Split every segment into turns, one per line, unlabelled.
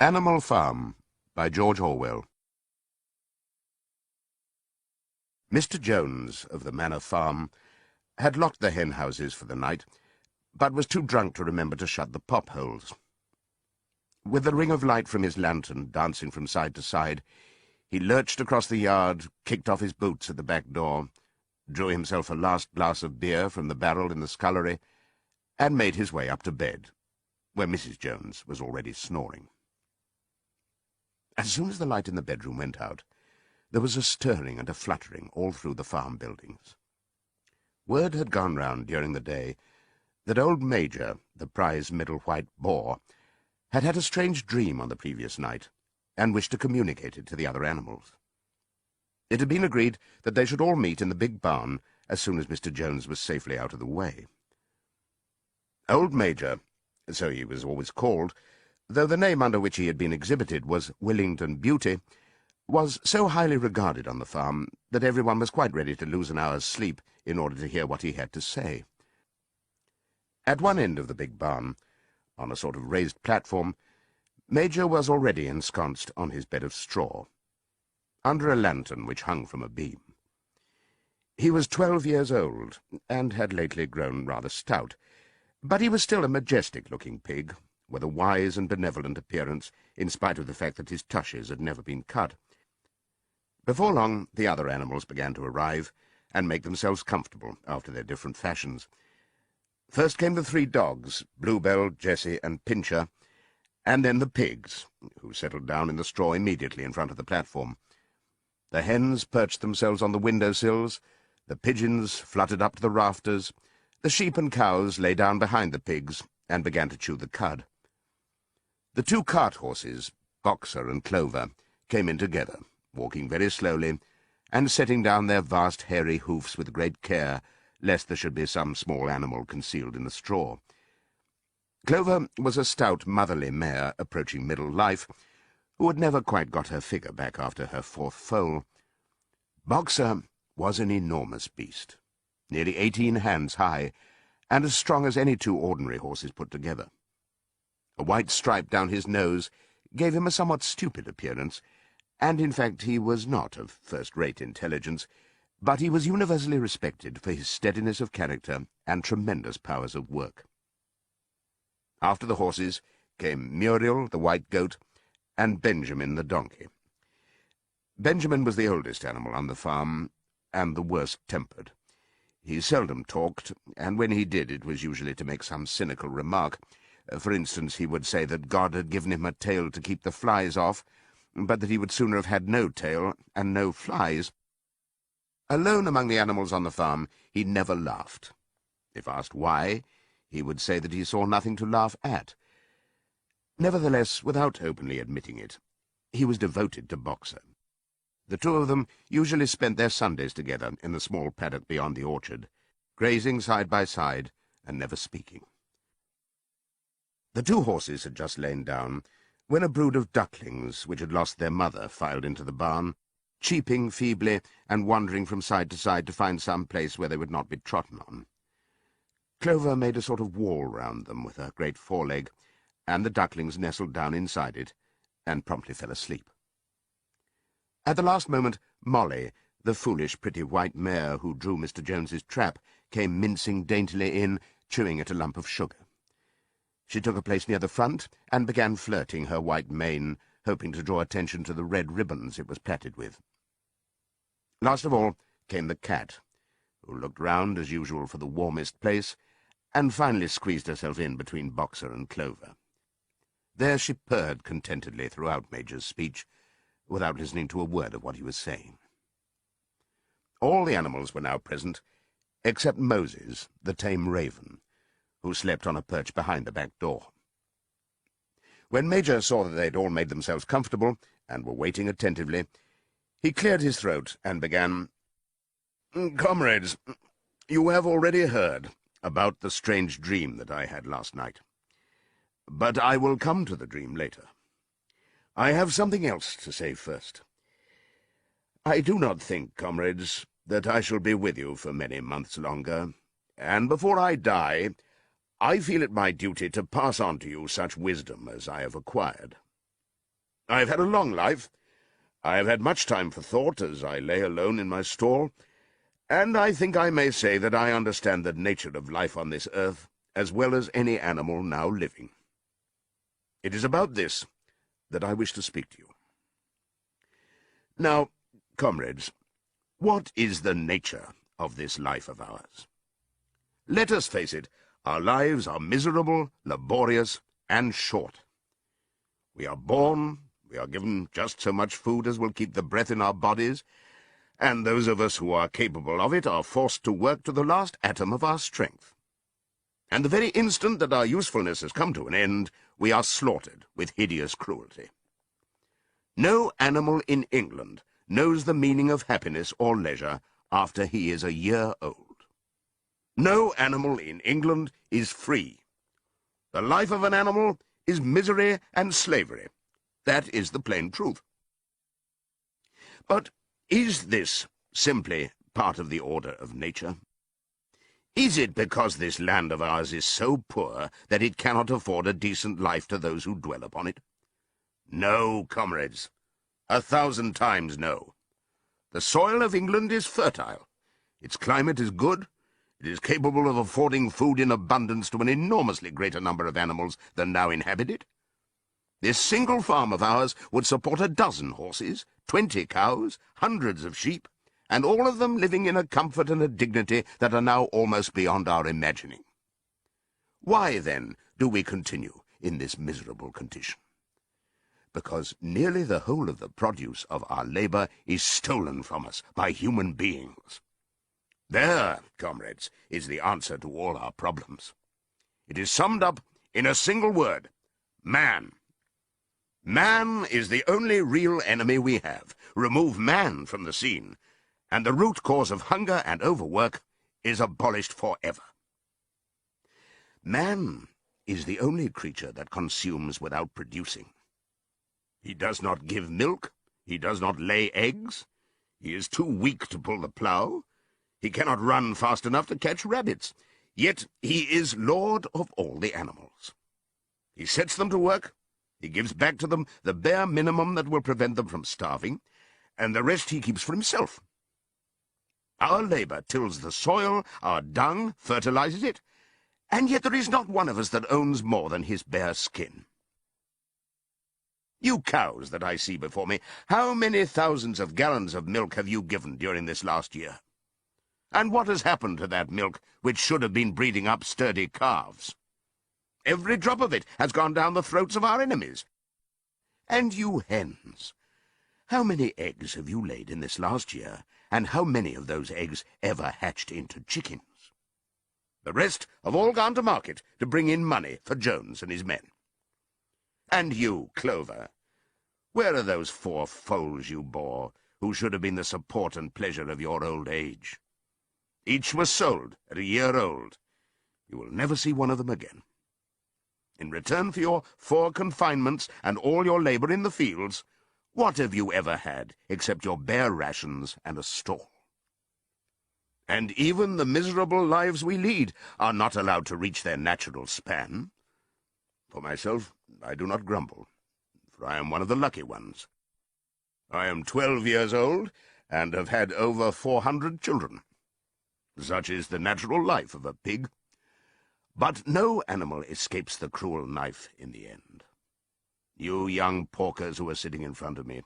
Animal Farm by George Orwell. Mr. Jones of the Manor Farm had locked the hen houses for the night, but was too drunk to remember to shut the pop-holes. With the ring of light from his lantern dancing from side to side, he lurched across the yard, kicked off his boots at the back door, drew himself a last glass of beer from the barrel in the scullery, and made his way up to bed, where Mrs. Jones was already snoring. As soon as the light in the bedroom went out, there was a stirring and a fluttering all through the farm buildings. Word had gone round during the day that old Major, the prize middle white boar, had had a strange dream on the previous night, and wished to communicate it to the other animals. It had been agreed that they should all meet in the big barn as soon as Mr. Jones was safely out of the way. Old Major, so he was always called, though the name under which he had been exhibited was Willington Beauty, was so highly regarded on the farm that everyone was quite ready to lose an hour's sleep in order to hear what he had to say. At one end of the big barn, on a sort of raised platform, Major was already ensconced on his bed of straw, under a lantern which hung from a beam. He was 12 years old, and had lately grown rather stout, but he was still a majestic-looking pig, with a wise and benevolent appearance, in spite of the fact that his tushes had never been cut. Before long, the other animals began to arrive, and make themselves comfortable after their different fashions. First came the 3 dogs, Bluebell, Jessie, and Pincher, and then the pigs, who settled down in the straw immediately in front of the platform. The hens perched themselves on the window-sills, the pigeons fluttered up to the rafters, the sheep and cows lay down behind the pigs, and began to chew the cud. The 2 cart horses, Boxer and Clover, came in together, walking very slowly, and setting down their vast hairy hoofs with great care, lest there should be some small animal concealed in the straw. Clover was a stout, motherly mare approaching middle life, who had never quite got her figure back after her 4th foal. Boxer was an enormous beast, nearly 18 hands high, and as strong as any 2 ordinary horses put together. A white stripe down his nose gave him a somewhat stupid appearance, and in fact he was not of first-rate intelligence, but he was universally respected for his steadiness of character and tremendous powers of work. After the horses came Muriel, the white goat, and Benjamin, the donkey. Benjamin was the oldest animal on the farm, and the worst-tempered. He seldom talked, and when he did it was usually to make some cynical remark. For instance, he would say that God had given him a tail to keep the flies off, but that he would sooner have had no tail and no flies. Alone among the animals on the farm, he never laughed. If asked why, he would say that he saw nothing to laugh at. Nevertheless, without openly admitting it, he was devoted to Boxer. The 2 of them usually spent their Sundays together in the small paddock beyond the orchard, grazing side by side and never speaking. The 2 horses had just lain down when a brood of ducklings, which had lost their mother, filed into the barn, cheeping feebly and wandering from side to side to find some place where they would not be trodden on. Clover made a sort of wall round them with her great foreleg, and the ducklings nestled down inside it and promptly fell asleep. At the last moment, Molly, the foolish, pretty white mare who drew Mr. Jones's trap, came mincing daintily in, chewing at a lump of sugar. She took a place near the front and began flirting her white mane, hoping to draw attention to the red ribbons it was plaited with. Last of all came the cat, who looked round as usual for the warmest place, and finally squeezed herself in between Boxer and Clover. There she purred contentedly throughout Major's speech, without listening to a word of what he was saying. All the animals were now present, except Moses, the tame raven, who slept on a perch behind the back door. When Major saw that they had all made themselves comfortable, and were waiting attentively, he cleared his throat and began, "Comrades, you have already heard about the strange dream that I had last night. But I will come to the dream later. I have something else to say first. I do not think, comrades, that I shall be with you for many months longer, and before I die, I feel it my duty to pass on to you such wisdom as I have acquired. I've had a long life. I have had much time for thought as I lay alone in my stall, and I think I may say that I understand the nature of life on this earth as well as any animal now living. It is about this that I wish to speak to you. Now, comrades, what is the nature of this life of ours? Let us face it, our lives are miserable, laborious, and short. We are born, we are given just so much food as will keep the breath in our bodies, and those of us who are capable of it are forced to work to the last atom of our strength. And the very instant that our usefulness has come to an end, we are slaughtered with hideous cruelty. No animal in England knows the meaning of happiness or leisure after he is a year old. No animal in England is free. The life of an animal is misery and slavery. That is the plain truth. But is this simply part of the order of nature? Is it because this land of ours is so poor that it cannot afford a decent life to those who dwell upon it? No, comrades, 1,000 times no. The soil of England is fertile. Its climate is good. It is capable of affording food in abundance to an enormously greater number of animals than now inhabit it. This single farm of ours would support 12 horses, 20 cows, hundreds of sheep, and all of them living in a comfort and a dignity that are now almost beyond our imagining. Why, then, do we continue in this miserable condition? Because nearly the whole of the produce of our labor is stolen from us by human beings. There, comrades, is the answer to all our problems. It is summed up in a single word: man. Man is the only real enemy we have. Remove man from the scene, and the root cause of hunger and overwork is abolished forever. Man is the only creature that consumes without producing. He does not give milk, he does not lay eggs, he is too weak to pull the plough, he cannot run fast enough to catch rabbits, yet he is lord of all the animals. He sets them to work, he gives back to them the bare minimum that will prevent them from starving, and the rest he keeps for himself. Our labor tills the soil, our dung fertilizes it, and yet there is not one of us that owns more than his bare skin. You cows that I see before me, how many thousands of gallons of milk have you given during this last year? And what has happened to that milk which should have been breeding up sturdy calves? Every drop of it has gone down the throats of our enemies. And you hens, how many eggs have you laid in this last year, and how many of those eggs ever hatched into chickens? The rest have all gone to market to bring in money for Jones and his men. And you, Clover, where are those 4 foals you bore, who should have been the support and pleasure of your old age? Each was sold at a year old. You will never see one of them again. In return for your 4 confinements and all your labor in the fields, what have you ever had except your bare rations and a stall? And even the miserable lives we lead are not allowed to reach their natural span. For myself, I do not grumble, for I am one of the lucky ones. I am 12 years old, and have had over 400 children. Such is the natural life of a pig. But no animal escapes the cruel knife in the end. You young porkers who are sitting in front of me,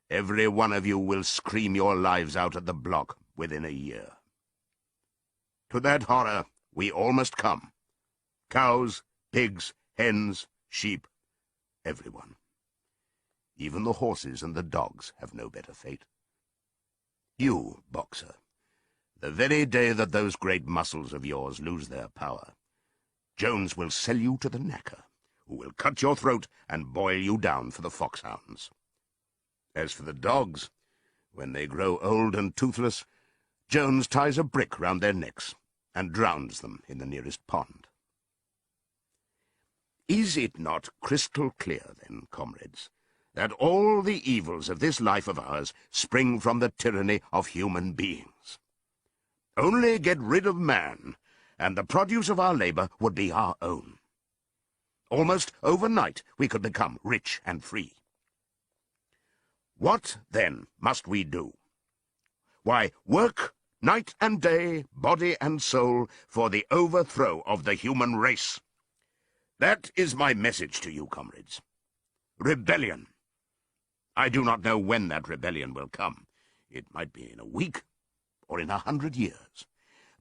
every one of you will scream your lives out at the block within a year. To that horror we all must come. Cows, pigs, hens, sheep, everyone. Even the horses and the dogs have no better fate. You, Boxer, the very day that those great muscles of yours lose their power, Jones will sell you to the knacker, who will cut your throat and boil you down for the foxhounds. As for the dogs, when they grow old and toothless, Jones ties a brick round their necks and drowns them in the nearest pond. Is it not crystal clear, then, comrades, that all the evils of this life of ours spring from the tyranny of human beings? Only get rid of man, and the produce of our labor would be our own. Almost overnight we could become rich and free. What, then, must we do? Why, work night and day, body and soul, for the overthrow of the human race. That is my message to you, comrades. Rebellion. I do not know when that rebellion will come. It might be in a week or in 100 years.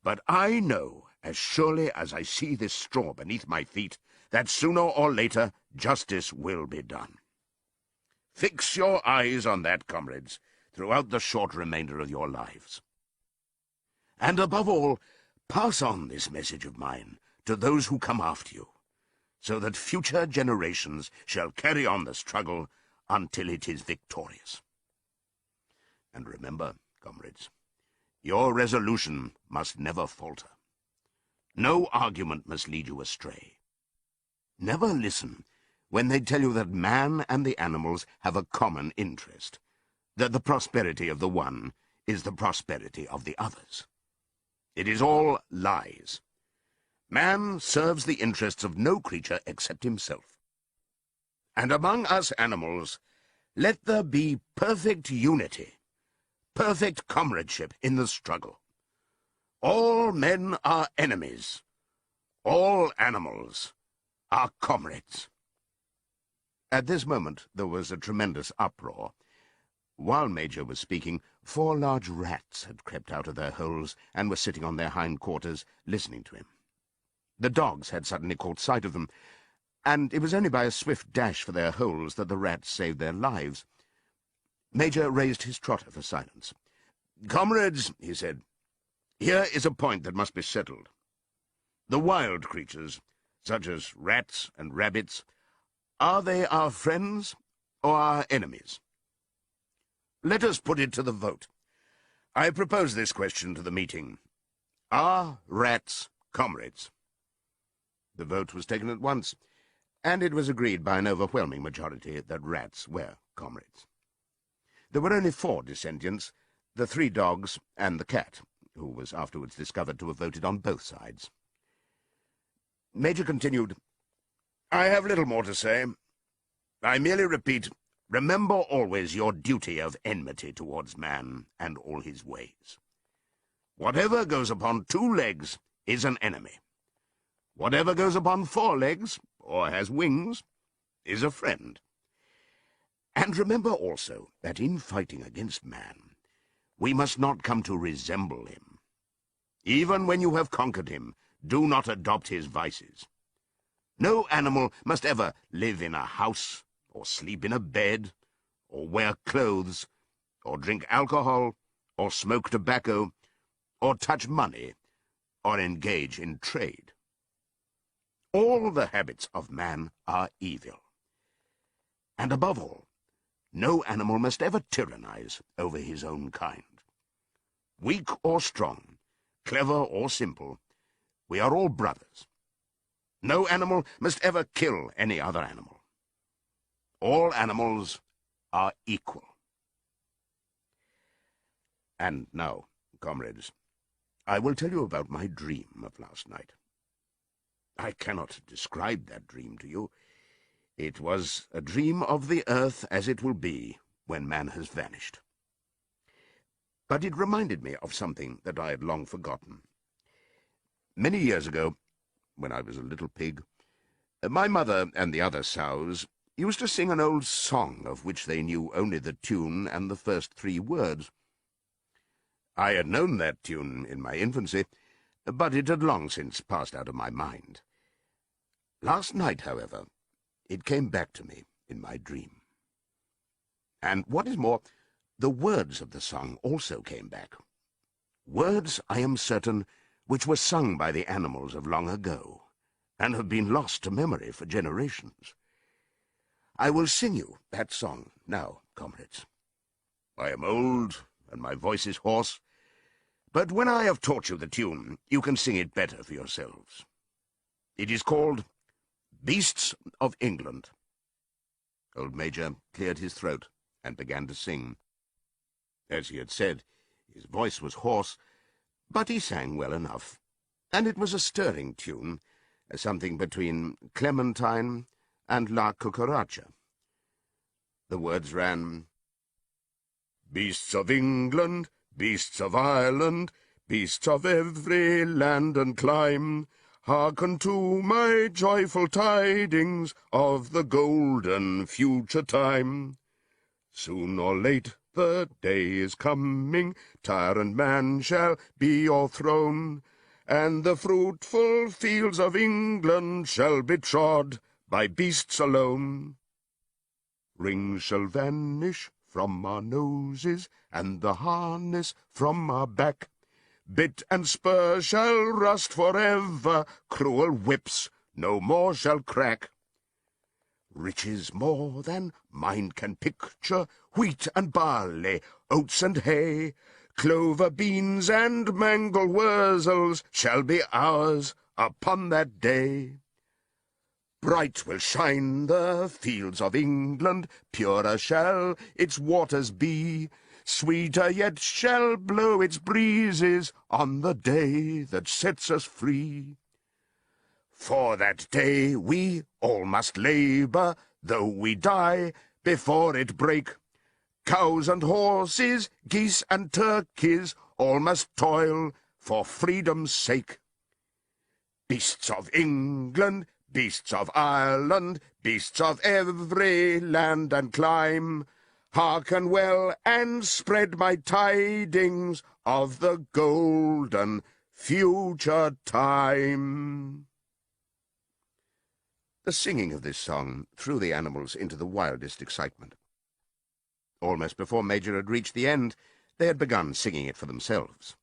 But I know, as surely as I see this straw beneath my feet, that sooner or later justice will be done. Fix your eyes on that, comrades, throughout the short remainder of your lives. And above all, pass on this message of mine to those who come after you, so that future generations shall carry on the struggle until it is victorious. And remember, comrades, your resolution must never falter. No argument must lead you astray. Never listen when they tell you that man and the animals have a common interest, that the prosperity of the one is the prosperity of the others. It is all lies. Man serves the interests of no creature except himself. And among us animals, let there be perfect unity, perfect comradeship in the struggle. All men are enemies. All animals are comrades. At this moment there was a tremendous uproar. While Major was speaking, 4 large rats had crept out of their holes and were sitting on their hind quarters, listening to him. The dogs had suddenly caught sight of them, and it was only by a swift dash for their holes that the rats saved their lives. Major raised his trotter for silence. "Comrades," he said, "here is a point that must be settled. The wild creatures, such as rats and rabbits, are they our friends or our enemies? Let us put it to the vote. I propose this question to the meeting. Are rats comrades?" The vote was taken at once, and it was agreed by an overwhelming majority that rats were comrades. There were only 4 dissentients, the 3 dogs and the cat, who was afterwards discovered to have voted on both sides. Major continued, "I have little more to say. I merely repeat, remember always your duty of enmity towards man and all his ways. Whatever goes upon 2 legs is an enemy. Whatever goes upon 4 legs, or has wings, is a friend. And remember also that in fighting against man, we must not come to resemble him. Even when you have conquered him, do not adopt his vices. No animal must ever live in a house, or sleep in a bed, or wear clothes, or drink alcohol, or smoke tobacco, or touch money, or engage in trade. All the habits of man are evil. And above all, no animal must ever tyrannize over his own kind. Weak or strong, clever or simple, we are all brothers. No animal must ever kill any other animal. All animals are equal. And now, comrades, I will tell you about my dream of last night. I cannot describe that dream to you. It was a dream of the earth as it will be when man has vanished. But it reminded me of something that I had long forgotten. Many years ago, when I was a little pig, my mother and the other sows used to sing an old song of which they knew only the tune and the first 3 words. I had known that tune in my infancy, but it had long since passed out of my mind. Last night, however, it came back to me in my dream. And what is more, the words of the song also came back. Words, I am certain, which were sung by the animals of long ago, and have been lost to memory for generations. I will sing you that song now, comrades. I am old, and my voice is hoarse, but when I have taught you the tune, you can sing it better for yourselves. It is called Beasts of England. Old Major cleared his throat and began to sing. As he had said, his voice was hoarse, but he sang well enough, and it was a stirring tune, something between Clementine and La Cucaracha. The words ran, Beasts of England, beasts of Ireland, beasts of every land and clime, hearken to my joyful tidings of the golden future time. Soon or late the day is coming, tyrant man shall be o'erthrown, and the fruitful fields of England shall be trod by beasts alone. Rings shall vanish from our noses, and the harness from our back. Bit and spur shall rust forever, cruel whips no more shall crack. Riches more than mind can picture, wheat and barley, oats and hay, clover, beans, and mangel wurzels shall be ours upon that day. Bright will shine the fields of England, purer shall its waters be, sweeter yet shall blow its breezes on the day that sets us free. For that day we all must labour, though we die before it break. Cows and horses, geese and turkeys, all must toil for freedom's sake. Beasts of England, beasts of Ireland, beasts of every land and clime, hearken well and spread my tidings of the golden future time. The singing of this song threw the animals into the wildest excitement. Almost before Major had reached the end, they had begun singing it for themselves.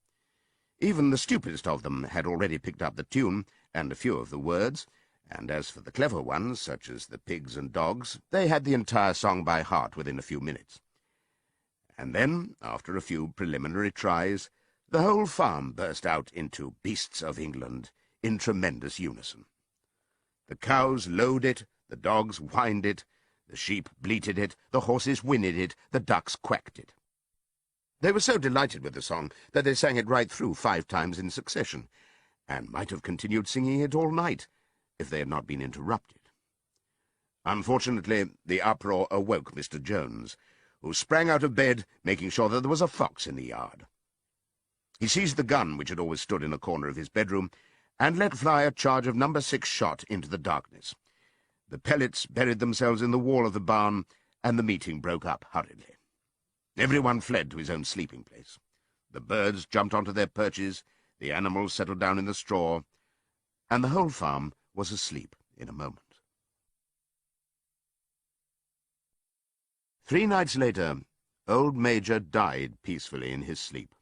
Even the stupidest of them had already picked up the tune and a few of the words, and as for the clever ones, such as the pigs and dogs, they had the entire song by heart within a few minutes. And then, after a few preliminary tries, the whole farm burst out into Beasts of England in tremendous unison. The cows lowed it, the dogs whined it, the sheep bleated it, the horses whinnied it, the ducks quacked it. They were so delighted with the song that they sang it right through 5 times in succession, and might have continued singing it all night if they had not been interrupted. Unfortunately, the uproar awoke Mr. Jones, who sprang out of bed, making sure that there was a fox in the yard. He seized the gun which had always stood in a corner of his bedroom, and let fly a charge of No. 6 shot into the darkness. The pellets buried themselves in the wall of the barn, and the meeting broke up hurriedly. Everyone fled to his own sleeping place. The birds jumped onto their perches, the animals settled down in the straw, and the whole farm was asleep in a moment. 3 nights later, old Major died peacefully in his sleep.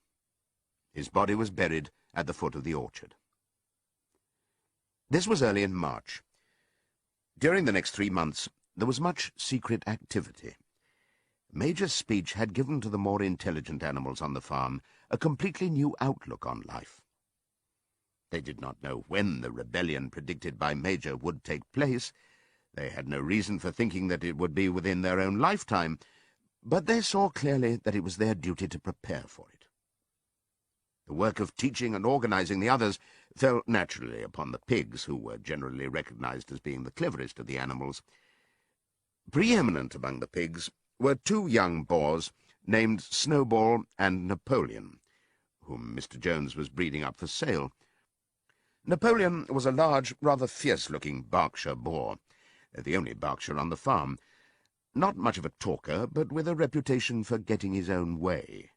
His body was buried at the foot of the orchard. This was early in March. During the next 3 months, there was much secret activity. Major's speech had given to the more intelligent animals on the farm a completely new outlook on life. They did not know when the rebellion predicted by Major would take place. They had no reason for thinking that it would be within their own lifetime, but they saw clearly that it was their duty to prepare for it. The work of teaching and organizing the others fell naturally upon the pigs, who were generally recognized as being the cleverest of the animals. Preeminent among the pigs were 2 young boars named Snowball and Napoleon, whom Mr. Jones was breeding up for sale. Napoleon was a large, rather fierce-looking Berkshire boar, the only Berkshire on the farm. Not much of a talker, but with a reputation for getting his own way.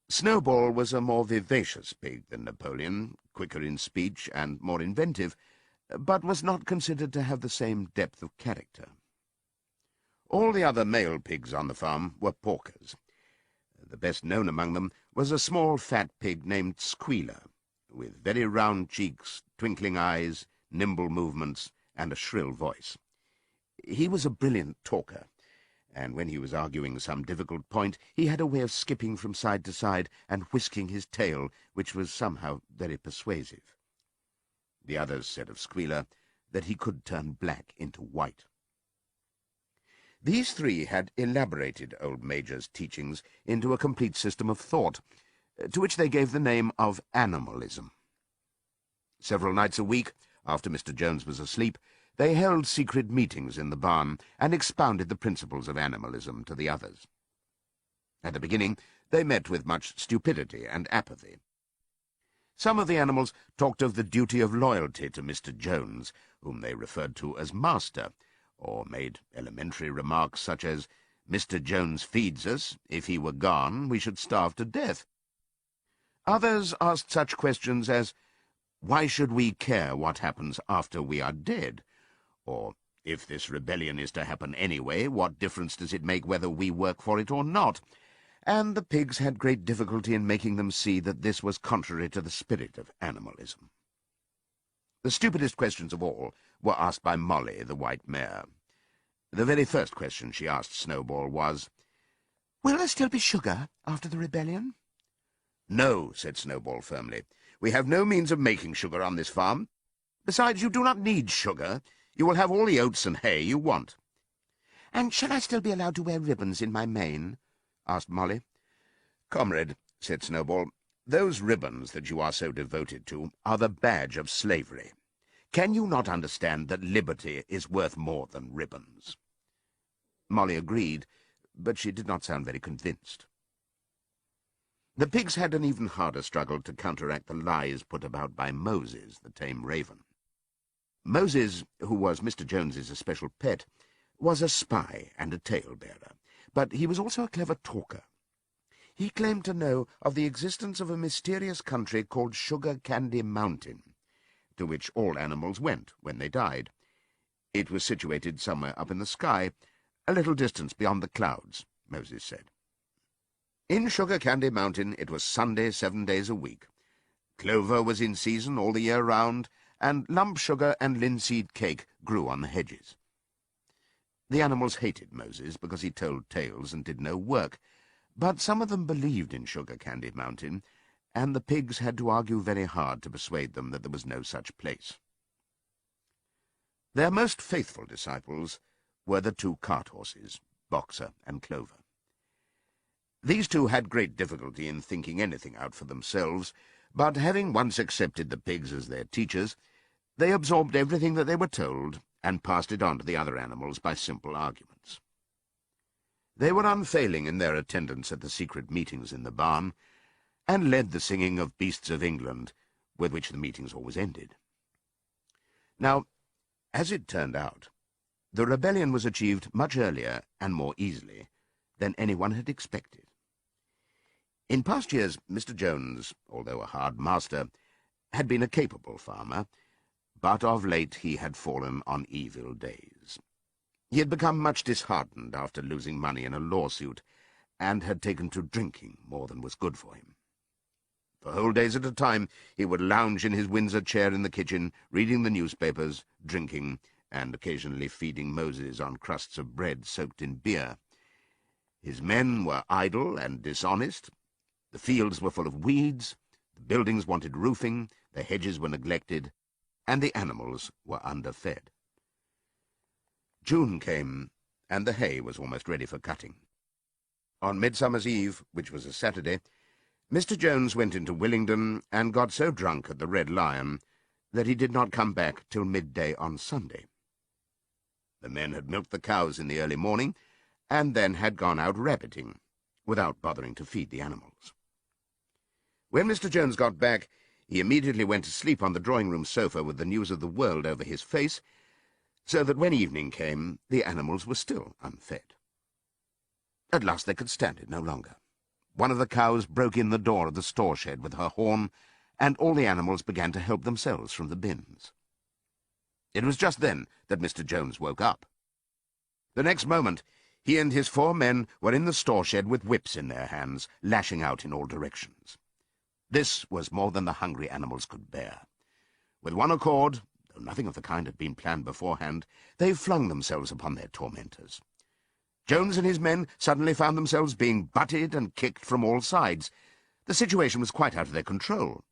Snowball was a more vivacious pig than Napoleon, quicker in speech and more inventive, but was not considered to have the same depth of character. All the other male pigs on the farm were porkers. The best known among them was a small fat pig named Squealer, with very round cheeks, twinkling eyes, nimble movements, and a shrill voice. He was a brilliant talker, and when he was arguing some difficult point, he had a way of skipping from side to side and whisking his tail, which was somehow very persuasive. The others said of Squealer that he could turn black into white. These 3 had elaborated old Major's teachings into a complete system of thought, to which they gave the name of animalism. Several nights a week, after Mr. Jones was asleep, they held secret meetings in the barn and expounded the principles of animalism to the others. At the beginning, they met with much stupidity and apathy. Some of the animals talked of the duty of loyalty to Mr. Jones, whom they referred to as Master, or made elementary remarks such as, "Mr. Jones feeds us. If he were gone, we should starve to death." Others asked such questions as, "Why should we care what happens after we are dead?" Or, "If this rebellion is to happen anyway, what difference does it make whether we work for it or not?" And the pigs had great difficulty in making them see that this was contrary to the spirit of animalism. The stupidest questions of all were asked by Molly, the white mare. The very first question she asked Snowball was, "Will there still be sugar after the rebellion?" "No," said Snowball firmly. "We have no means of making sugar on this farm. Besides, you do not need sugar. You will have all the oats and hay you want." "And shall I still be allowed to wear ribbons in my mane?" asked Molly. "Comrade," said Snowball, "those ribbons that you are so devoted to are the badge of slavery. Can you not understand that liberty is worth more than ribbons?" Molly agreed, but she did not sound very convinced. The pigs had an even harder struggle to counteract the lies put about by Moses, the tame raven. Moses, who was Mr. Jones's especial pet, was a spy and a tale-bearer, but he was also a clever talker. He claimed to know of the existence of a mysterious country called Sugar Candy Mountain, to which all animals went when they died. It was situated somewhere up in the sky, a little distance beyond the clouds, Moses said. In Sugar Candy Mountain it was Sunday 7 days a week. Clover was in season all the year round, and lump sugar and linseed cake grew on the hedges. The animals hated Moses because he told tales and did no work, but some of them believed in Sugar Candy Mountain, and the pigs had to argue very hard to persuade them that there was no such place. Their most faithful disciples were the two cart horses, Boxer and Clover. These two had great difficulty in thinking anything out for themselves, but having once accepted the pigs as their teachers, they absorbed everything that they were told and passed it on to the other animals by simple arguments. They were unfailing in their attendance at the secret meetings in the barn, and led the singing of Beasts of England, with which the meetings always ended. Now, as it turned out, the rebellion was achieved much earlier and more easily than anyone had expected. In past years, Mr. Jones, although a hard master, had been a capable farmer, but of late he had fallen on evil days. He had become much disheartened after losing money in a lawsuit, and had taken to drinking more than was good for him. For whole days at a time he would lounge in his Windsor chair in the kitchen, reading the newspapers, drinking, and occasionally feeding Moses on crusts of bread soaked in beer. His men were idle and dishonest. The fields were full of weeds, the buildings wanted roofing, the hedges were neglected, and the animals were underfed. June came, and the hay was almost ready for cutting. On Midsummer's Eve, which was a Saturday, Mr. Jones went into Willingdon and got so drunk at the Red Lion that he did not come back till midday on Sunday. The men had milked the cows in the early morning, and then had gone out rabbiting, without bothering to feed the animals. When Mr. Jones got back, he immediately went to sleep on the drawing-room sofa with the news of the world over his face, so that when evening came, the animals were still unfed. At last they could stand it no longer. One of the cows broke in the door of the store-shed with her horn, and all the animals began to help themselves from the bins. It was just then that Mr. Jones woke up. The next moment, he and his 4 men were in the store-shed with whips in their hands, lashing out in all directions. This was more than the hungry animals could bear. With one accord, though nothing of the kind had been planned beforehand, they flung themselves upon their tormentors. Jones and his men suddenly found themselves being butted and kicked from all sides. The situation was quite out of their control.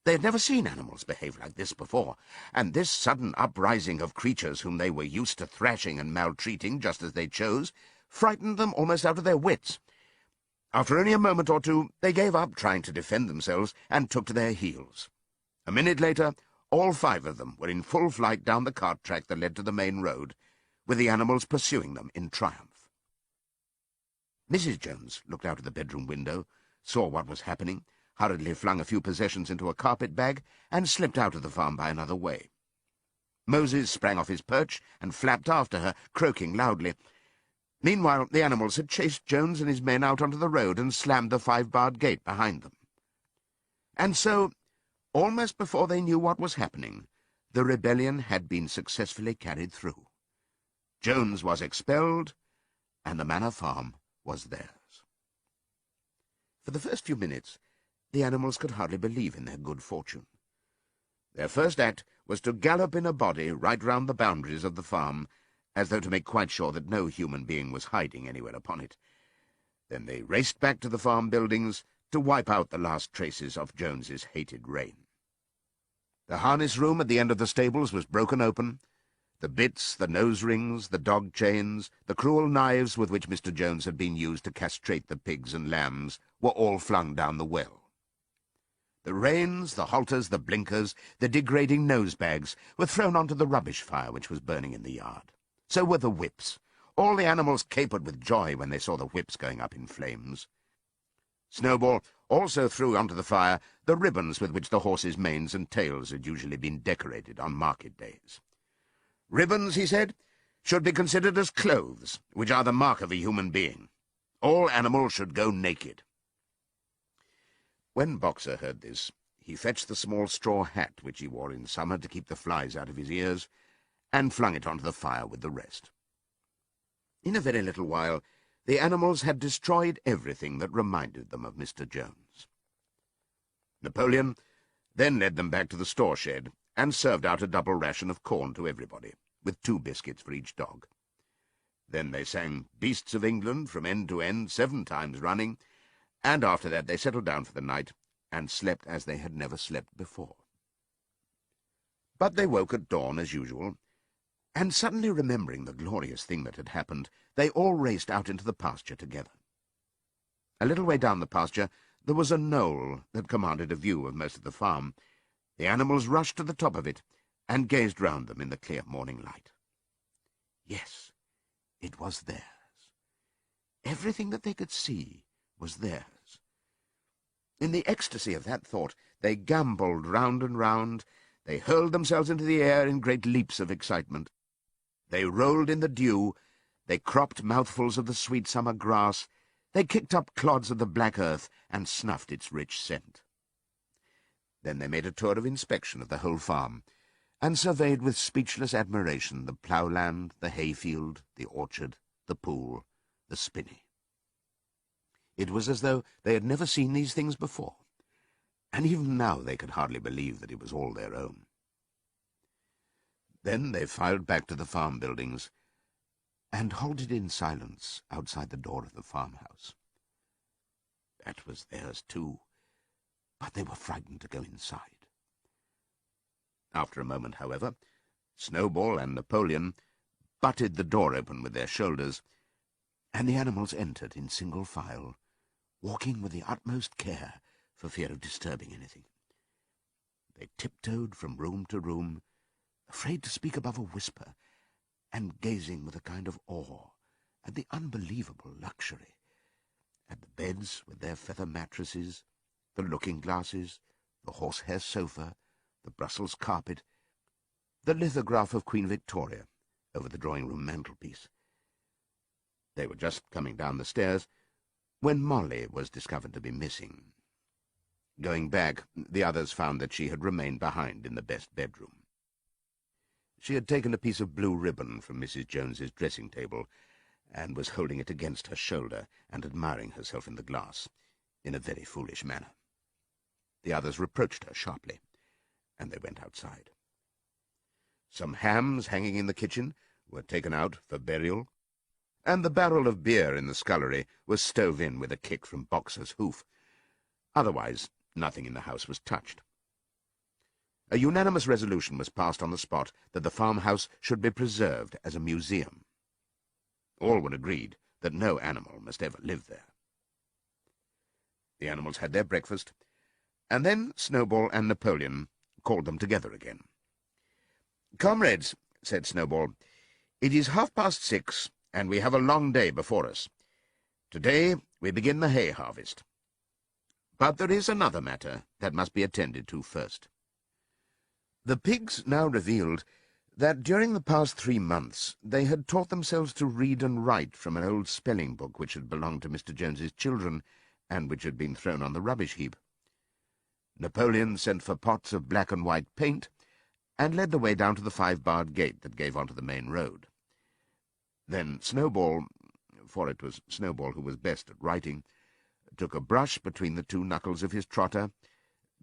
They had never seen animals behave like this before, and this sudden uprising of creatures whom they were used to thrashing and maltreating just as they chose frightened them almost out of their wits. After only a moment or two, they gave up trying to defend themselves and took to their heels. A minute later, all 5 of them were in full flight down the cart track that led to the main road, with the animals pursuing them in triumph. Mrs. Jones looked out of the bedroom window, saw what was happening, hurriedly flung a few possessions into a carpet bag, and slipped out of the farm by another way. Moses sprang off his perch and flapped after her, croaking loudly. Meanwhile, the animals had chased Jones and his men out onto the road and slammed the 5-barred gate behind them. And so, almost before they knew what was happening, the rebellion had been successfully carried through. Jones was expelled, and the manor farm was theirs. For the first few minutes, the animals could hardly believe in their good fortune. Their first act was to gallop in a body right round the boundaries of the farm, as though to make quite sure that no human being was hiding anywhere upon it. Then they raced back to the farm buildings to wipe out the last traces of Jones's hated reign. The harness room at the end of the stables was broken open. The bits, the nose rings, the dog chains, the cruel knives with which Mr. Jones had been used to castrate the pigs and lambs were all flung down the well. The reins, the halters, the blinkers, the degrading nose-bags were thrown onto the rubbish fire which was burning in the yard. So were the whips. All the animals capered with joy when they saw the whips going up in flames. Snowball also threw onto the fire the ribbons with which the horses' manes and tails had usually been decorated on market days. Ribbons, he said, should be considered as clothes, which are the mark of a human being. All animals should go naked. When Boxer heard this, he fetched the small straw hat which he wore in summer to keep the flies out of his ears, and flung it onto the fire with the rest. In a very little while, the animals had destroyed everything that reminded them of Mr. Jones. Napoleon then led them back to the store shed and served out a double ration of corn to everybody, with 2 biscuits for each dog. Then they sang Beasts of England from end to end 7 times running, and after that they settled down for the night and slept as they had never slept before. But they woke at dawn as usual, and suddenly remembering the glorious thing that had happened, they all raced out into the pasture together. A little way down the pasture there was a knoll that commanded a view of most of the farm. The animals rushed to the top of it and gazed round them in the clear morning light. Yes, it was theirs. Everything that they could see was theirs. In the ecstasy of that thought, they gambolled round and round. They hurled themselves into the air in great leaps of excitement. They rolled in the dew. They cropped mouthfuls of the sweet summer grass. They kicked up clods of the black earth and snuffed its rich scent. Then they made a tour of inspection of the whole farm, and surveyed with speechless admiration the ploughland, the hayfield, the orchard, the pool, the spinney. It was as though they had never seen these things before, and even now they could hardly believe that it was all their own. Then they filed back to the farm buildings and halted in silence outside the door of the farmhouse. That was theirs too, but they were frightened to go inside. After a moment, however, Snowball and Napoleon butted the door open with their shoulders, and the animals entered in single file, walking with the utmost care for fear of disturbing anything. They tiptoed from room to room, afraid to speak above a whisper, and gazing with a kind of awe at the unbelievable luxury, at the beds with their feather mattresses, the looking-glasses, the horsehair sofa, the Brussels carpet, the lithograph of Queen Victoria over the drawing-room mantelpiece. They were just coming down the stairs when Molly was discovered to be missing. Going back, the others found that she had remained behind in the best bedroom. She had taken a piece of blue ribbon from Mrs. Jones's dressing-table and was holding it against her shoulder and admiring herself in the glass in a very foolish manner. The others reproached her sharply, and they went outside. Some hams hanging in the kitchen were taken out for burial, and the barrel of beer in the scullery was stove in with a kick from Boxer's hoof. Otherwise, nothing in the house was touched. A unanimous resolution was passed on the spot that the farmhouse should be preserved as a museum. All were agreed that no animal must ever live there. The animals had their breakfast, and then Snowball and Napoleon called them together again. "Comrades," said Snowball, "it is 6:30, and we have a long day before us. Today we begin the hay harvest. But there is another matter that must be attended to first. The pigs now revealed that during the past 3 months they had taught themselves to read and write from an old spelling book which had belonged to Mr. Jones's children and which had been thrown on the rubbish heap. Napoleon sent for pots of black and white paint and led the way down to the 5-barred gate that gave onto the main road. Then Snowball, for it was Snowball who was best at writing, took a brush between the 2 knuckles of his trotter,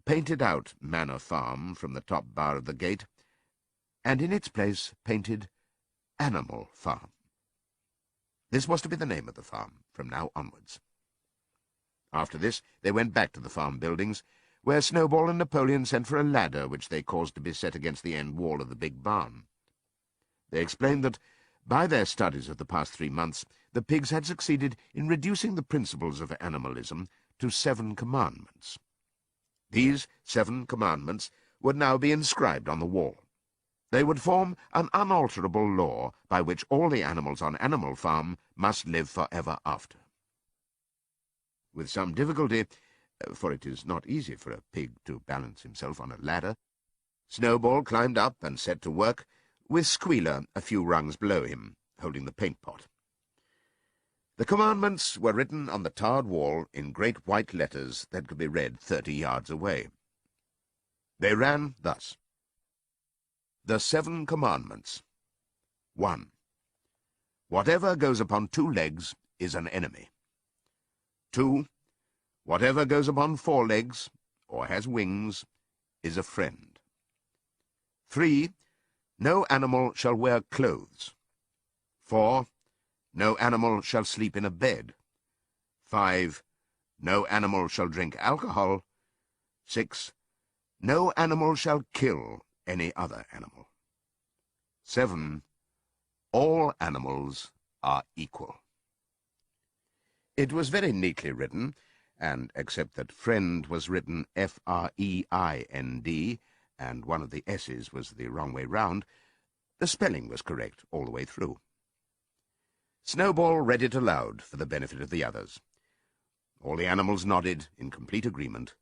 painted out Manor Farm from the top bar of the gate, and in its place painted Animal Farm. This was to be the name of the farm from now onwards. After this they went back to the farm buildings, where Snowball and Napoleon sent for a ladder which they caused to be set against the end wall of the big barn. They explained that, by their studies of the past 3 months, the pigs had succeeded in reducing the principles of animalism to 7 commandments. These 7 commandments would now be inscribed on the wall. They would form an unalterable law by which all the animals on Animal Farm must live forever after. With some difficulty, for it is not easy for a pig to balance himself on a ladder, Snowball climbed up and set to work, with Squealer a few rungs below him, holding the paint-pot. The commandments were written on the tarred wall in great white letters that could be read 30 yards away. They ran thus. The 7 commandments. 1. Whatever goes upon 2 legs is an enemy. 2. Whatever goes upon 4 legs, or has wings, is a friend. 3. No animal shall wear clothes. 4. No animal shall sleep in a bed. 5. No animal shall drink alcohol. 6. No animal shall kill any other animal. 7. All animals are equal. It was very neatly written, and except that friend was written F-R-E-I-N-D, and one of the S's was the wrong way round, the spelling was correct all the way through. Snowball read it aloud for the benefit of the others. All the animals nodded in complete agreement,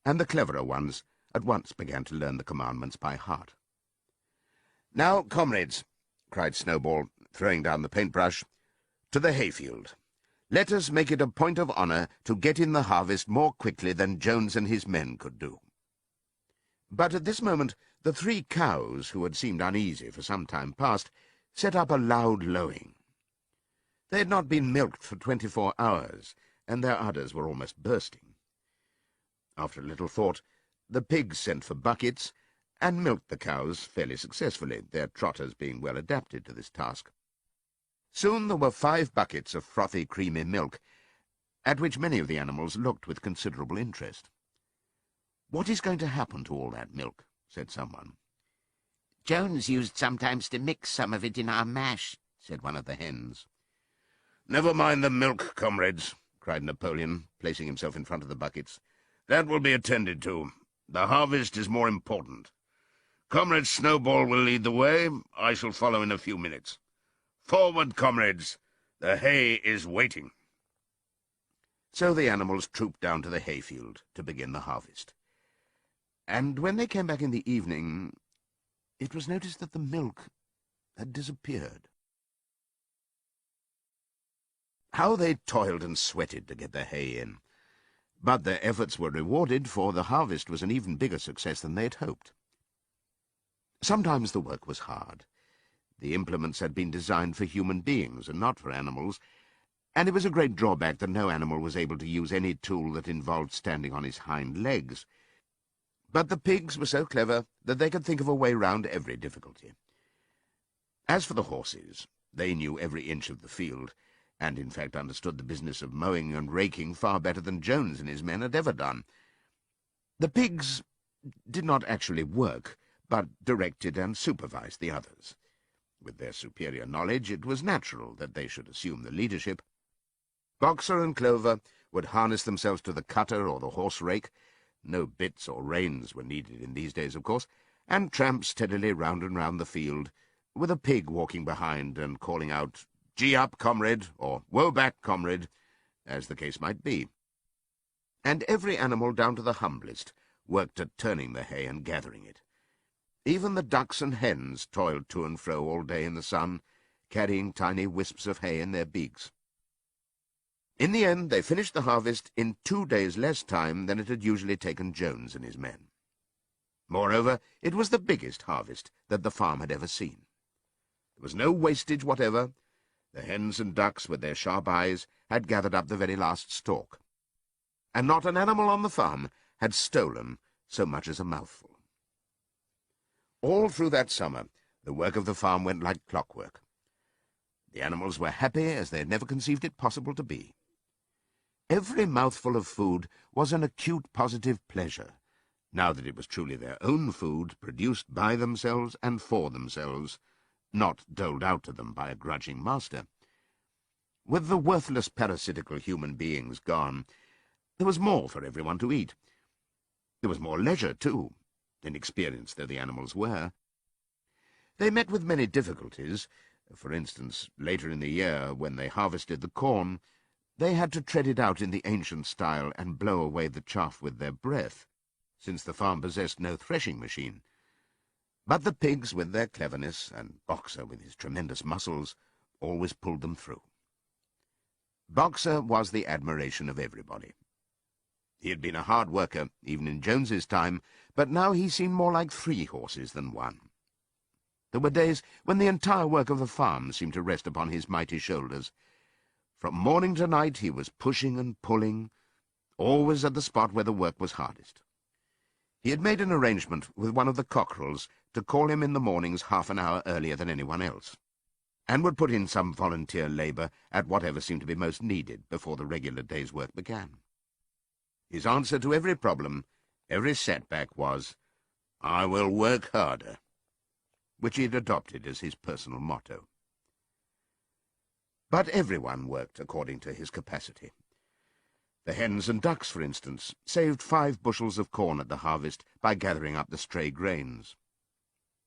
and the cleverer ones at once began to learn the commandments by heart. "Now, comrades," cried Snowball, throwing down the paintbrush, "to the hayfield. Let us make it a point of honour to get in the harvest more quickly than Jones and his men could do." But at this moment the 3 cows, who had seemed uneasy for some time past, set up a loud lowing. They had not been milked for 24 hours, and their udders were almost bursting. After a little thought, the pigs sent for buckets, and milked the cows fairly successfully, their trotters being well adapted to this task. Soon there were 5 buckets of frothy, creamy milk, at which many of the animals looked with considerable interest. "What is going to happen to all that milk?" said someone.
"Jones used sometimes to mix some of it in our mash," said one of the hens.
"Never mind the milk, comrades," cried Napoleon, placing himself in front of the buckets. "That will be attended to. The harvest is more important. Comrade Snowball will lead the way. I shall follow in a few minutes. Forward, comrades! The hay is waiting." So the animals trooped down to the hayfield to begin the harvest. And when they came back in the evening, it was noticed that the milk had disappeared. How they toiled and sweated to get their hay in! But their efforts were rewarded, for the harvest was an even bigger success than they had hoped. Sometimes the work was hard. The implements had been designed for human beings and not for animals, and it was a great drawback that no animal was able to use any tool that involved standing on his hind legs. But the pigs were so clever that they could think of a way round every difficulty. As for the horses, they knew every inch of the field, and in fact understood the business of mowing and raking far better than Jones and his men had ever done. The pigs did not actually work, but directed and supervised the others. With their superior knowledge, it was natural that they should assume the leadership. Boxer and Clover would harness themselves to the cutter or the horse-rake. No bits or reins were needed in these days, of course, and tramp steadily round and round the field, with a pig walking behind and calling out, "Gee up, comrade," or "Woe back, comrade," as the case might be. And every animal, down to the humblest, worked at turning the hay and gathering it. Even the ducks and hens toiled to and fro all day in the sun, carrying tiny wisps of hay in their beaks. In the end, they finished the harvest in 2 days less time than it had usually taken Jones and his men. Moreover, it was the biggest harvest that the farm had ever seen. There was no wastage whatever. The hens and ducks, with their sharp eyes, had gathered up the very last stalk, and not an animal on the farm had stolen so much as a mouthful. All through that summer, the work of the farm went like clockwork. The animals were happy as they had never conceived it possible to be. Every mouthful of food was an acute positive pleasure, now that it was truly their own food, produced by themselves and for themselves, not doled out to them by a grudging master. With the worthless parasitical human beings gone, there was more for everyone to eat. There was more leisure, too, inexperienced though the animals were. They met with many difficulties. For instance, later in the year, when they harvested the corn, they had to tread it out in the ancient style and blow away the chaff with their breath, since the farm possessed no threshing machine. But the pigs, with their cleverness, and Boxer, with his tremendous muscles, always pulled them through. Boxer was the admiration of everybody. He had been a hard worker, even in Jones's time, but now he seemed more like 3 horses than 1. There were days when the entire work of the farm seemed to rest upon his mighty shoulders. From morning to night he was pushing and pulling, always at the spot where the work was hardest. He had made an arrangement with one of the cockerels to call him in the mornings half an hour earlier than anyone else, and would put in some volunteer labour at whatever seemed to be most needed before the regular day's work began. His answer to every problem, every setback, was, "I will work harder," which he had adopted as his personal motto. But everyone worked according to his capacity. The hens and ducks, for instance, saved 5 bushels of corn at the harvest by gathering up the stray grains.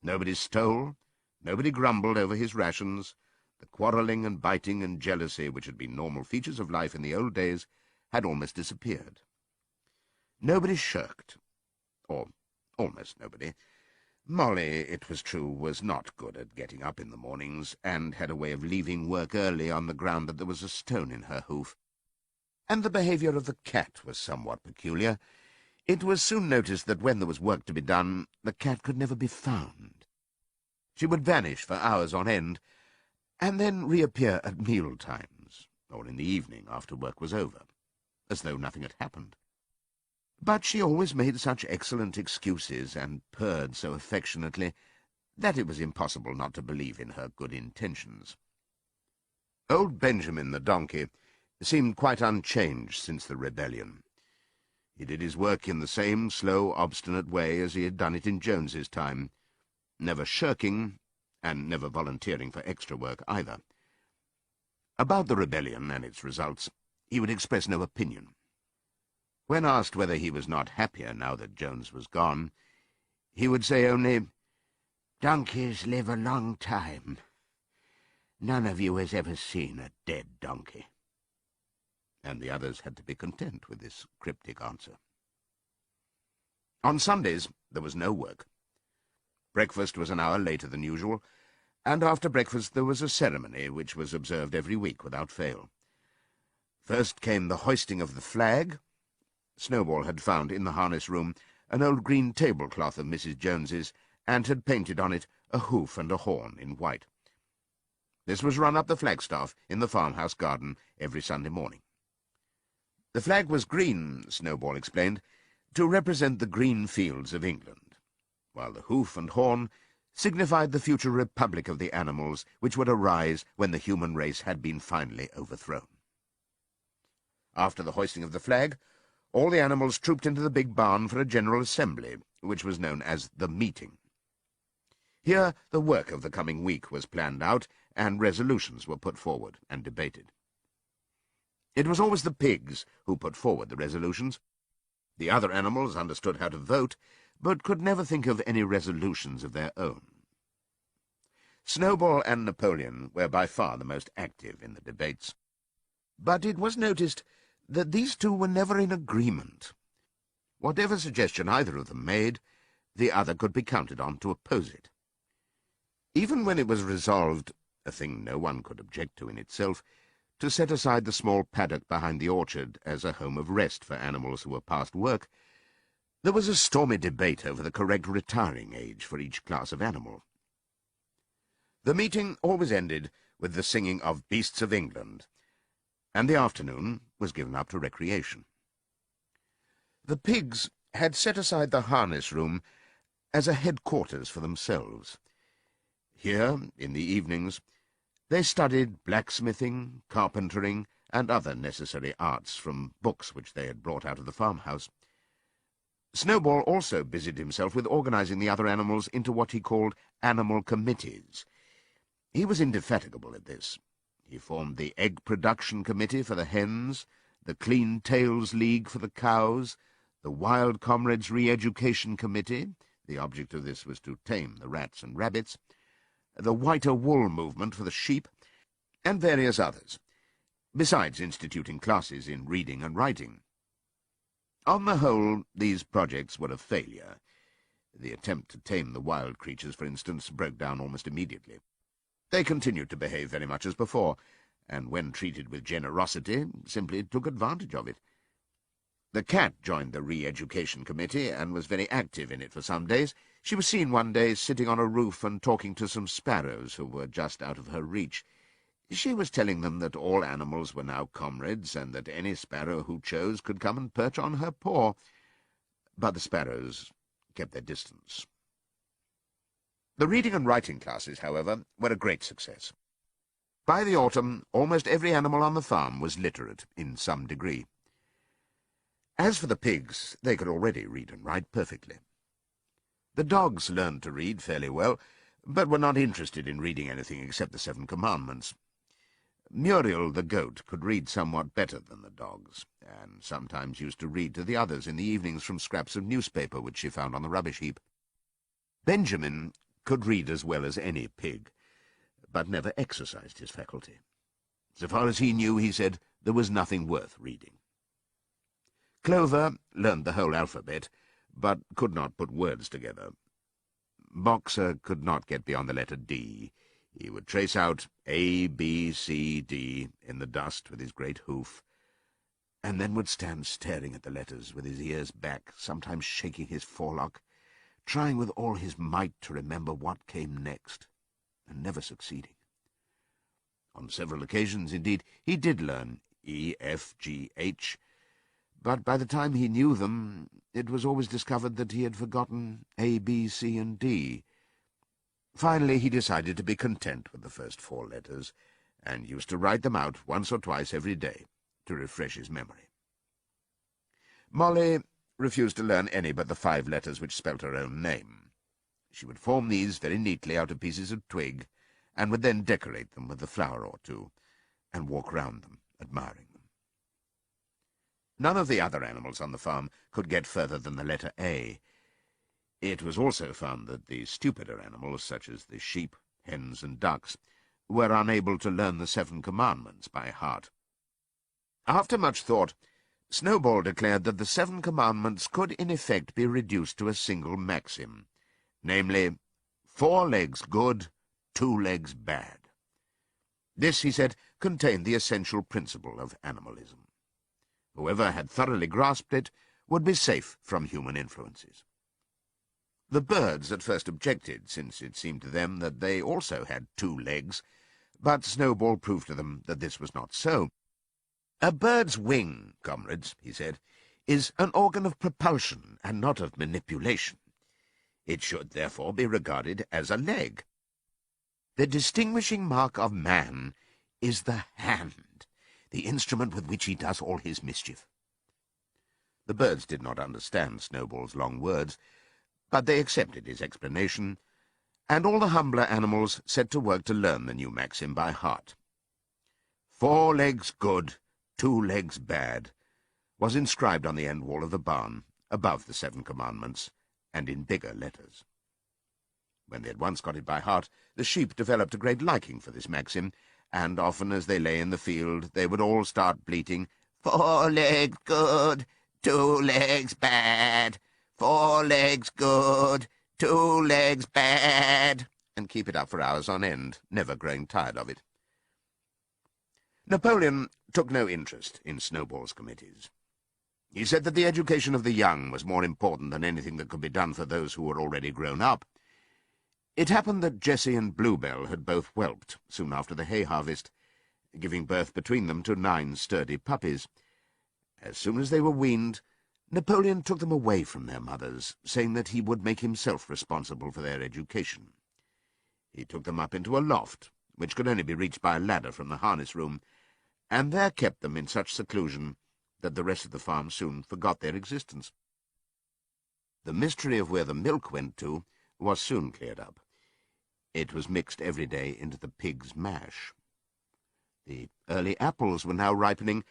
Nobody stole, nobody grumbled over his rations. The quarrelling and biting and jealousy, which had been normal features of life in the old days, had almost disappeared. Nobody shirked, or almost nobody. Molly, it was true, was not good at getting up in the mornings, and had a way of leaving work early on the ground that there was a stone in her hoof. And the behaviour of the cat was somewhat peculiar. It was soon noticed that when there was work to be done, the cat could never be found. She would vanish for hours on end, and then reappear at meal times, or in the evening after work was over, as though nothing had happened. But she always made such excellent excuses and purred so affectionately that it was impossible not to believe in her good intentions. Old Benjamin the donkey seemed quite unchanged since the rebellion. He did his work in the same slow, obstinate way as he had done it in Jones's time, never shirking, and never volunteering for extra work either. About the rebellion and its results, he would express no opinion. When asked whether he was not happier now that Jones was gone, he would say only, "Donkeys live a long time. None of you has ever seen a dead donkey." And the others had to be content with this cryptic answer. On Sundays there was no work. Breakfast was an hour later than usual, and after breakfast there was a ceremony which was observed every week without fail. First came the hoisting of the flag. Snowball had found in the harness-room an old green tablecloth of Mrs. Jones's, and had painted on it a hoof and a horn in white. This was run up the flagstaff in the farmhouse garden every Sunday morning. The flag was green, Snowball explained, to represent the green fields of England, while the hoof and horn signified the future republic of the animals which would arise when the human race had been finally overthrown. After the hoisting of the flag, all the animals trooped into the big barn for a general assembly, which was known as the meeting. Here the work of the coming week was planned out, and resolutions were put forward and debated. It was always the pigs who put forward the resolutions. The other animals understood how to vote, but could never think of any resolutions of their own. Snowball and Napoleon were by far the most active in the debates. But it was noticed that these two were never in agreement. Whatever suggestion either of them made, the other could be counted on to oppose it. Even when it was resolved, a thing no one could object to in itself, to set aside the small paddock behind the orchard as a home of rest for animals who were past work, there was a stormy debate over the correct retiring age for each class of animal. The meeting always ended with the singing of Beasts of England, and the afternoon was given up to recreation. The pigs had set aside the harness room as a headquarters for themselves. Here, in the evenings, they studied blacksmithing, carpentering, and other necessary arts from books which they had brought out of the farmhouse. Snowball also busied himself with organizing the other animals into what he called animal committees. He was indefatigable at this. He formed the Egg Production Committee for the hens, the Clean Tails League for the cows, the Wild Comrades Re-Education Committee — the object of this was to tame the rats and rabbits — the Whiter Wool Movement for the sheep, and various others, besides instituting classes in reading and writing. On the whole, these projects were a failure. The attempt to tame the wild creatures, for instance, broke down almost immediately. They continued to behave very much as before, and when treated with generosity, simply took advantage of it. The cat joined the Re-Education Committee and was very active in it for some days. She was seen one day sitting on a roof and talking to some sparrows who were just out of her reach. She was telling them that all animals were now comrades, and that any sparrow who chose could come and perch on her paw. But the sparrows kept their distance. The reading and writing classes, however, were a great success. By the autumn, almost every animal on the farm was literate in some degree. As for the pigs, they could already read and write perfectly. The dogs learned to read fairly well, but were not interested in reading anything except the 7 Commandments. Muriel, the goat, could read somewhat better than the dogs, and sometimes used to read to the others in the evenings from scraps of newspaper which she found on the rubbish heap. Benjamin could read as well as any pig, but never exercised his faculty. So far as he knew, he said, there was nothing worth reading. Clover learned the whole alphabet, but could not put words together. Boxer could not get beyond the letter D. He would trace out A, B, C, D in the dust with his great hoof, and then would stand staring at the letters with his ears back, sometimes shaking his forelock, trying with all his might to remember what came next, and never succeeding. On several occasions, indeed, he did learn E, F, G, H, but by the time he knew them, it was always discovered that he had forgotten A, B, C, and D. Finally, he decided to be content with the first 4 letters, and used to write them out once or twice every day to refresh his memory. Molly refused to learn any but the 5 letters which spelt her own name. She would form these very neatly out of pieces of twig, and would then decorate them with a flower or two, and walk round them, admiring them. None of the other animals on the farm could get further than the letter A. It was also found that the stupider animals, such as the sheep, hens, and ducks, were unable to learn the 7 Commandments by heart. After much thought, Snowball declared that the 7 Commandments could in effect be reduced to a single maxim, namely, 4 legs good, 2 legs bad. This, he said, contained the essential principle of animalism. Whoever had thoroughly grasped it would be safe from human influences. The birds at first objected, since it seemed to them that they also had 2 legs, but Snowball proved to them that this was not so. A bird's wing, comrades, he said, is an organ of propulsion and not of manipulation. It should therefore be regarded as a leg. The distinguishing mark of man is the hand, the instrument with which he does all his mischief. The birds did not understand Snowball's long words, but they accepted his explanation, and all the humbler animals set to work to learn the new maxim by heart. 4 legs good, 2 legs bad, was inscribed on the end wall of the barn, above the 7 Commandments, and in bigger letters. When they had once got it by heart, the sheep developed a great liking for this maxim, and often as they lay in the field they would all start bleating, "4 legs good, 2 legs bad, 4 legs good, 2 legs bad," and keep it up for hours on end, never growing tired of it. Napoleon took no interest in Snowball's committees. He said that the education of the young was more important than anything that could be done for those who were already grown up. It happened that Jessie and Bluebell had both whelped soon after the hay harvest, giving birth between them to 9 sturdy puppies. As soon as they were weaned, Napoleon took them away from their mothers, saying that he would make himself responsible for their education. He took them up into a loft, which could only be reached by a ladder from the harness room, and there kept them in such seclusion that the rest of the farm soon forgot their existence. The mystery of where the milk went to was soon cleared up. It was mixed every day into the pig's mash. The early apples were now ripening,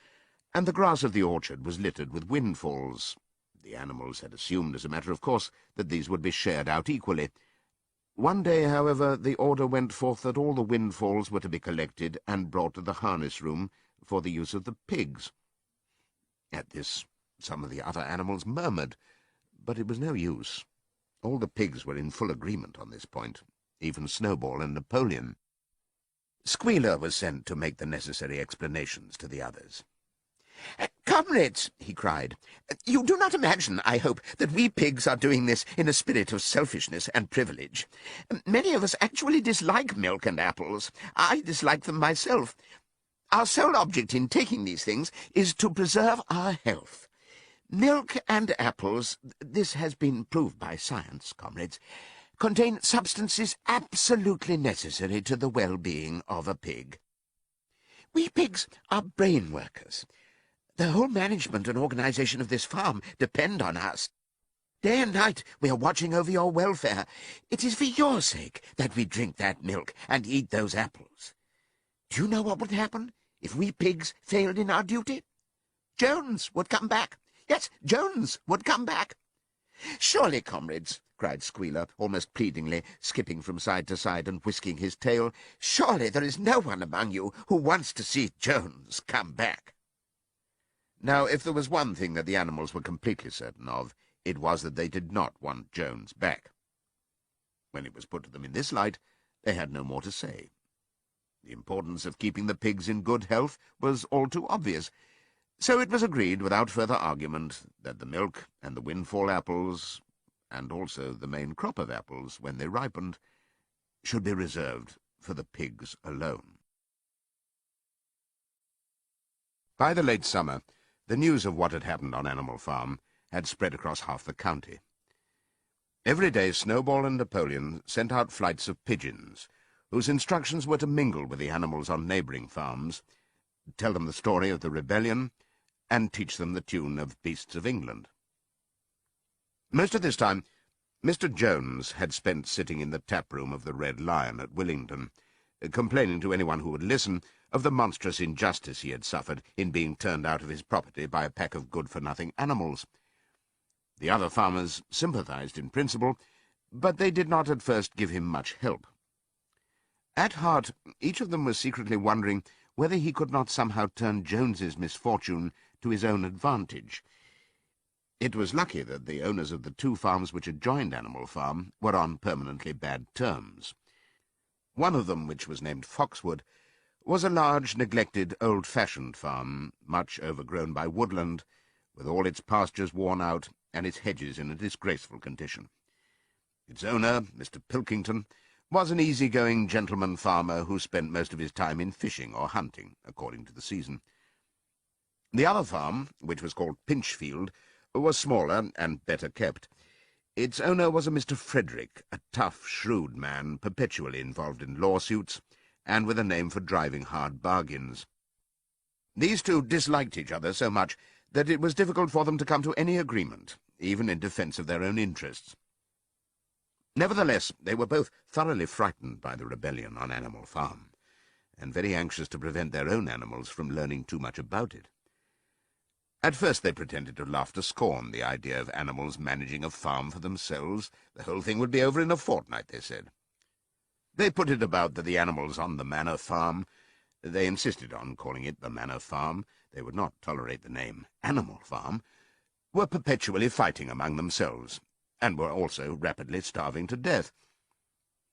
and the grass of the orchard was littered with windfalls. The animals had assumed, as a matter of course, that these would be shared out equally. One day, however, the order went forth that all the windfalls were to be collected and brought to the harness room for the use of the pigs. At this, some of the other animals murmured, but it was no use. All the pigs were in full agreement on this point, even Snowball and Napoleon. Squealer was sent to make the necessary explanations to the others. "Comrades," he cried, "you do not imagine, I hope, that we pigs are doing this in a spirit of selfishness and privilege. Many of us actually dislike milk and apples. I dislike them myself. Our sole object in taking these things is to preserve our health. Milk and apples, this has been proved by science, comrades, contain substances absolutely necessary to the well-being of a pig. We pigs are brain workers. The whole management and organization of this farm depend on us. Day and night we are watching over your welfare. It is for your sake that we drink that milk and eat those apples. Do you know what would happen if we pigs failed in our duty? Jones would come back. Yes, Jones would come back. Surely, comrades," cried Squealer, almost pleadingly, skipping from side to side and whisking his tail, "surely there is no one among you who wants to see Jones come back." Now, if there was one thing that the animals were completely certain of, it was that they did not want Jones back. When it was put to them in this light, they had no more to say. The importance of keeping the pigs in good health was all too obvious, so it was agreed without further argument that the milk and the windfall apples, and also the main crop of apples when they ripened, should be reserved for the pigs alone. By the late summer, the news of what had happened on Animal Farm had spread across half the county. Every day Snowball and Napoleon sent out flights of pigeons, whose instructions were to mingle with the animals on neighbouring farms, tell them the story of the rebellion, and teach them the tune of Beasts of England. Most of this time, Mr. Jones had spent sitting in the tap-room of the Red Lion at Willington, complaining to anyone who would listen of the monstrous injustice he had suffered in being turned out of his property by a pack of good-for-nothing animals. The other farmers sympathized in principle, but they did not at first give him much help. At heart, each of them was secretly wondering whether he could not somehow turn Jones's misfortune to his own advantage. It was lucky that the owners of the 2 farms which adjoined Animal Farm were on permanently bad terms. One of them, which was named Foxwood, was a large, neglected, old-fashioned farm, much overgrown by woodland, with all its pastures worn out and its hedges in a disgraceful condition. Its owner, Mr. Pilkington, was an easy-going gentleman farmer who spent most of his time in fishing or hunting, according to the season. The other farm, which was called Pinchfield, was smaller and better kept. Its owner was a Mr. Frederick, a tough, shrewd man, perpetually involved in lawsuits, and with a name for driving hard bargains. These 2 disliked each other so much that it was difficult for them to come to any agreement, even in defence of their own interests. Nevertheless, they were both thoroughly frightened by the rebellion on Animal Farm, and very anxious to prevent their own animals from learning too much about it. At first they pretended to laugh to scorn the idea of animals managing a farm for themselves. The whole thing would be over in a fortnight, they said. They put it about that the animals on the manor farm They insisted on calling it the Manor Farm. They would not tolerate the name Animal Farm, were perpetually fighting among themselves, and were also rapidly starving to death.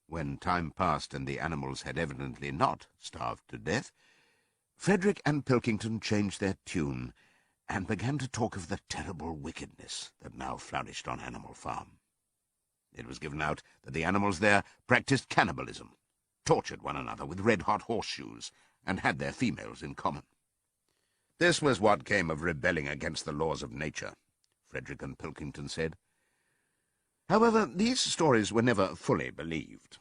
When time passed and the animals had evidently not starved to death, Frederick and Pilkington changed their tune and began to talk of the terrible wickedness that now flourished on Animal Farm. It was given out that the animals there practiced cannibalism, tortured one another with red-hot horseshoes, and had their females in common. This was what came of rebelling against the laws of nature, Frederick and Pilkington said. However, these stories were never fully believed.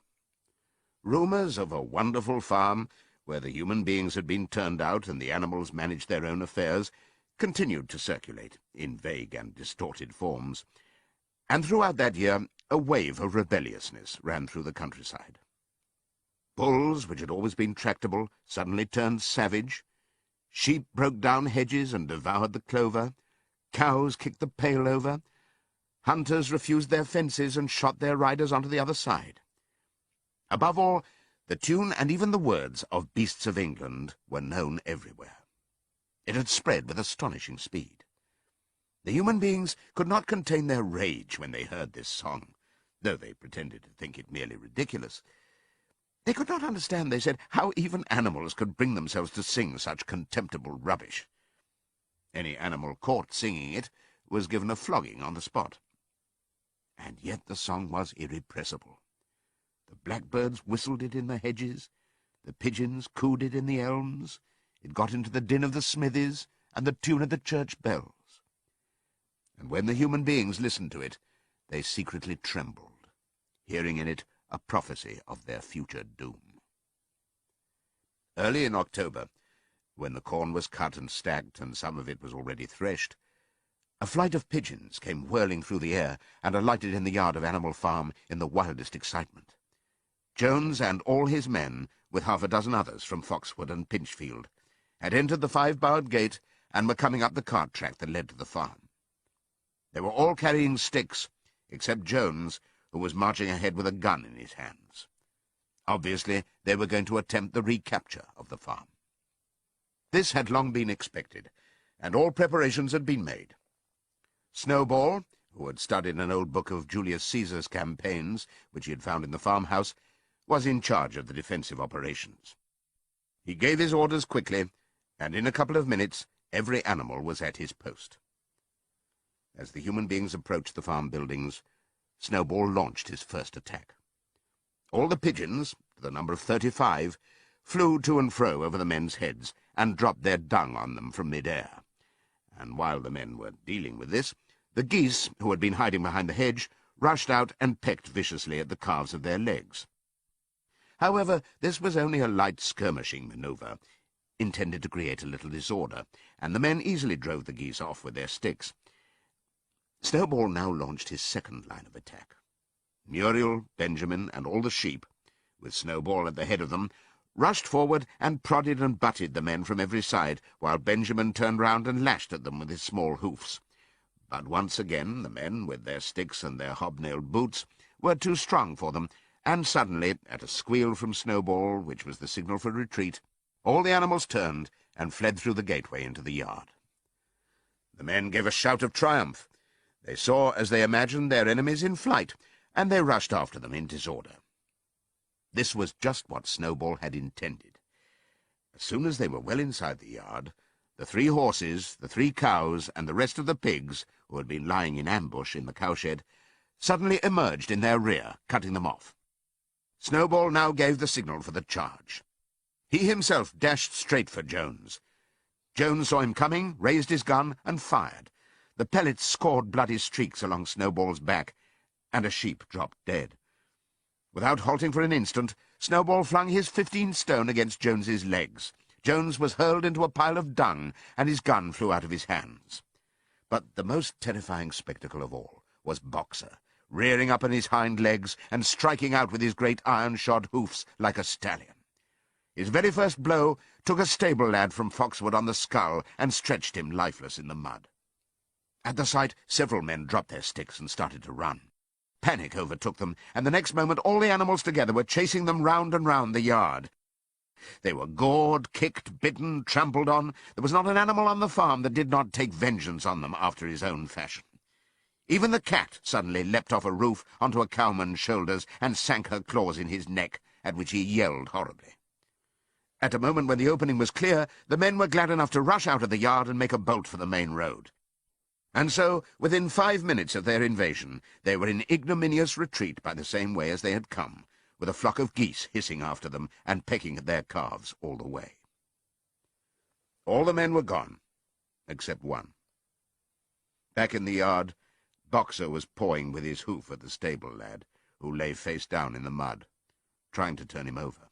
Rumours of a wonderful farm, where the human beings had been turned out and the animals managed their own affairs, continued to circulate in vague and distorted forms, and throughout that year a wave of rebelliousness ran through the countryside. Bulls, which had always been tractable, suddenly turned savage. Sheep broke down hedges and devoured the clover. Cows kicked the pail over. Hunters refused their fences and shot their riders onto the other side. Above all, the tune and even the words of Beasts of England were known everywhere. It had spread with astonishing speed. The human beings could not contain their rage when they heard this song, though they pretended to think it merely ridiculous. They could not understand, they said, how even animals could bring themselves to sing such contemptible rubbish. Any animal caught singing it was given a flogging on the spot. And yet the song was irrepressible. The blackbirds whistled it in the hedges, the pigeons cooed it in the elms, it got into the din of the smithies and the tune of the church bells. And when the human beings listened to it, they secretly trembled, hearing in it a prophecy of their future doom. Early in October, when the corn was cut and stacked and some of it was already threshed, a flight of pigeons came whirling through the air and alighted in the yard of Animal Farm in the wildest excitement. Jones and all his men, with half a dozen others from Foxwood and Pinchfield, had entered the five-barred gate and were coming up the cart track that led to the farm. They were all carrying sticks, except Jones, who was marching ahead with a gun in his hands. Obviously, they were going to attempt the recapture of the farm. This had long been expected, and all preparations had been made. Snowball, who had studied an old book of Julius Caesar's campaigns, which he had found in the farmhouse, was in charge of the defensive operations. He gave his orders quickly, and in a couple of minutes every animal was at his post. As the human beings approached the farm buildings, Snowball launched his first attack. All the pigeons, to the number of 35, flew to and fro over the men's heads and dropped their dung on them from mid-air. And while the men were dealing with this, the geese, who had been hiding behind the hedge, rushed out and pecked viciously at the calves of their legs. However, this was only a light skirmishing manoeuvre, intended to create a little disorder, and the men easily drove the geese off with their sticks. Snowball now launched his second line of attack. Muriel, Benjamin, and all the sheep, with Snowball at the head of them, rushed forward and prodded and butted the men from every side, while Benjamin turned round and lashed at them with his small hoofs. But once again the men, with their sticks and their hobnailed boots, were too strong for them, and suddenly, at a squeal from Snowball, which was the signal for retreat, all the animals turned and fled through the gateway into the yard. The men gave a shout of triumph. They saw, as they imagined, their enemies in flight, and they rushed after them in disorder. This was just what Snowball had intended. As soon as they were well inside the yard, the 3 horses, the 3 cows, and the rest of the pigs, who had been lying in ambush in the cowshed, suddenly emerged in their rear, cutting them off. Snowball now gave the signal for the charge. He himself dashed straight for Jones. Jones saw him coming, raised his gun, and fired. The pellets scored bloody streaks along Snowball's back, and a sheep dropped dead. Without halting for an instant, Snowball flung his 15 stone against Jones's legs. Jones was hurled into a pile of dung, and his gun flew out of his hands. But the most terrifying spectacle of all was Boxer, rearing up on his hind legs and striking out with his great iron-shod hoofs like a stallion. His very first blow took a stable lad from Foxwood on the skull and stretched him lifeless in the mud. At the sight, several men dropped their sticks and started to run. Panic overtook them, and the next moment all the animals together were chasing them round and round the yard.
They were gored, kicked, bitten, trampled on. There was not an animal on the farm that did not take vengeance on them after his own fashion. Even the cat suddenly leapt off a roof onto a cowman's shoulders and sank her claws in his neck, at which he yelled horribly. At a moment when the opening was clear, the men were glad enough to rush out of the yard and make a bolt for the main road. And so, within 5 minutes of their invasion, they were in ignominious retreat by the same way as they had come, with a flock of geese hissing after them and pecking at their calves all the way. All the men were gone, except one. Back in the yard, Boxer was pawing with his hoof at the stable lad, who lay face down in the mud, trying to turn him over.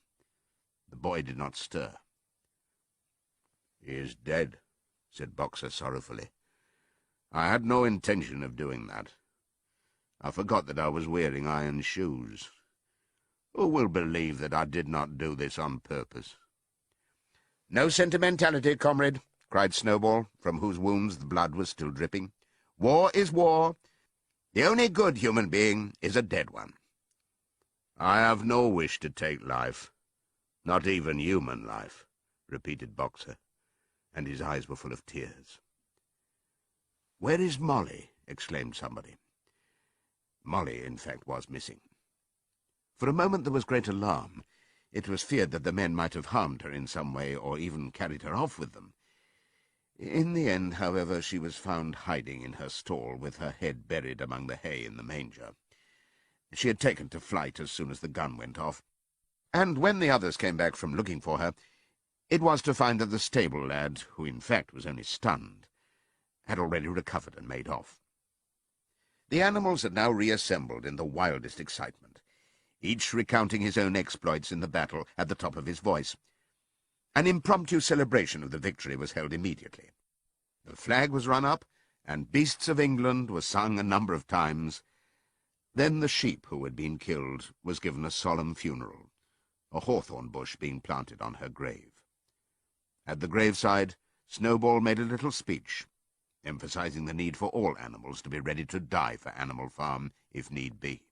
The boy did not stir. "He is dead," said Boxer sorrowfully. "I had no intention of doing that. I forgot that I was wearing iron shoes. Who will believe that I did not do this on purpose?" "No sentimentality, comrade," cried Snowball, from whose wounds the blood was still dripping. "War is war. The only good human being is a dead one." "I have no wish to take life, not even human life," repeated Boxer, and his eyes were full of tears. "Where is Molly?" exclaimed somebody. Molly, in fact, was missing. For a moment there was great alarm. It was feared that the men might have harmed her in some way, or even carried her off with them. In the end, however, she was found hiding in her stall, with her head buried among the hay in the manger. She had taken to flight as soon as the gun went off, and when the others came back from looking for her, it was to find that the stable lad, who in fact was only stunned, had already recovered and made off. The animals had now reassembled in the wildest excitement, each recounting his own exploits in the battle at the top of his voice. An impromptu celebration of the victory was held immediately. The flag was run up, and Beasts of England was sung a number of times. Then the sheep who had been killed was given a solemn funeral, a hawthorn bush being planted on her grave. At the graveside, Snowball made a little speech, emphasizing the need for all animals to be ready to die for Animal Farm if need be.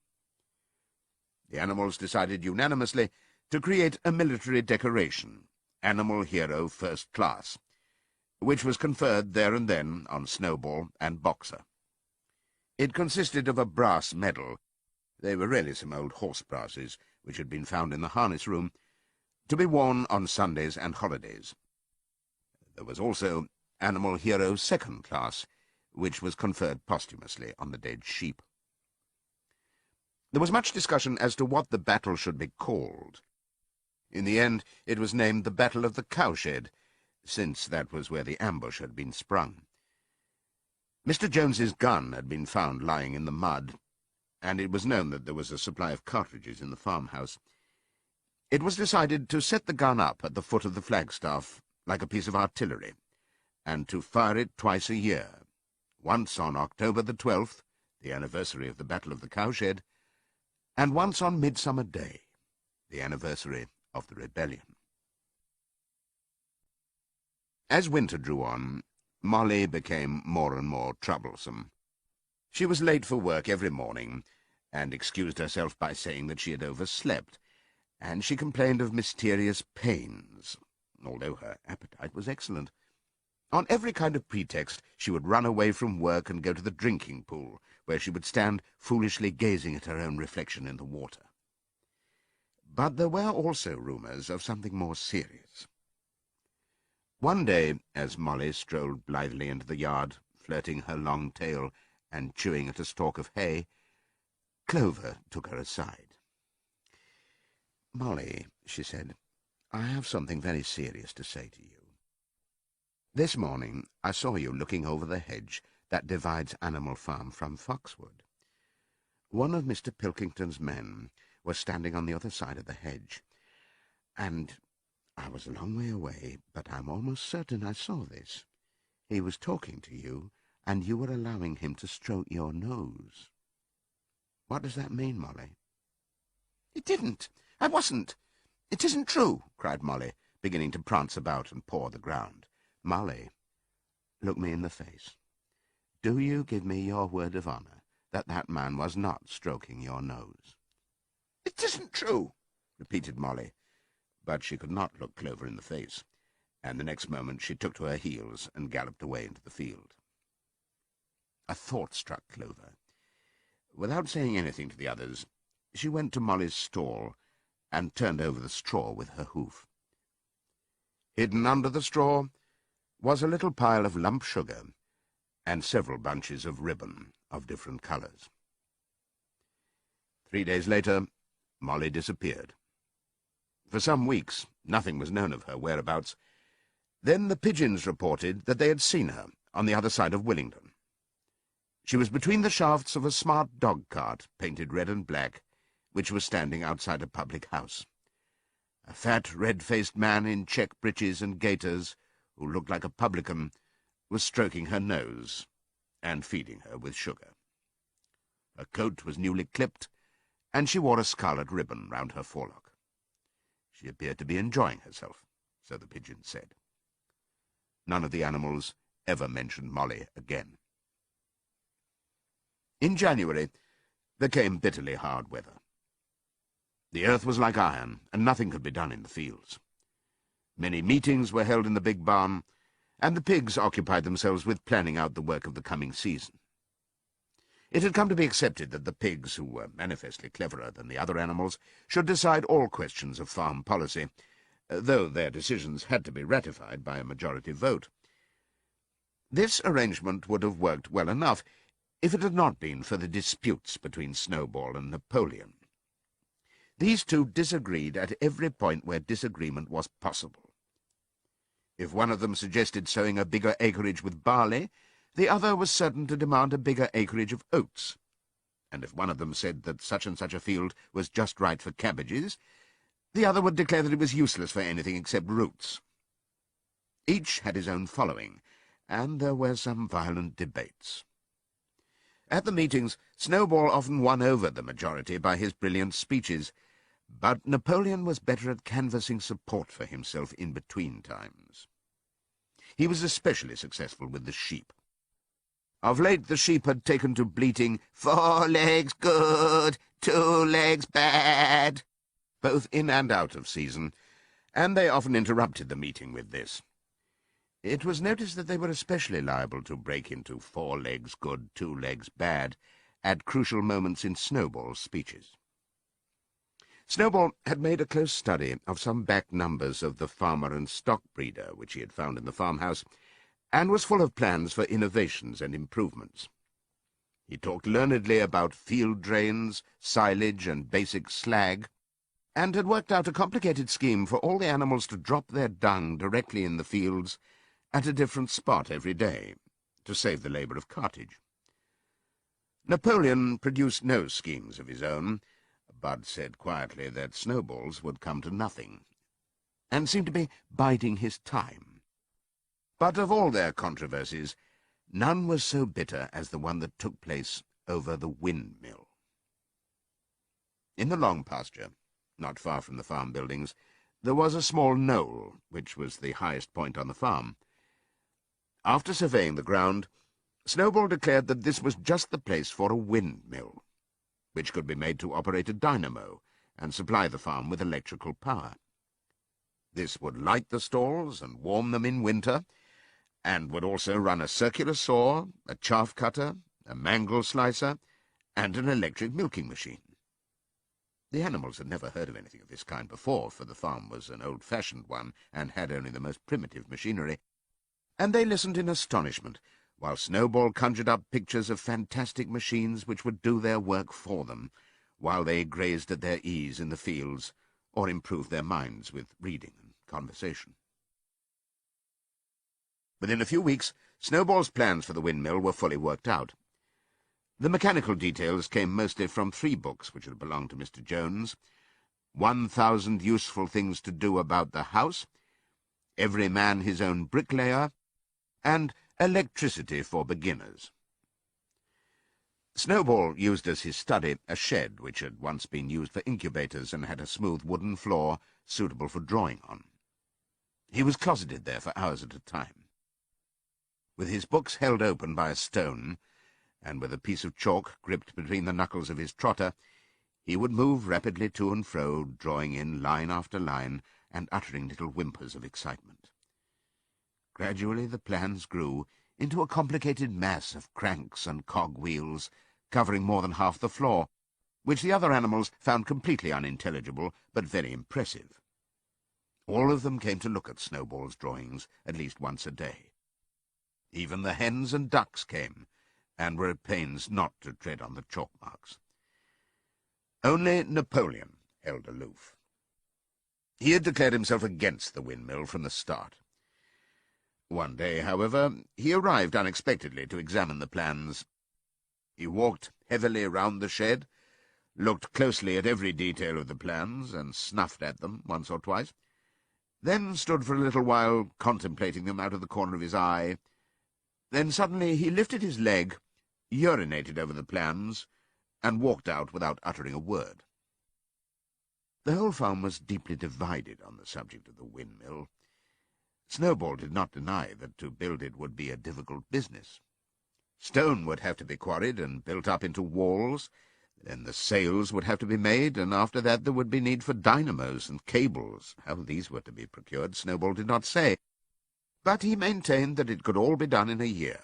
The animals decided unanimously to create a military decoration, Animal Hero First Class, which was conferred there and then on Snowball and Boxer. It consisted of a brass medal — they were really some old horse brasses which had been found in the harness room — to be worn on Sundays and holidays. There was also Animal Hero Second Class, which was conferred posthumously on the dead sheep. There was much discussion as to what the battle should be called. In the end, it was named the Battle of the Cowshed, since that was where the ambush had been sprung. Mr. Jones's gun had been found lying in the mud, and it was known that there was a supply of cartridges in the farmhouse. It was decided to set the gun up at the foot of the flagstaff, like a piece of artillery, and to fire it twice a year, once on October the 12th, the anniversary of the Battle of the Cowshed, and once on Midsummer Day, the anniversary of the rebellion. As winter drew on, Molly became more and more troublesome. She was late for work every morning, and excused herself by saying that she had overslept, and she complained of mysterious pains, although her appetite was excellent. On every kind of pretext she would run away from work and go to the drinking pool, where she would stand foolishly gazing at her own reflection in the water. But there were also rumours of something more serious. One day, as Molly strolled blithely into the yard, flirting her long tail and chewing at a stalk of hay, Clover took her aside. "Molly," she said, "I have something very serious to say to you. This morning I saw you looking over the hedge that divides Animal Farm from Foxwood. One of Mr. Pilkington's men was standing on the other side of the hedge, and I was a long way away, but I'm almost certain I saw this. He was talking to you, and you were allowing him to stroke your nose. What does that mean, Molly?" "It didn't. I wasn't. It isn't true," cried Molly, beginning to prance about and paw the ground. "Molly, look me in the face. Do you give me your word of honour that that man was not stroking your nose?" "It isn't true," repeated Molly, But she could not look Clover in the face, and the next moment she took to her heels and galloped away into the field. A thought struck Clover. Without saying anything to the others, she went to Molly's stall and turned over the straw with her hoof. Hidden under the straw was a little pile of lump sugar and several bunches of ribbon of different colours. 3 days later, Molly disappeared. For some weeks, nothing was known of her whereabouts. Then the pigeons reported that they had seen her on the other side of Willingdon. She was between the shafts of a smart dog-cart, painted red and black, which was standing outside a public house. A fat, red-faced man in check breeches and gaiters, who looked like a publican, was stroking her nose and feeding her with sugar. Her coat was newly clipped, and she wore a scarlet ribbon round her forelock. She appeared to be enjoying herself, so the pigeons said. None of the animals ever mentioned Molly again. In January, there came bitterly hard weather. The earth was like iron, and nothing could be done in the fields. Many meetings were held in the big barn, and the pigs occupied themselves with planning out the work of the coming season. It had come to be accepted that the pigs, who were manifestly cleverer than the other animals, should decide all questions of farm policy, though their decisions had to be ratified by a majority vote. This arrangement would have worked well enough if it had not been for the disputes between Snowball and Napoleon. These two disagreed at every point where disagreement was possible. If one of them suggested sowing a bigger acreage with barley, the other was certain to demand a bigger acreage of oats, and if one of them said that such and such a field was just right for cabbages, the other would declare that it was useless for anything except roots. Each had his own following, and there were some violent debates. At the meetings, Snowball often won over the majority by his brilliant speeches, but Napoleon was better at canvassing support for himself in between times. He was especially successful with the sheep. Of late the sheep had taken to bleating, 4 legs good, 2 legs bad, both in and out of season, and they often interrupted the meeting with this. It was noticed that they were especially liable to break into 4 legs good, 2 legs bad at crucial moments in Snowball's speeches. Snowball had made a close study of some back numbers of the Farmer and Stock Breeder which he had found in the farmhouse, and was full of plans for innovations and improvements. He talked learnedly about field drains, silage, and basic slag, and had worked out a complicated scheme for all the animals to drop their dung directly in the fields at a different spot every day, to save the labour of cartage. Napoleon produced no schemes of his own, but said quietly that Snowball's would come to nothing, and seemed to be biding his time. But of all their controversies, none was so bitter as the one that took place over the windmill. In the long pasture, not far from the farm buildings, there was a small knoll, which was the highest point on the farm. After surveying the ground, Snowball declared that this was just the place for a windmill, which could be made to operate a dynamo and supply the farm with electrical power. This would light the stalls and warm them in winter, and would also run a circular saw, a chaff cutter, a mangle slicer, and an electric milking machine. The animals had never heard of anything of this kind before, for the farm was an old-fashioned one and had only the most primitive machinery, and they listened in astonishment, while Snowball conjured up pictures of fantastic machines which would do their work for them, while they grazed at their ease in the fields, or improved their minds with reading and conversation. Within a few weeks, Snowball's plans for the windmill were fully worked out. The mechanical details came mostly from 3 books which had belonged to Mr. Jones: 1,000 Useful Things to Do About the House, Every Man His Own Bricklayer, and Electricity for Beginners. Snowball used as his study a shed which had once been used for incubators and had a smooth wooden floor suitable for drawing on. He was closeted there for hours at a time. With his books held open by a stone, and with a piece of chalk gripped between the knuckles of his trotter, he would move rapidly to and fro, drawing in line after line, and uttering little whimpers of excitement. Gradually the plans grew into a complicated mass of cranks and cog-wheels, covering more than half the floor, which the other animals found completely unintelligible, but very impressive. All of them came to look at Snowball's drawings at least once a day. Even the hens and ducks came, and were at pains not to tread on the chalk marks. Only Napoleon held aloof. He had declared himself against the windmill from the start. One day, however, he arrived unexpectedly to examine the plans. He walked heavily round the shed, looked closely at every detail of the plans, and snuffed at them once or twice, then stood for a little while contemplating them out of the corner of his eye. Then suddenly he lifted his leg, urinated over the plans, and walked out without uttering a word. The whole farm was deeply divided on the subject of the windmill. Snowball did not deny that to build it would be a difficult business. Stone would have to be quarried and built up into walls, then the sails would have to be made, and after that there would be need for dynamos and cables. How these were to be procured, Snowball did not say, but he maintained that it could all be done in a year.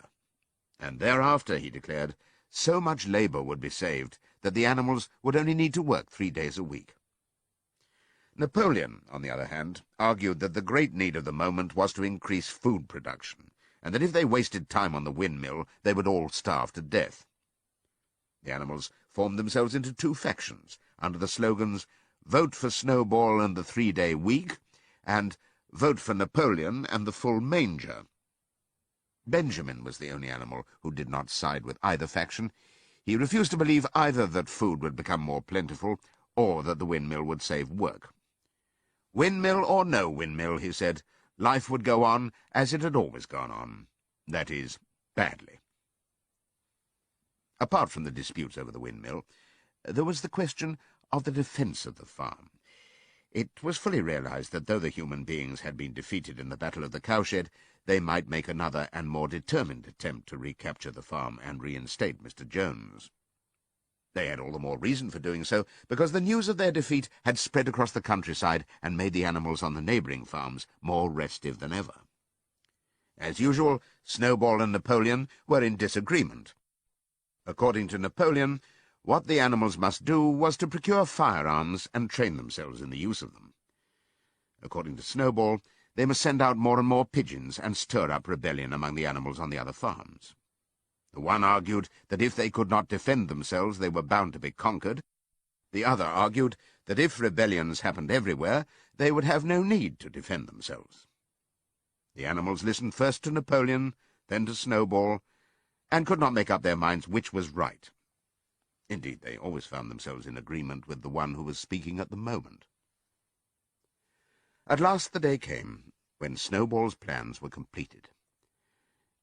And thereafter, he declared, so much labour would be saved that the animals would only need to work 3 days a week. Napoleon, on the other hand, argued that the great need of the moment was to increase food production, and that if they wasted time on the windmill, they would all starve to death. The animals formed themselves into 2 factions, under the slogans, "Vote for Snowball and the 3-day week," and "Vote for Napoleon and the full manger." Benjamin was the only animal who did not side with either faction. He refused to believe either that food would become more plentiful, or that the windmill would save work. Windmill or no windmill, he said, life would go on as it had always gone on. That is, badly. Apart from the disputes over the windmill, there was the question of the defence of the farm. It was fully realized that though the human beings had been defeated in the Battle of the Cowshed, they might make another and more determined attempt to recapture the farm and reinstate Mr. Jones. They had all the more reason for doing so, because the news of their defeat had spread across the countryside and made the animals on the neighbouring farms more restive than ever. As usual, Snowball and Napoleon were in disagreement. According to Napoleon, what the animals must do was to procure firearms and train themselves in the use of them. According to Snowball, they must send out more and more pigeons and stir up rebellion among the animals on the other farms. The one argued that if they could not defend themselves, they were bound to be conquered. The other argued that if rebellions happened everywhere, they would have no need to defend themselves. The animals listened first to Napoleon, then to Snowball, and could not make up their minds which was right. Indeed, they always found themselves in agreement with the one who was speaking at the moment. At last the day came when Snowball's plans were completed.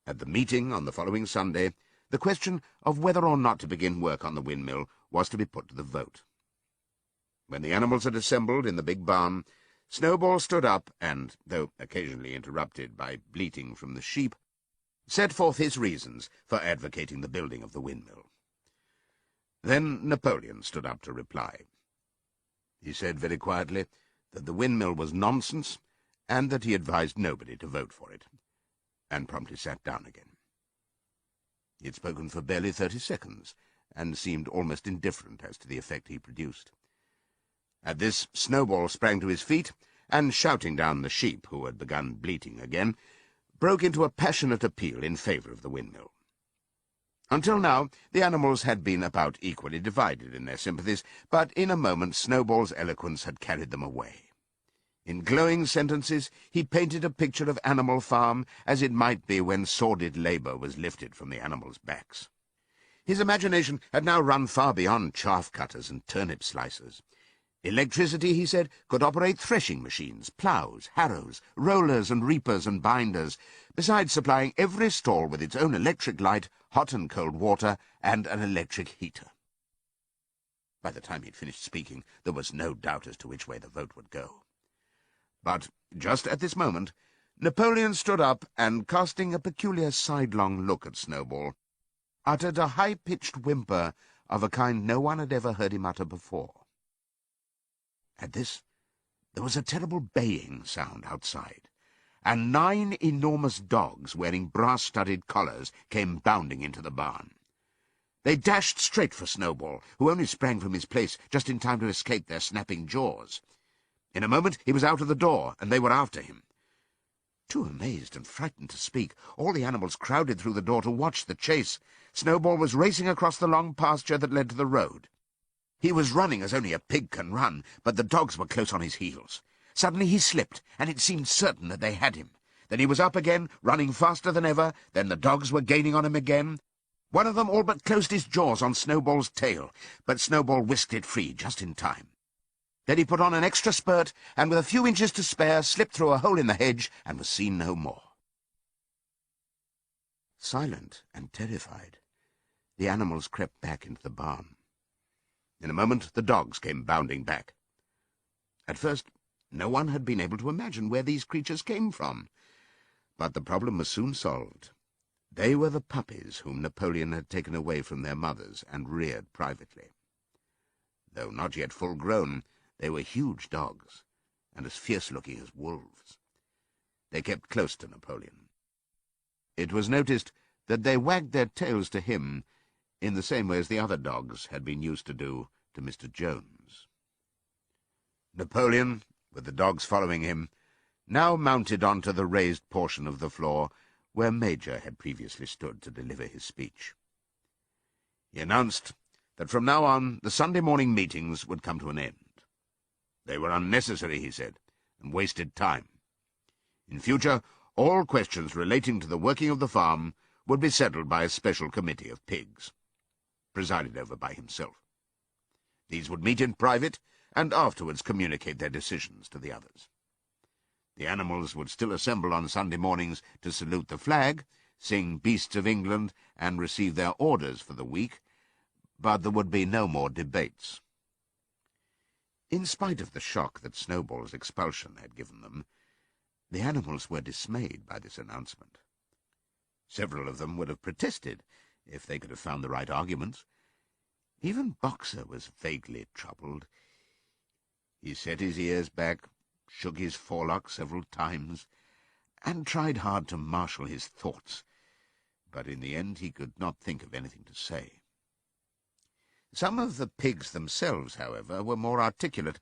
At the meeting on the following Sunday, the question of whether or not to begin work on the windmill was to be put to the vote. When the animals had assembled in the big barn, Snowball stood up and, though occasionally interrupted by bleating from the sheep, set forth his reasons for advocating the building of the windmill. Then Napoleon stood up to reply. He said very quietly that the windmill was nonsense, and that he advised nobody to vote for it, and promptly sat down again. He had spoken for barely 30 seconds, and seemed almost indifferent as to the effect he produced. At this, Snowball sprang to his feet, and shouting down the sheep, who had begun bleating again, broke into a passionate appeal in favour of the windmill. Until now, the animals had been about equally divided in their sympathies, but in a moment Snowball's eloquence had carried them away. In glowing sentences, he painted a picture of Animal Farm as it might be when sordid labour was lifted from the animals' backs. His imagination had now run far beyond chaff-cutters and turnip slicers. Electricity, he said, could operate threshing machines, ploughs, harrows, rollers and reapers and binders, besides supplying every stall with its own electric light, hot and cold water, and an electric heater. By the time he'd finished speaking, there was no doubt as to which way the vote would go. But just at this moment, Napoleon stood up and, casting a peculiar sidelong look at Snowball, uttered a high-pitched whimper of a kind no one had ever heard him utter before. At this, There was a terrible baying sound outside, and 9 enormous dogs wearing brass-studded collars came bounding into the barn. They dashed straight for Snowball, who only sprang from his place just in time to escape their snapping jaws. In a moment he was out of the door, and they were after him. Too amazed and frightened to speak, all the animals crowded through the door to watch the chase. Snowball was racing across the long pasture that led to the road. He was running as only a pig can run, but the dogs were close on his heels. Suddenly he slipped, and it seemed certain that they had him. Then he was up again, running faster than ever. Then the dogs were gaining on him again. One of them all but closed his jaws on Snowball's tail, but Snowball whisked it free just in time. Then he put on an extra spurt, and with a few inches to spare, slipped through a hole in the hedge and was seen no more.
Silent and terrified, the animals crept back into the barn. In a moment the dogs came bounding back. At first no one had been able to imagine where these creatures came from, but the problem was soon solved. They were the puppies whom Napoleon had taken away from their mothers and reared privately. Though not yet full grown, they were huge dogs, and as fierce-looking as wolves. They kept close to Napoleon. It was noticed that they wagged their tails to him in the same way as the other dogs had been used to do to Mr. Jones. Napoleon, with the dogs following him, now mounted onto the raised portion of the floor where Major had previously stood to deliver his speech. He announced that from now on the Sunday morning meetings would come to an end. They were unnecessary, he said, and wasted time. In future, all questions relating to the working of the farm would be settled by a special committee of pigs, presided over by himself. These would meet in private and afterwards communicate their decisions to the others. The animals would still assemble on Sunday mornings to salute the flag, sing Beasts of England, and receive their orders for the week, but there would be no more debates. In spite of the shock that Snowball's expulsion had given them, the animals were dismayed by this announcement. Several of them would have protested if they could have found the right arguments. Even Boxer was vaguely troubled. He set his ears back, shook his forelock several times, and tried hard to marshal his thoughts, but in the end he could not think of anything to say. Some of the pigs themselves, however, were more articulate.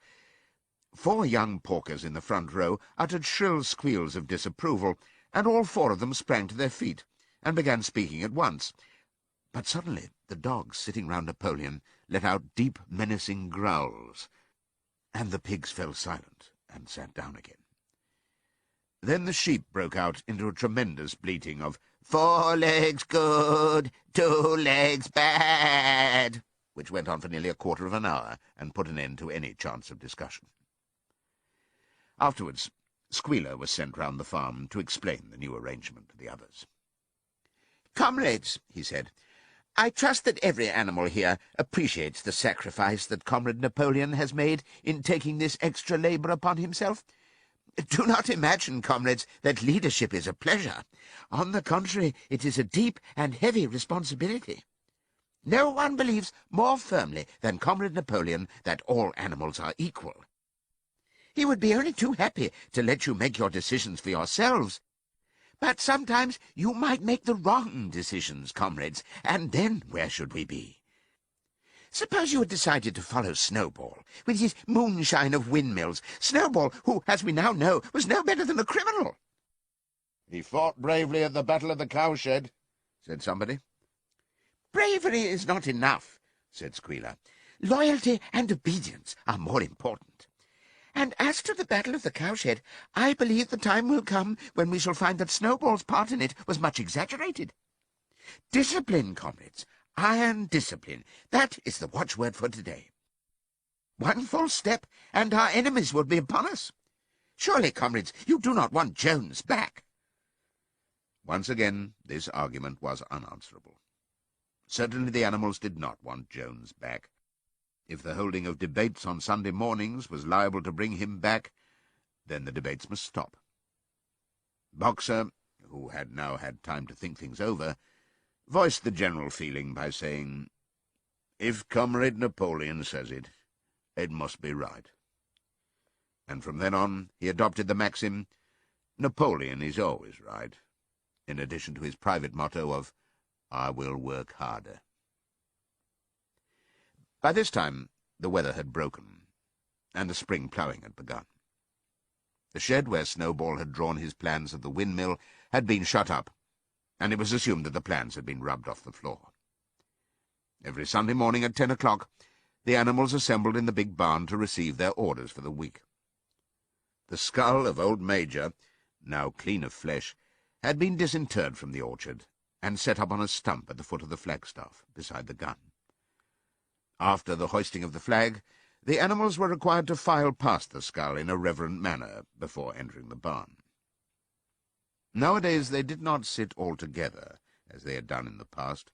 4 young porkers in the front row uttered shrill squeals of disapproval, and all 4 of them sprang to their feet and began speaking at once. But suddenly the dogs sitting round Napoleon let out deep, menacing growls, and the pigs fell silent and sat down again. Then the sheep broke out into a tremendous bleating of 4 legs good, 2 legs bad, which went on for nearly a quarter of an hour and put an end to any chance of discussion. Afterwards, Squealer was sent round the farm to explain the new arrangement to the others. "Comrades," he said, "I trust that every animal here appreciates the sacrifice that Comrade Napoleon has made in taking this extra labour upon himself. Do not imagine, comrades, that leadership is a pleasure. On the contrary, it is a deep and heavy responsibility. No one believes more firmly than Comrade Napoleon that all animals are equal. He would be only too happy to let you make your decisions for yourselves. But sometimes you might make the wrong decisions, comrades, and then where should we be? Suppose you had decided to follow Snowball, with his moonshine of windmills. Snowball, who, as we now know, was no better than a criminal." "He fought bravely at the Battle of the Cowshed," said somebody. "Bravery is not enough," said Squealer. "Loyalty and obedience are more important. And as to the Battle of the Cowshed, I believe the time will come when we shall find that Snowball's part in it was much exaggerated. Discipline, comrades, iron discipline, that is the watchword for today. One false step, and our enemies will be upon us. Surely, comrades, you do not want Jones back." Once again, this argument was unanswerable. Certainly the animals did not want Jones back. If the holding of debates on Sunday mornings was liable to bring him back, then the debates must stop. Boxer, who had now had time to think things over, voiced the general feeling by saying, "If Comrade Napoleon says it, it must be right."
And from then on he adopted the maxim, "Napoleon is always right," in addition to his private motto of, "I will work harder." By this time the weather had broken, and the spring ploughing had begun. The shed where Snowball had drawn his plans of the windmill had been shut up, and it was assumed that the plans had been rubbed off the floor. Every Sunday morning at 10 o'clock, the animals assembled in the big barn to receive their orders for the week. The skull of old Major, now clean of flesh, had been disinterred from the orchard and set up on a stump at the foot of the flagstaff beside the gun. After the hoisting of the flag, the animals were required to file past the skull in a reverent manner before entering the barn. Nowadays they did not sit all together, as they had done in the past.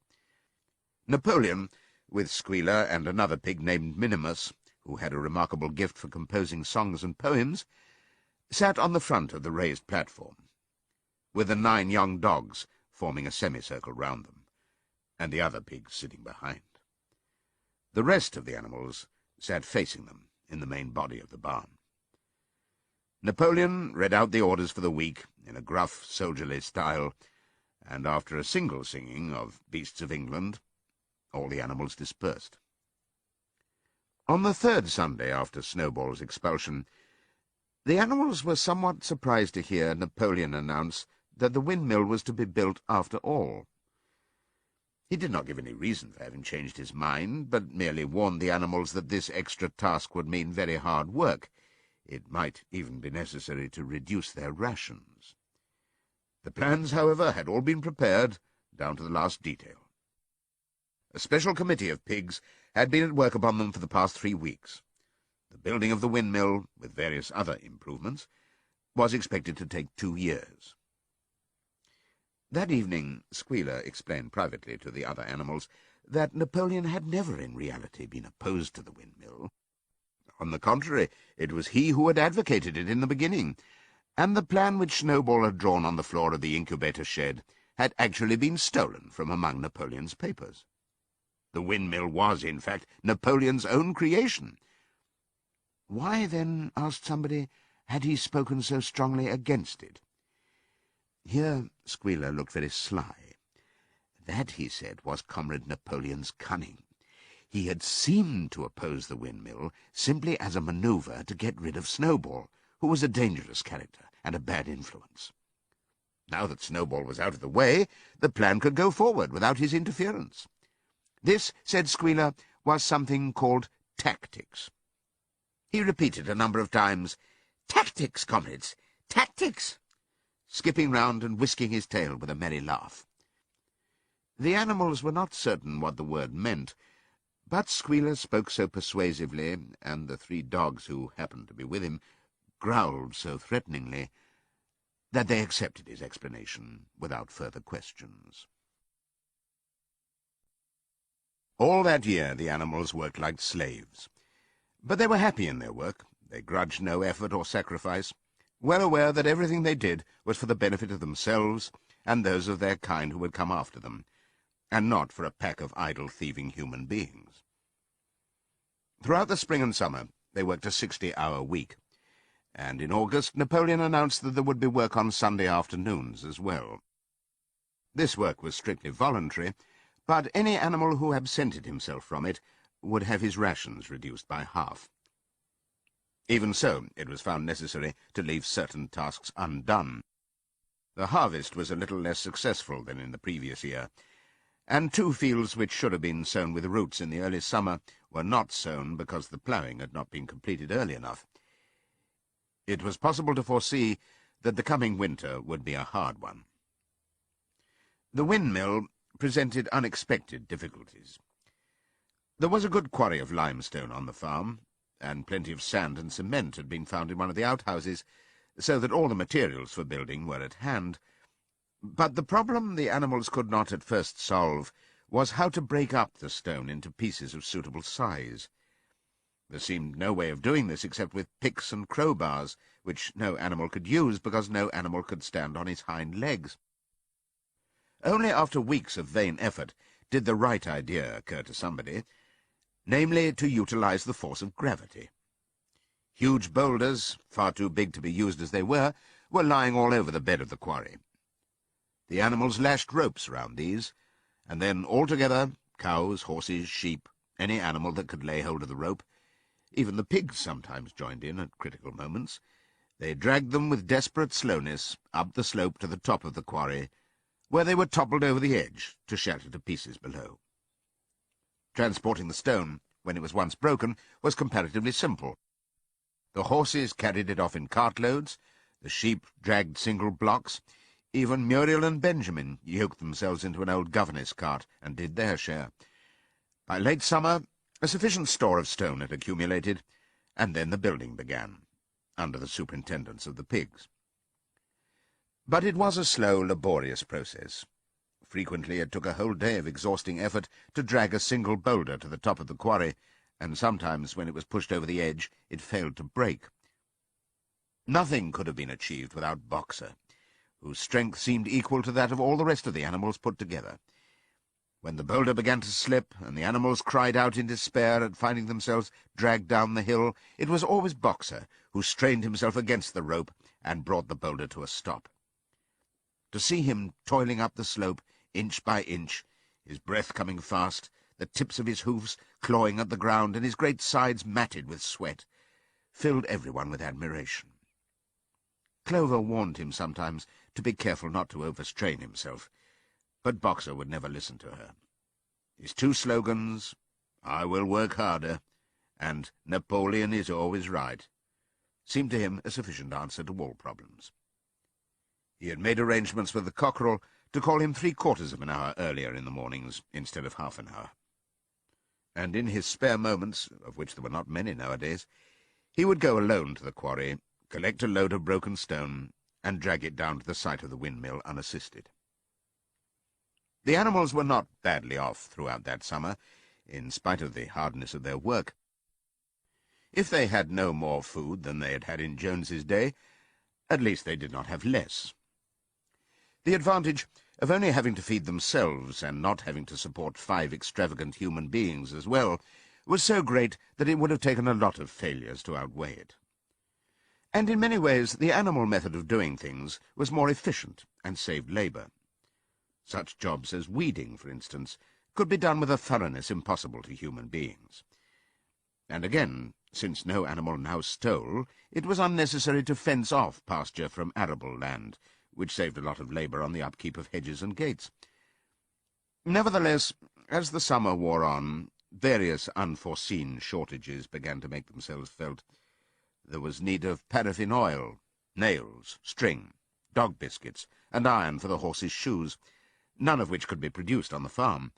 Napoleon, with Squealer and another pig named Minimus, who had a remarkable gift for composing songs and poems, sat on the front of the raised platform, with the 9 young dogs forming a semicircle round them, and the other pigs sitting behind. The rest of the animals sat facing them in the main body of the barn. Napoleon read out the orders for the week in a gruff, soldierly style, and after a single singing of Beasts of England, all the animals dispersed. On the 3rd Sunday after Snowball's expulsion, the animals were somewhat surprised to hear Napoleon announce that the windmill was to be built after all. He did not give any reason for having changed his mind, but merely warned the animals that this extra task would mean very hard work. It might even be necessary to reduce their rations. The plans, however, had all been prepared, down to the last detail. A special committee of pigs had been at work upon them for the past 3 weeks. The building of the windmill, with various other improvements, was expected to take 2 years. That evening Squealer explained privately to the other animals that Napoleon had never in reality been opposed to the windmill. On the contrary, it was he who had advocated it in the beginning, and the plan which Snowball had drawn on the floor of the incubator shed had actually been stolen from among Napoleon's papers. The windmill was, in fact, Napoleon's own creation. Why, then, asked somebody, had he spoken so strongly against it? Here Squealer looked very sly. That, he said, was Comrade Napoleon's cunning. He had seemed to oppose the windmill simply as a manoeuvre to get rid of Snowball, who was a dangerous character and a bad influence. Now that Snowball was out of the way, the plan could go forward without his interference. This, said Squealer, was something called tactics. He repeated a number of times, "Tactics, comrades, tactics," skipping round and whisking his tail with a merry laugh. The animals were not certain what the word meant, but Squealer spoke so persuasively, and the 3 dogs who happened to be with him growled so threateningly, that they accepted his explanation without further questions. All that year the animals worked like slaves. But they were happy in their work. They grudged no effort or sacrifice, well aware that everything they did was for the benefit of themselves and those of their kind who would come after them, and not for a pack of idle, thieving human beings. Throughout the spring and summer they worked a 60-hour week, and in August Napoleon announced that there would be work on Sunday afternoons as well. This work was strictly voluntary, but any animal who absented himself from it would have his rations reduced by half. Even so, it was found necessary to leave certain tasks undone. The harvest was a little less successful than in the previous year, and 2 fields which should have been sown with roots in the early summer were not sown because the ploughing had not been completed early enough. It was possible to foresee that the coming winter would be a hard one. The windmill presented unexpected difficulties. There was a good quarry of limestone on the farm, and plenty of sand and cement had been found in one of the outhouses, so that all the materials for building were at hand. But the problem the animals could not at first solve was how to break up the stone into pieces of suitable size. There seemed no way of doing this except with picks and crowbars, which no animal could use because no animal could stand on his hind legs. Only after weeks of vain effort did the right idea occur to somebody, namely to utilize the force of gravity. Huge boulders, far too big to be used as they were lying all over the bed of the quarry. The animals lashed ropes round these, and then all together, cows, horses, sheep, any animal that could lay hold of the rope, even the pigs sometimes joined in at critical moments, they dragged them with desperate slowness up the slope to the top of the quarry, where they were toppled over the edge to shatter to pieces below. Transporting the stone, when it was once broken, was comparatively simple. The horses carried it off in cartloads, the sheep dragged single blocks, even Muriel and Benjamin yoked themselves into an old governess cart and did their share. By late summer, a sufficient store of stone had accumulated, and then the building began, under the superintendence of the pigs. But it was a slow, laborious process. Frequently it took a whole day of exhausting effort to drag a single boulder to the top of the quarry, and sometimes, when it was pushed over the edge, it failed to break. Nothing could have been achieved without Boxer, whose strength seemed equal to that of all the rest of the animals put together. When the boulder began to slip, and the animals cried out in despair at finding themselves dragged down the hill, it was always Boxer who strained himself against the rope and brought the boulder to a stop. To see him toiling up the slope, inch by inch, his breath coming fast, the tips of his hoofs clawing at the ground, and his great sides matted with sweat, filled everyone with admiration. Clover warned him sometimes to be careful not to overstrain himself, but Boxer would never listen to her. His two slogans, "I will work harder," and "Napoleon is always right," seemed to him a sufficient answer to all problems. He had made arrangements with the cockerel to call him 3/4 of an hour earlier in the mornings instead of half an hour. And in his spare moments, of which there were not many nowadays, he would go alone to the quarry, collect a load of broken stone, and drag it down to the site of the windmill unassisted. The animals were not badly off throughout that summer, in spite of the hardness of their work. If they had no more food than they had had in Jones's day, at least they did not have less. The advantage of only having to feed themselves and not having to support 5 extravagant human beings as well was so great that it would have taken a lot of failures to outweigh it. And in many ways the animal method of doing things was more efficient and saved labour. Such jobs as weeding, for instance, could be done with a thoroughness impossible to human beings. And again, since no animal now stole, it was unnecessary to fence off pasture from arable land, which saved a lot of labour on the upkeep of hedges and gates. Nevertheless, as the summer wore on, various unforeseen shortages began to make themselves felt. There was need of paraffin oil, nails, string, dog biscuits, and iron for the horses' shoes, none of which could be produced on the farm.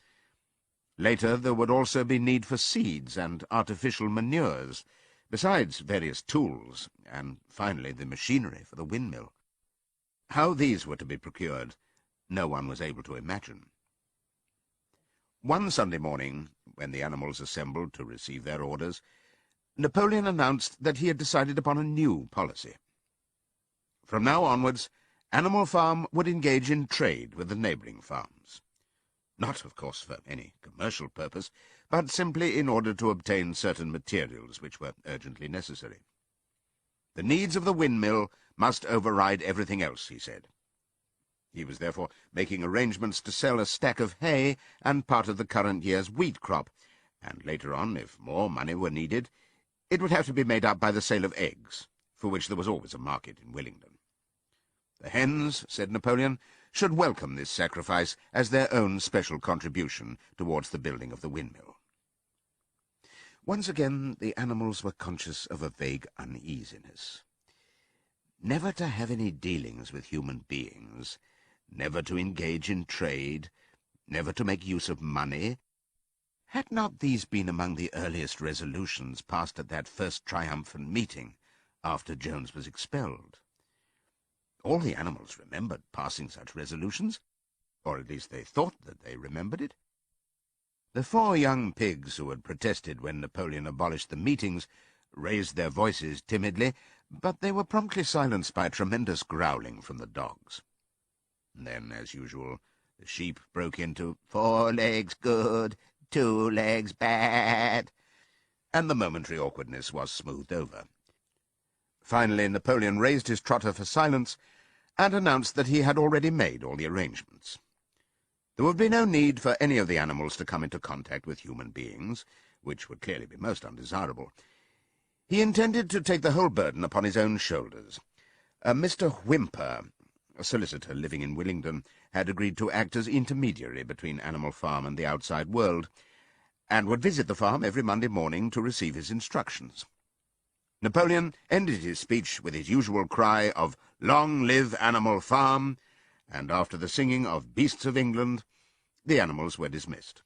Later there would also be need for seeds and artificial manures, besides various tools, and finally the machinery for the windmill. How these were to be procured, no one was able to imagine. One Sunday morning, when the animals assembled to receive their orders, Napoleon announced that he had decided upon a new policy. From now onwards, Animal Farm would engage in trade with the neighbouring farms. Not, of course, for any commercial purpose, but simply in order to obtain certain materials which were urgently necessary. The needs of the windmill must override everything else, he said. He was therefore making arrangements to sell a stack of hay and part of the current year's wheat crop, and later on, if more money were needed, it would have to be made up by the sale of eggs, for which there was always a market in Willingdon. The hens, said Napoleon, should welcome this sacrifice as their own special contribution towards the building of the windmill. Once again the animals were conscious of a vague uneasiness. Never to have any dealings with human beings, never to engage in trade, never to make use of money. Had not these been among the earliest resolutions passed at that first triumphant meeting, after Jones was expelled? All the animals remembered passing such resolutions, or at least they thought that they remembered it. The 4 young pigs who had protested when Napoleon abolished the meetings raised their voices timidly, but they were promptly silenced by a tremendous growling from the dogs. And then, as usual, the sheep broke into 4 legs good, 2 legs bad, and the momentary awkwardness was smoothed over. Finally, Napoleon raised his trotter for silence and announced that he had already made all the arrangements. There would be no need for any of the animals to come into contact with human beings, which would clearly be most undesirable. He intended to take the whole burden upon his own shoulders. Mr. Whymper, a solicitor living in Willingdon, had agreed to act as intermediary between Animal Farm and the outside world, and would visit the farm every Monday morning to receive his instructions. Napoleon ended his speech with his usual cry of "Long live Animal Farm," and after the singing of "Beasts of England," the animals were dismissed.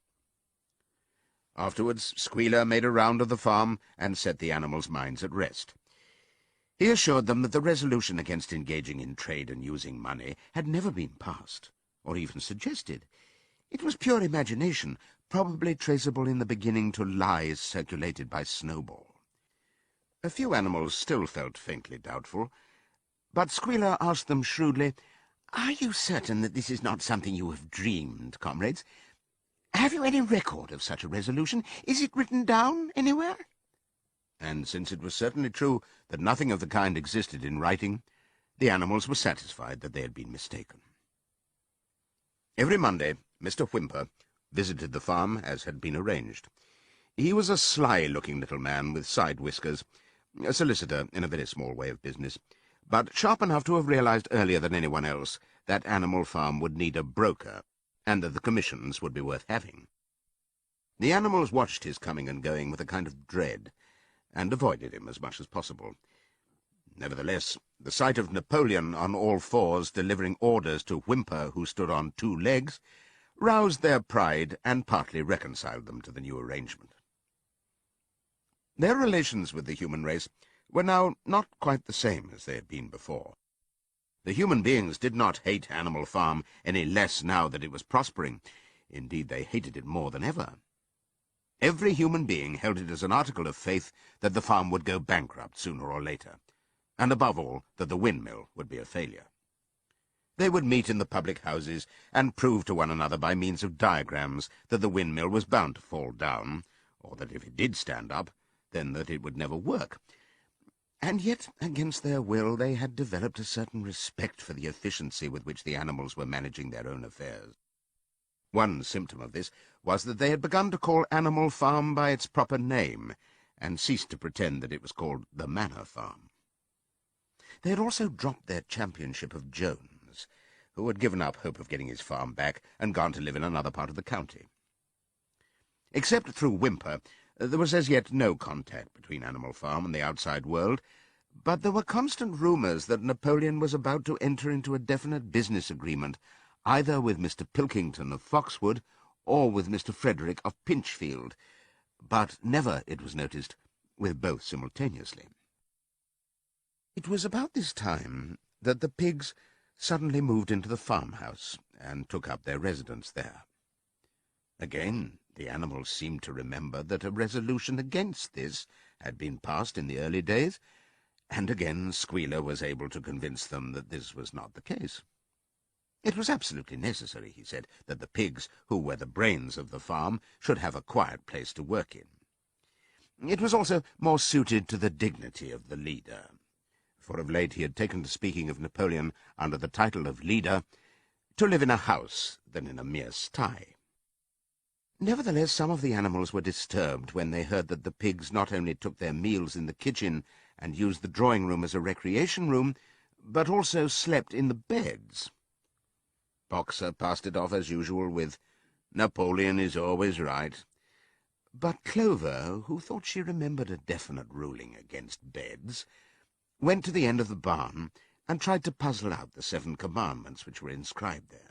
Afterwards, Squealer made a round of the farm and set the animals' minds at rest. He assured them that the resolution against engaging in trade and using money had never been passed, or even suggested. It was pure imagination, probably traceable in the beginning to lies circulated by Snowball. A few animals still felt faintly doubtful, but Squealer asked them shrewdly, "Are you certain that this is not something you have dreamed, comrades? Have you any record of such a resolution? Is it written down anywhere?" And since it was certainly true that nothing of the kind existed in writing, the animals were satisfied that they had been mistaken. Every Monday, Mr. Whymper visited the farm as had been arranged. He was a sly-looking little man with side whiskers, a solicitor in a very small way of business, but sharp enough to have realized earlier than anyone else that Animal Farm would need a broker, and that the commissions would be worth having. The animals watched his coming and going with a kind of dread, and avoided him as much as possible. Nevertheless, the sight of Napoleon on all fours delivering orders to Whymper, who stood on 2 legs, roused their pride and partly reconciled them to the new arrangement. Their relations with the human race were now not quite the same as they had been before. The human beings did not hate Animal Farm any less now that it was prospering. Indeed, they hated it more than ever. Every human being held it as an article of faith that the farm would go bankrupt sooner or later, and above all that the windmill would be a failure. They would meet in the public houses and prove to one another by means of diagrams that the windmill was bound to fall down, or that if it did stand up, then that it would never work. And yet, against their will, they had developed a certain respect for the efficiency with which the animals were managing their own affairs. One symptom of this was that they had begun to call Animal Farm by its proper name, and ceased to pretend that it was called the Manor Farm. They had also dropped their championship of Jones, who had given up hope of getting his farm back and gone to live in another part of the county. Except through Whymper, there was as yet no contact between Animal Farm and the outside world, but there were constant rumours that Napoleon was about to enter into a definite business agreement, either with Mr. Pilkington of Foxwood or with Mr. Frederick of Pinchfield, but never, it was noticed, with both simultaneously. It was about this time that the pigs suddenly moved into the farmhouse and took up their residence there. Again, the animals seemed to remember that a resolution against this had been passed in the early days, and again Squealer was able to convince them that this was not the case. It was absolutely necessary, he said, that the pigs, who were the brains of the farm, should have a quiet place to work in. It was also more suited to the dignity of the leader, for of late he had taken to speaking of Napoleon under the title of leader, to live in a house than in a mere sty. Nevertheless, some of the animals were disturbed when they heard that the pigs not only took their meals in the kitchen and used the drawing-room as a recreation room, but also slept in the beds. Boxer passed it off as usual with, "Napoleon is always right." But Clover, who thought she remembered a definite ruling against beds, went to the end of the barn and tried to puzzle out the 7 commandments which were inscribed there.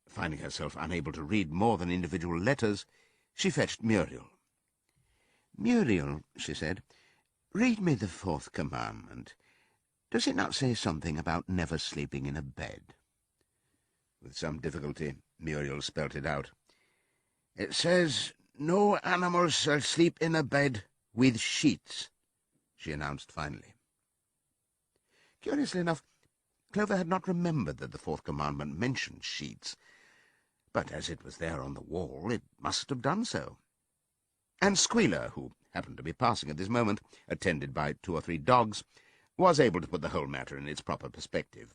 Finding herself unable to read more than individual letters, she fetched Muriel. "Muriel," she said, "read me the 4th commandment. Does it not say something about never sleeping in a bed?" With some difficulty, Muriel spelt it out. "It says, 'No animal shall sleep in a bed with sheets,'" she announced finally. Curiously enough, Clover had not remembered that the 4th commandment mentioned sheets, but as it was there on the wall, it must have done so. And Squealer, who happened to be passing at this moment, attended by 2 or 3 dogs, was able to put the whole matter in its proper perspective.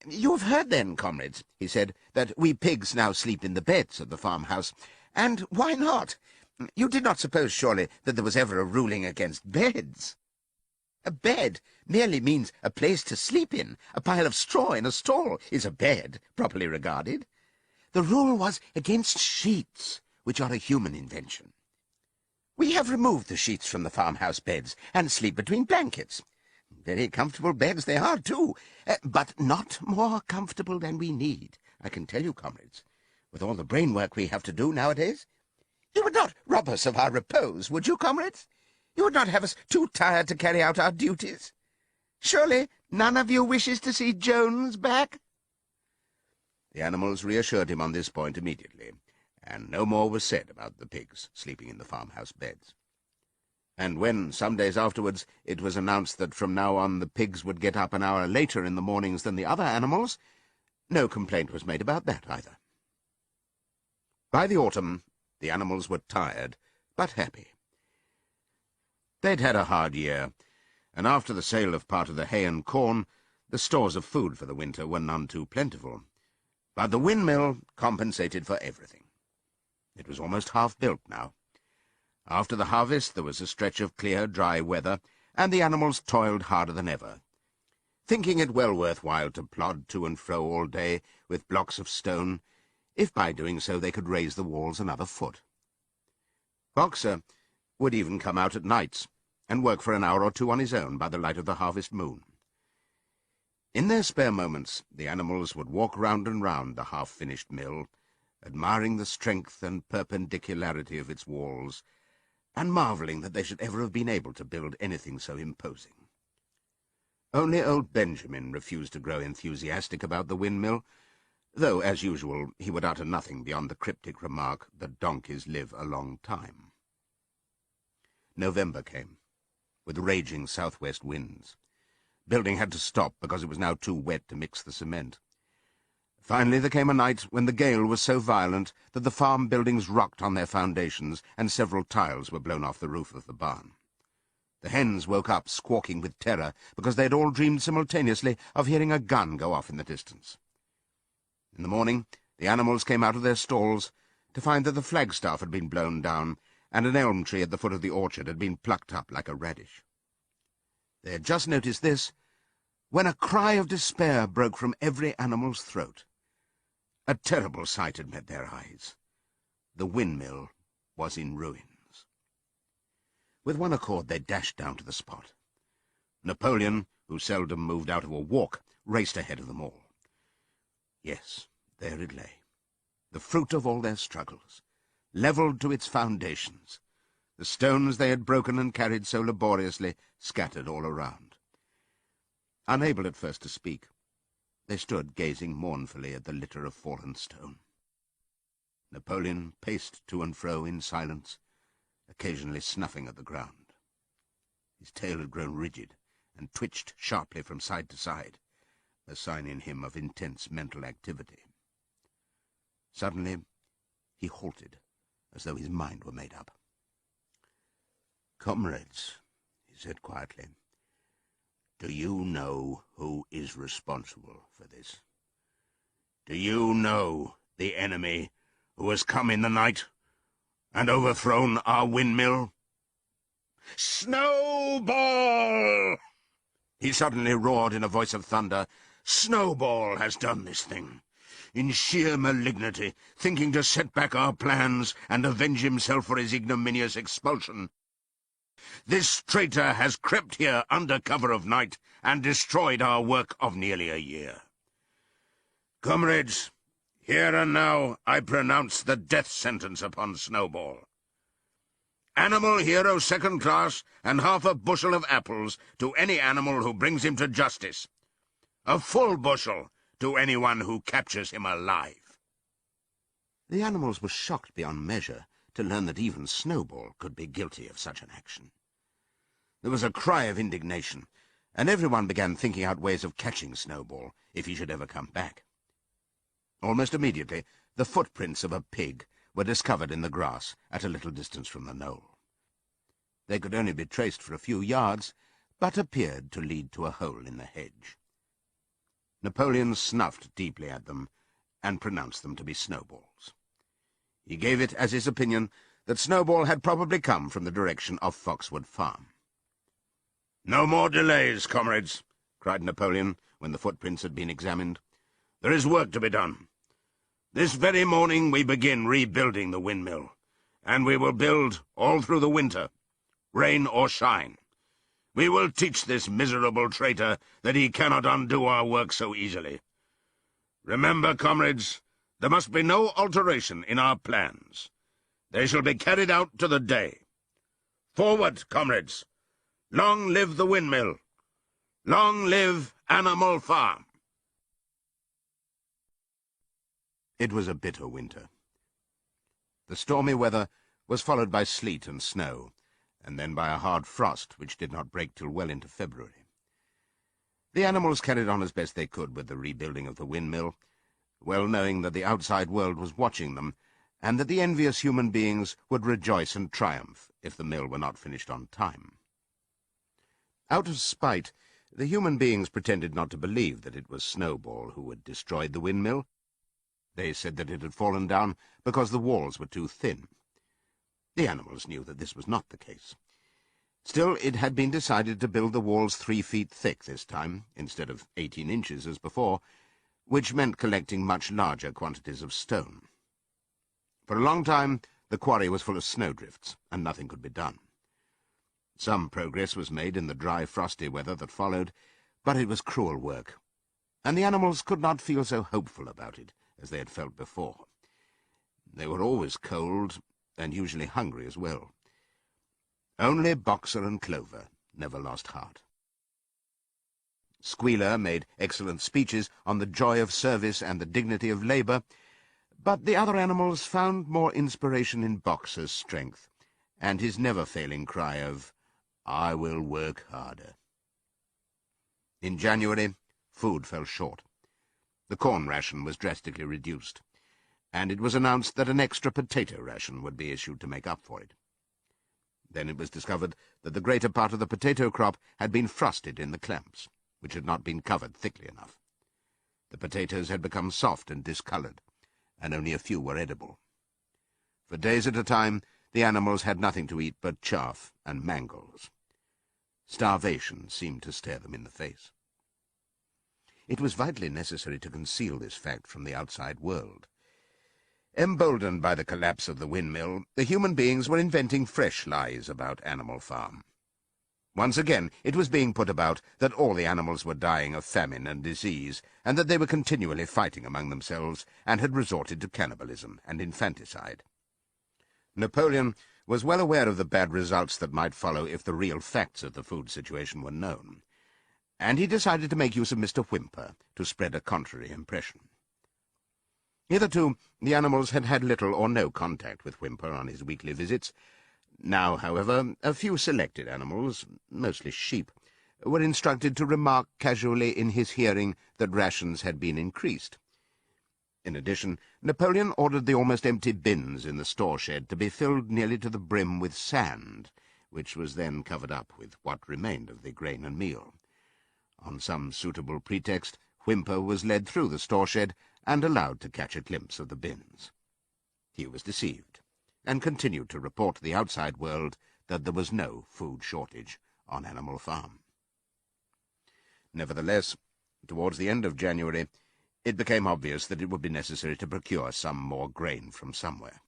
"You have heard, then, comrades," he said, "that we pigs now sleep in the beds of the farmhouse. And why not? You did not suppose, surely, that there was ever a ruling against beds? A bed merely means a place to sleep in. A pile of straw in a stall is a bed, properly regarded. The rule was against sheets, which are a human invention. We have removed the sheets from the farmhouse beds and sleep between blankets. Very comfortable beds they are, too, but not more comfortable than we need, I can tell you, comrades, with all the brain work we have to do nowadays. You would not rob us of our repose, would you, comrades? You would not have us too tired to carry out our duties? Surely none of you wishes to see Jones back?" The animals reassured him on this point immediately, and no more was said about the pigs sleeping in the farmhouse beds. And when, some days afterwards, it was announced that from now on the pigs would get up an hour later in the mornings than the other animals, no complaint was made about that either. By the autumn, the animals were tired, but happy. They'd had a hard year, and after the sale of part of the hay and corn, the stores of food for the winter were none too plentiful. But the windmill compensated for everything. It was almost half built now. After the harvest there was a stretch of clear, dry weather, and the animals toiled harder than ever, thinking it well worth while to plod to and fro all day with blocks of stone, if by doing so they could raise the walls another foot. Boxer would even come out at nights and work for an hour or two on his own by the light of the harvest moon. In their spare moments the animals would walk round and round the half-finished mill, admiring the strength and perpendicularity of its walls, and marvelling that they should ever have been able to build anything so imposing. Only old Benjamin refused to grow enthusiastic about the windmill, though, as usual, he would utter nothing beyond the cryptic remark that donkeys live a long time. November came, with raging southwest winds. Building had to stop because it was now too wet to mix the cement. Finally there came a night when the gale was so violent that the farm buildings rocked on their foundations and several tiles were blown off the roof of the barn. The hens woke up squawking with terror because they had all dreamed simultaneously of hearing a gun go off in the distance. In the morning the animals came out of their stalls to find that the flagstaff had been blown down and an elm tree at the foot of the orchard had been plucked up like a radish. They had just noticed this when a cry of despair broke from every animal's throat. A terrible sight had met their eyes. The windmill was in ruins. With one accord they dashed down to the spot. Napoleon, who seldom moved out of a walk, raced ahead of them all. Yes, there it lay, the fruit of all their struggles, levelled to its foundations, the stones they had broken and carried so laboriously scattered all around. Unable at first to speak, they stood gazing mournfully at the litter of fallen stone. Napoleon paced to and fro in silence, occasionally snuffing at the ground. His tail had grown rigid and twitched sharply from side to side, a sign in him of intense mental activity. Suddenly he halted, as though his mind were made up. "Comrades," he said quietly, "do you know who is responsible for this? Do you know the enemy who has come in the night and overthrown our windmill? Snowball!" He suddenly roared in a voice of thunder. "Snowball has done this thing, in sheer malignity, thinking to set back our plans and avenge himself for his ignominious expulsion. This traitor has crept here under cover of night and destroyed our work of nearly a year. Comrades, here and now I pronounce the death sentence upon Snowball. Animal hero second class and half a bushel of apples to any animal who brings him to justice. A full bushel to anyone who captures him alive." The animals were shocked beyond measure to learn that even Snowball could be guilty of such an action. There was a cry of indignation, and everyone began thinking out ways of catching Snowball if he should ever come back. Almost immediately, the footprints of a pig were discovered in the grass at a little distance from the knoll. They could only be traced for a few yards, but appeared to lead to a hole in the hedge. Napoleon snuffed deeply at them and pronounced them to be snowballs. He gave it as his opinion that Snowball had probably come from the direction of Foxwood Farm. "No more delays, comrades," cried Napoleon when the footprints had been examined. "There is work to be done. This very morning we begin rebuilding the windmill, and we will build all through the winter, rain or shine. We will teach this miserable traitor that he cannot undo our work so easily. Remember, comrades, there must be no alteration in our plans. They shall be carried out to the day. Forward, comrades! Long live the windmill! Long live Animal Farm!" It was a bitter winter. The stormy weather was followed by sleet and snow, and then by a hard frost which did not break till well into February. The animals carried on as best they could with the rebuilding of the windmill, well knowing that the outside world was watching them, and that the envious human beings would rejoice and triumph if the mill were not finished on time. Out of spite, the human beings pretended not to believe that it was Snowball who had destroyed the windmill. They said that it had fallen down because the walls were too thin. The animals knew that this was not the case. Still, it had been decided to build the walls 3 feet thick this time, instead of 18 inches as before, which meant collecting much larger quantities of stone. For a long time, the quarry was full of snowdrifts, and nothing could be done. Some progress was made in the dry, frosty weather that followed, but it was cruel work, and the animals could not feel so hopeful about it as they had felt before. They were always cold, and usually hungry as well. Only Boxer and Clover never lost heart. Squealer made excellent speeches on the joy of service and the dignity of labour, but the other animals found more inspiration in Boxer's strength, and his never-failing cry of, "I will work harder." In January, food fell short. The corn ration was drastically reduced, and it was announced that an extra potato ration would be issued to make up for it. Then it was discovered that the greater part of the potato crop had been frosted in the clamps, which had not been covered thickly enough. The potatoes had become soft and discoloured, and only a few were edible. For days at a time, the animals had nothing to eat but chaff and mangles. Starvation seemed to stare them in the face. It was vitally necessary to conceal this fact from the outside world. Emboldened by the collapse of the windmill, the human beings were inventing fresh lies about Animal Farm. Once again, it was being put about that all the animals were dying of famine and disease, and that they were continually fighting among themselves, and had resorted to cannibalism and infanticide. Napoleon was well aware of the bad results that might follow if the real facts of the food situation were known, and he decided to make use of Mr. Whymper to spread a contrary impression. Hitherto, the animals had had little or no contact with Whymper on his weekly visits. Now, however, a few selected animals, mostly sheep, were instructed to remark casually in his hearing that rations had been increased. In addition, Napoleon ordered the almost empty bins in the store shed to be filled nearly to the brim with sand, which was then covered up with what remained of the grain and meal. On some suitable pretext, Whymper was led through the store shed and allowed to catch a glimpse of the bins. He was deceived, and continued to report to the outside world that there was no food shortage on Animal Farm. Nevertheless, towards the end of January, it became obvious that it would be necessary to procure some more grain from somewhere.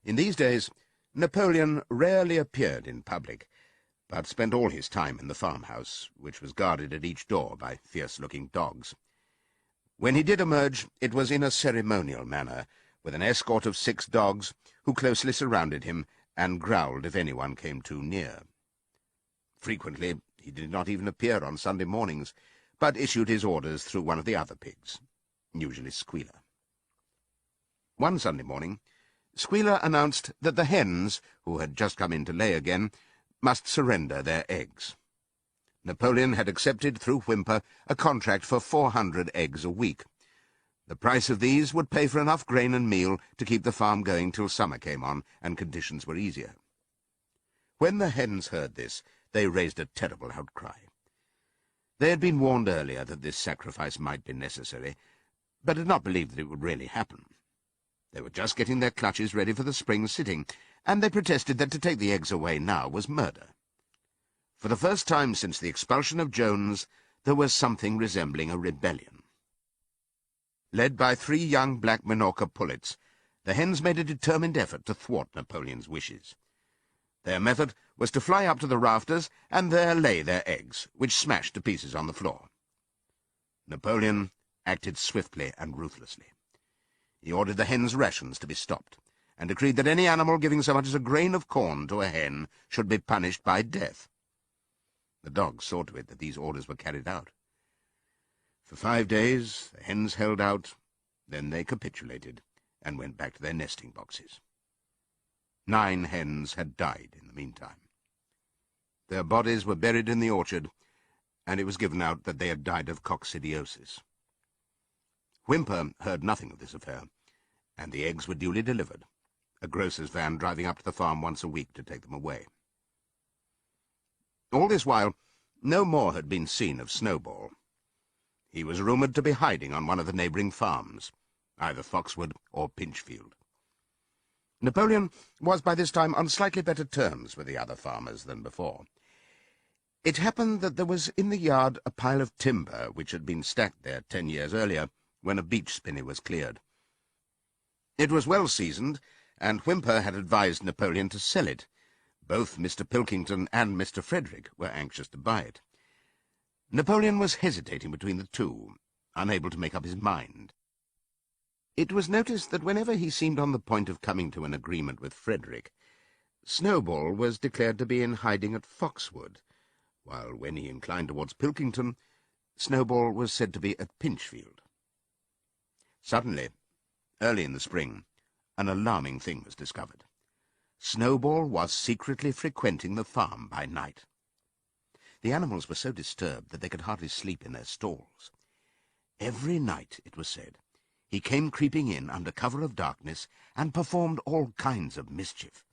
In these days, Napoleon rarely appeared in public, but spent all his time in the farmhouse, which was guarded at each door by fierce-looking dogs. When he did emerge, it was in a ceremonial manner, with an escort of 6 dogs, who closely surrounded him and growled if anyone came too near. Frequently, he did not even appear on Sunday mornings, but issued his orders through one of the other pigs, usually Squealer. One Sunday morning, Squealer announced that the hens, who had just come in to lay again, must surrender their eggs. Napoleon had accepted, through Whymper, a contract for 400 eggs a week. The price of these would pay for enough grain and meal to keep the farm going till summer came on and conditions were easier. When the hens heard this, they raised a terrible outcry. They had been warned earlier that this sacrifice might be necessary, but had not believed that it would really happen. They were just getting their clutches ready for the spring sitting, and they protested that to take the eggs away now was murder. For the first time since the expulsion of Jones, there was something resembling a rebellion. Led by 3 young black Minorca pullets, the hens made a determined effort to thwart Napoleon's wishes. Their method was to fly up to the rafters and there lay their eggs, which smashed to pieces on the floor. Napoleon acted swiftly and ruthlessly. He ordered the hens' rations to be stopped, and decreed that any animal giving so much as a grain of corn to a hen should be punished by death. The dogs saw to it that these orders were carried out. For 5 days the hens held out, then they capitulated and went back to their nesting boxes. 9 hens had died in the meantime. Their bodies were buried in the orchard, and it was given out that they had died of coccidiosis. Whymper heard nothing of this affair, and the eggs were duly delivered, a grocer's van driving up to the farm once a week to take them away. All this while, no more had been seen of Snowball. He was rumoured to be hiding on one of the neighbouring farms, either Foxwood or Pinchfield. Napoleon was by this time on slightly better terms with the other farmers than before. It happened that there was in the yard a pile of timber which had been stacked there 10 years earlier, when a beech spinney was cleared. It was well seasoned, and Whymper had advised Napoleon to sell it. Both Mr. Pilkington and Mr. Frederick were anxious to buy it. Napoleon was hesitating between the two, unable to make up his mind. It was noticed that whenever he seemed on the point of coming to an agreement with Frederick, Snowball was declared to be in hiding at Foxwood, while when he inclined towards Pilkington, Snowball was said to be at Pinchfield. Suddenly, early in the spring, an alarming thing was discovered. Snowball was secretly frequenting the farm by night. The animals were so disturbed that they could hardly sleep in their stalls. Every night, it was said, he came creeping in under cover of darkness and performed all kinds of mischief.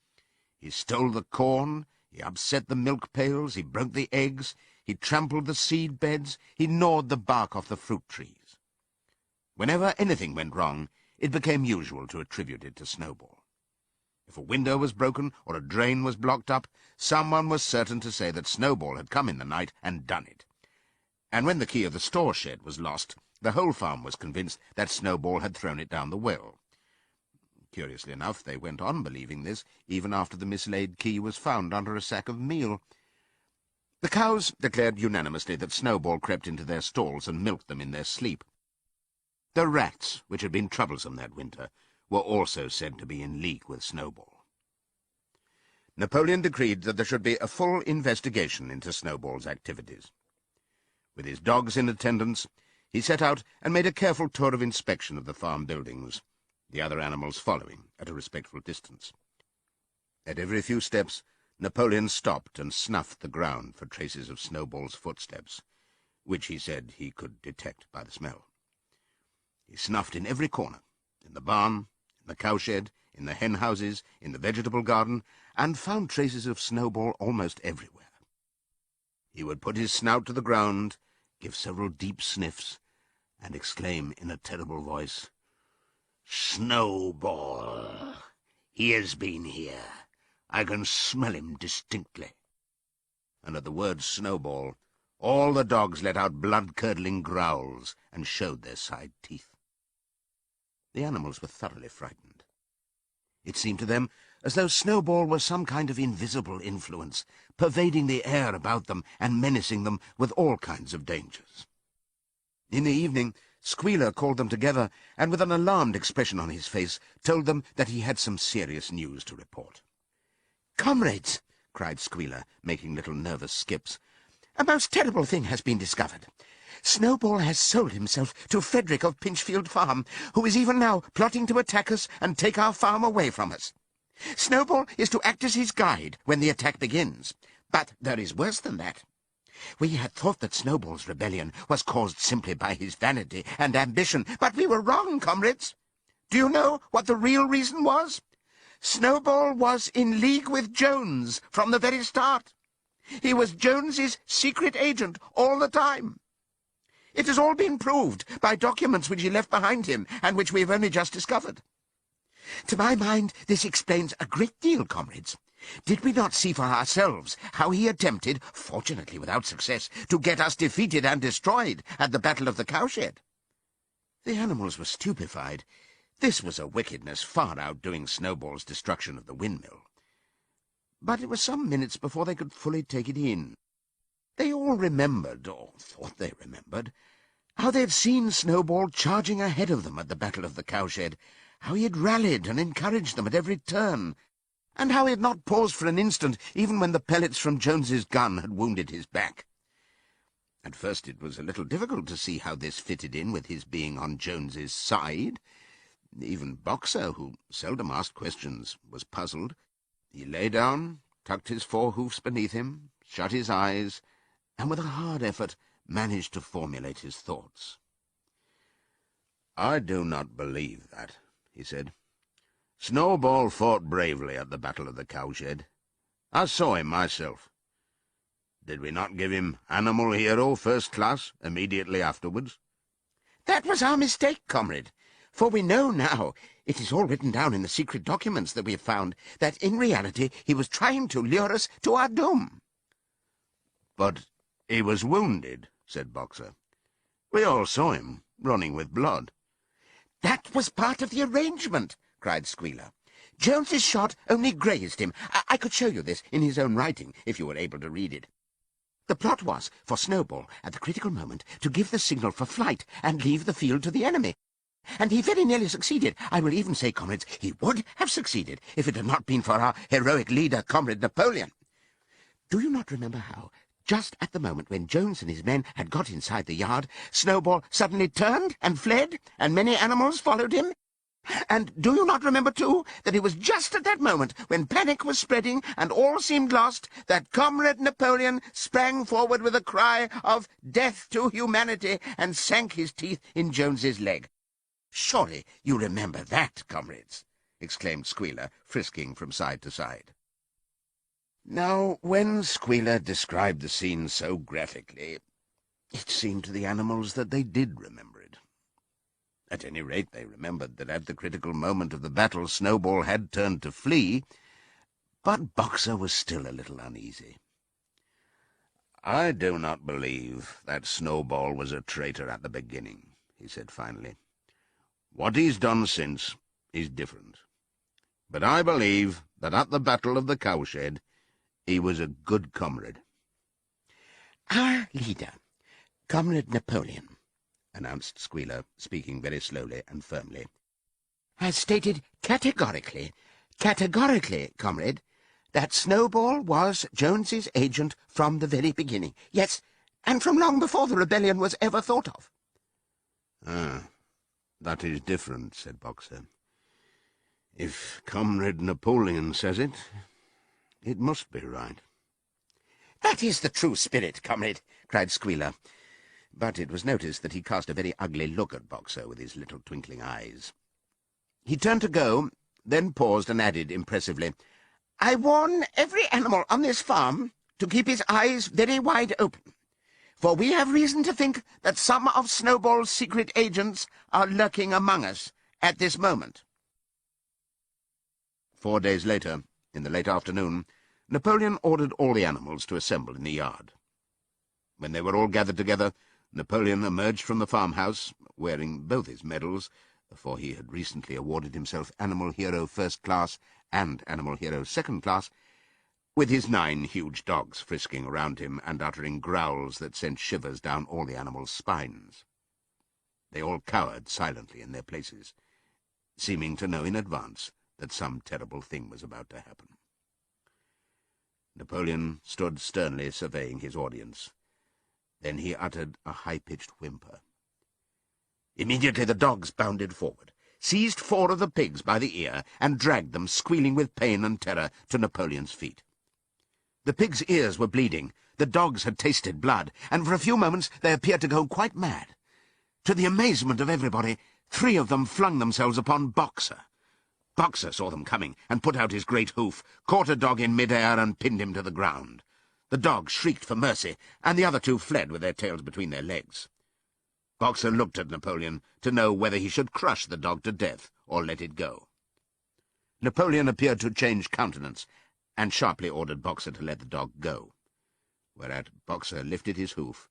He stole the corn, he upset the milk pails, he broke the eggs, he trampled the seed beds, he gnawed the bark off the fruit trees. Whenever anything went wrong, it became usual to attribute it to Snowball. If a window was broken or a drain was blocked up, someone was certain to say that Snowball had come in the night and done it. And when the key of the store shed was lost, the whole farm was convinced that Snowball had thrown it down the well. Curiously enough, they went on believing this, even after the mislaid key was found under a sack of meal. The cows declared unanimously that Snowball crept into their stalls and milked them in their sleep. The rats, which had been troublesome that winter, were also said to be in league with Snowball. Napoleon decreed that there should be a full investigation into Snowball's activities. With his dogs in attendance, he set out and made a careful tour of inspection of the farm buildings, the other animals following at a respectful distance. At every few steps, Napoleon stopped and snuffed the ground for traces of Snowball's footsteps, which he said he could detect by the smell. He snuffed in every corner, in the barn, in the cowshed, in the hen houses, in the vegetable garden, and found traces of Snowball almost everywhere. He would put his snout to the ground, give several deep sniffs, and exclaim in a terrible voice, "Snowball! He has been here. I can smell him distinctly." And at the word Snowball, all the dogs let out blood-curdling growls and showed their side teeth. The animals were thoroughly frightened. It seemed to them as though Snowball were some kind of invisible influence, pervading the air about them and menacing them with all kinds of dangers. In the evening, Squealer called them together, and with an alarmed expression on his face, told them that he had some serious news to report. "Comrades," cried Squealer, making little nervous skips, "a most terrible thing has been discovered. Snowball has sold himself to Frederick of Pinchfield Farm, who is even now plotting to attack us and take our farm away from us. Snowball is to act as his guide when the attack begins. But there is worse than that. We had thought that Snowball's rebellion was caused simply by his vanity and ambition, but we were wrong, comrades. Do you know what the real reason was? Snowball was in league with Jones from the very start. He was Jones's secret agent all the time. It has all been proved by documents which he left behind him and which we have only just discovered. To my mind, this explains a great deal, comrades. Did we not see for ourselves how he attempted, fortunately without success, to get us defeated and destroyed at the Battle of the Cowshed? The animals were stupefied. This was a wickedness far outdoing Snowball's destruction of the windmill. But it was some minutes before they could fully take it in. They all remembered, or thought they remembered, how they had seen Snowball charging ahead of them at the Battle of the Cowshed, how he had rallied and encouraged them at every turn, and how he had not paused for an instant even when the pellets from Jones's gun had wounded his back. At first it was a little difficult to see how this fitted in with his being on Jones's side. Even Boxer, who seldom asked questions, was puzzled. He lay down, tucked his four hoofs beneath him, shut his eyes, and with a hard effort managed to formulate his thoughts. "I do not believe that," he said. "Snowball fought bravely at the Battle of the Cowshed. I saw him myself. Did we not give him Animal Hero First Class immediately afterwards?" "That was our mistake, comrade, for we know now, it is all written down in the secret documents that we have found, that in reality he was trying to lure us to our doom."
"But he was wounded," said Boxer. "We all saw him, running with blood."
"That was part of the arrangement," cried Squealer. "Jones's shot only grazed him. I could show you this in his own writing, if you were able to read it. The plot was for Snowball, at the critical moment, to give the signal for flight and leave the field to the enemy. And he very nearly succeeded. I will even say, comrades, he would have succeeded if it had not been for our heroic leader, Comrade Napoleon. Do you not remember how, just at the moment when Jones and his men had got inside the yard, Snowball suddenly turned and fled, and many animals followed him? And do you not remember, too, that it was just at that moment, when panic was spreading and all seemed lost, that Comrade Napoleon sprang forward with a cry of death to humanity and sank his teeth in Jones's leg? Surely you remember that, comrades," exclaimed Squealer, frisking from side to side. Now, when Squealer described the scene so graphically, it seemed to the animals that they did remember it. At any rate, they remembered that at the critical moment of the battle Snowball had turned to flee, but Boxer was still a little uneasy. "I do not believe that Snowball was a traitor at the beginning," he said finally. "What he's done since is different. But I believe that at the Battle of the Cowshed he was a good comrade." "Our leader, Comrade Napoleon," announced Squealer, speaking very slowly and firmly, "has stated categorically, comrade, that Snowball was Jones's agent from the very beginning. Yes, and from long before the rebellion was ever thought of."
"Ah, that is different," said Boxer. "If Comrade Napoleon says it, it must be right."
"That is the true spirit, comrade," cried Squealer. But it was noticed that he cast a very ugly look at Boxer with his little twinkling eyes. He turned to go, then paused and added impressively, "I warn every animal on this farm to keep his eyes very wide open, for we have reason to think that some of Snowball's secret agents are lurking among us at this moment."
4 days later, in the late afternoon, Napoleon ordered all the animals to assemble in the yard. When they were all gathered together, Napoleon emerged from the farmhouse, wearing both his medals, for he had recently awarded himself Animal Hero First Class and Animal Hero Second Class, with his 9 huge dogs frisking around him and uttering growls that sent shivers down all the animals' spines. They all cowered silently in their places, seeming to know in advance that some terrible thing was about to happen. Napoleon stood sternly surveying his audience. Then he uttered a high-pitched whimper. Immediately the dogs bounded forward, seized 4 of the pigs by the ear, and dragged them, squealing with pain and terror, to Napoleon's feet. The pigs' ears were bleeding, the dogs had tasted blood, and for a few moments they appeared to go quite mad. To the amazement of everybody, 3 of them flung themselves upon Boxer.
Boxer saw them coming and put out his great hoof, caught a dog in mid-air and pinned him to the ground. The dog shrieked for mercy, and the other two fled with their tails between their legs. Boxer looked at Napoleon to know whether he should crush the dog to death or let it go. Napoleon appeared to change countenance, and sharply ordered Boxer to let the dog go, whereat Boxer lifted his hoof,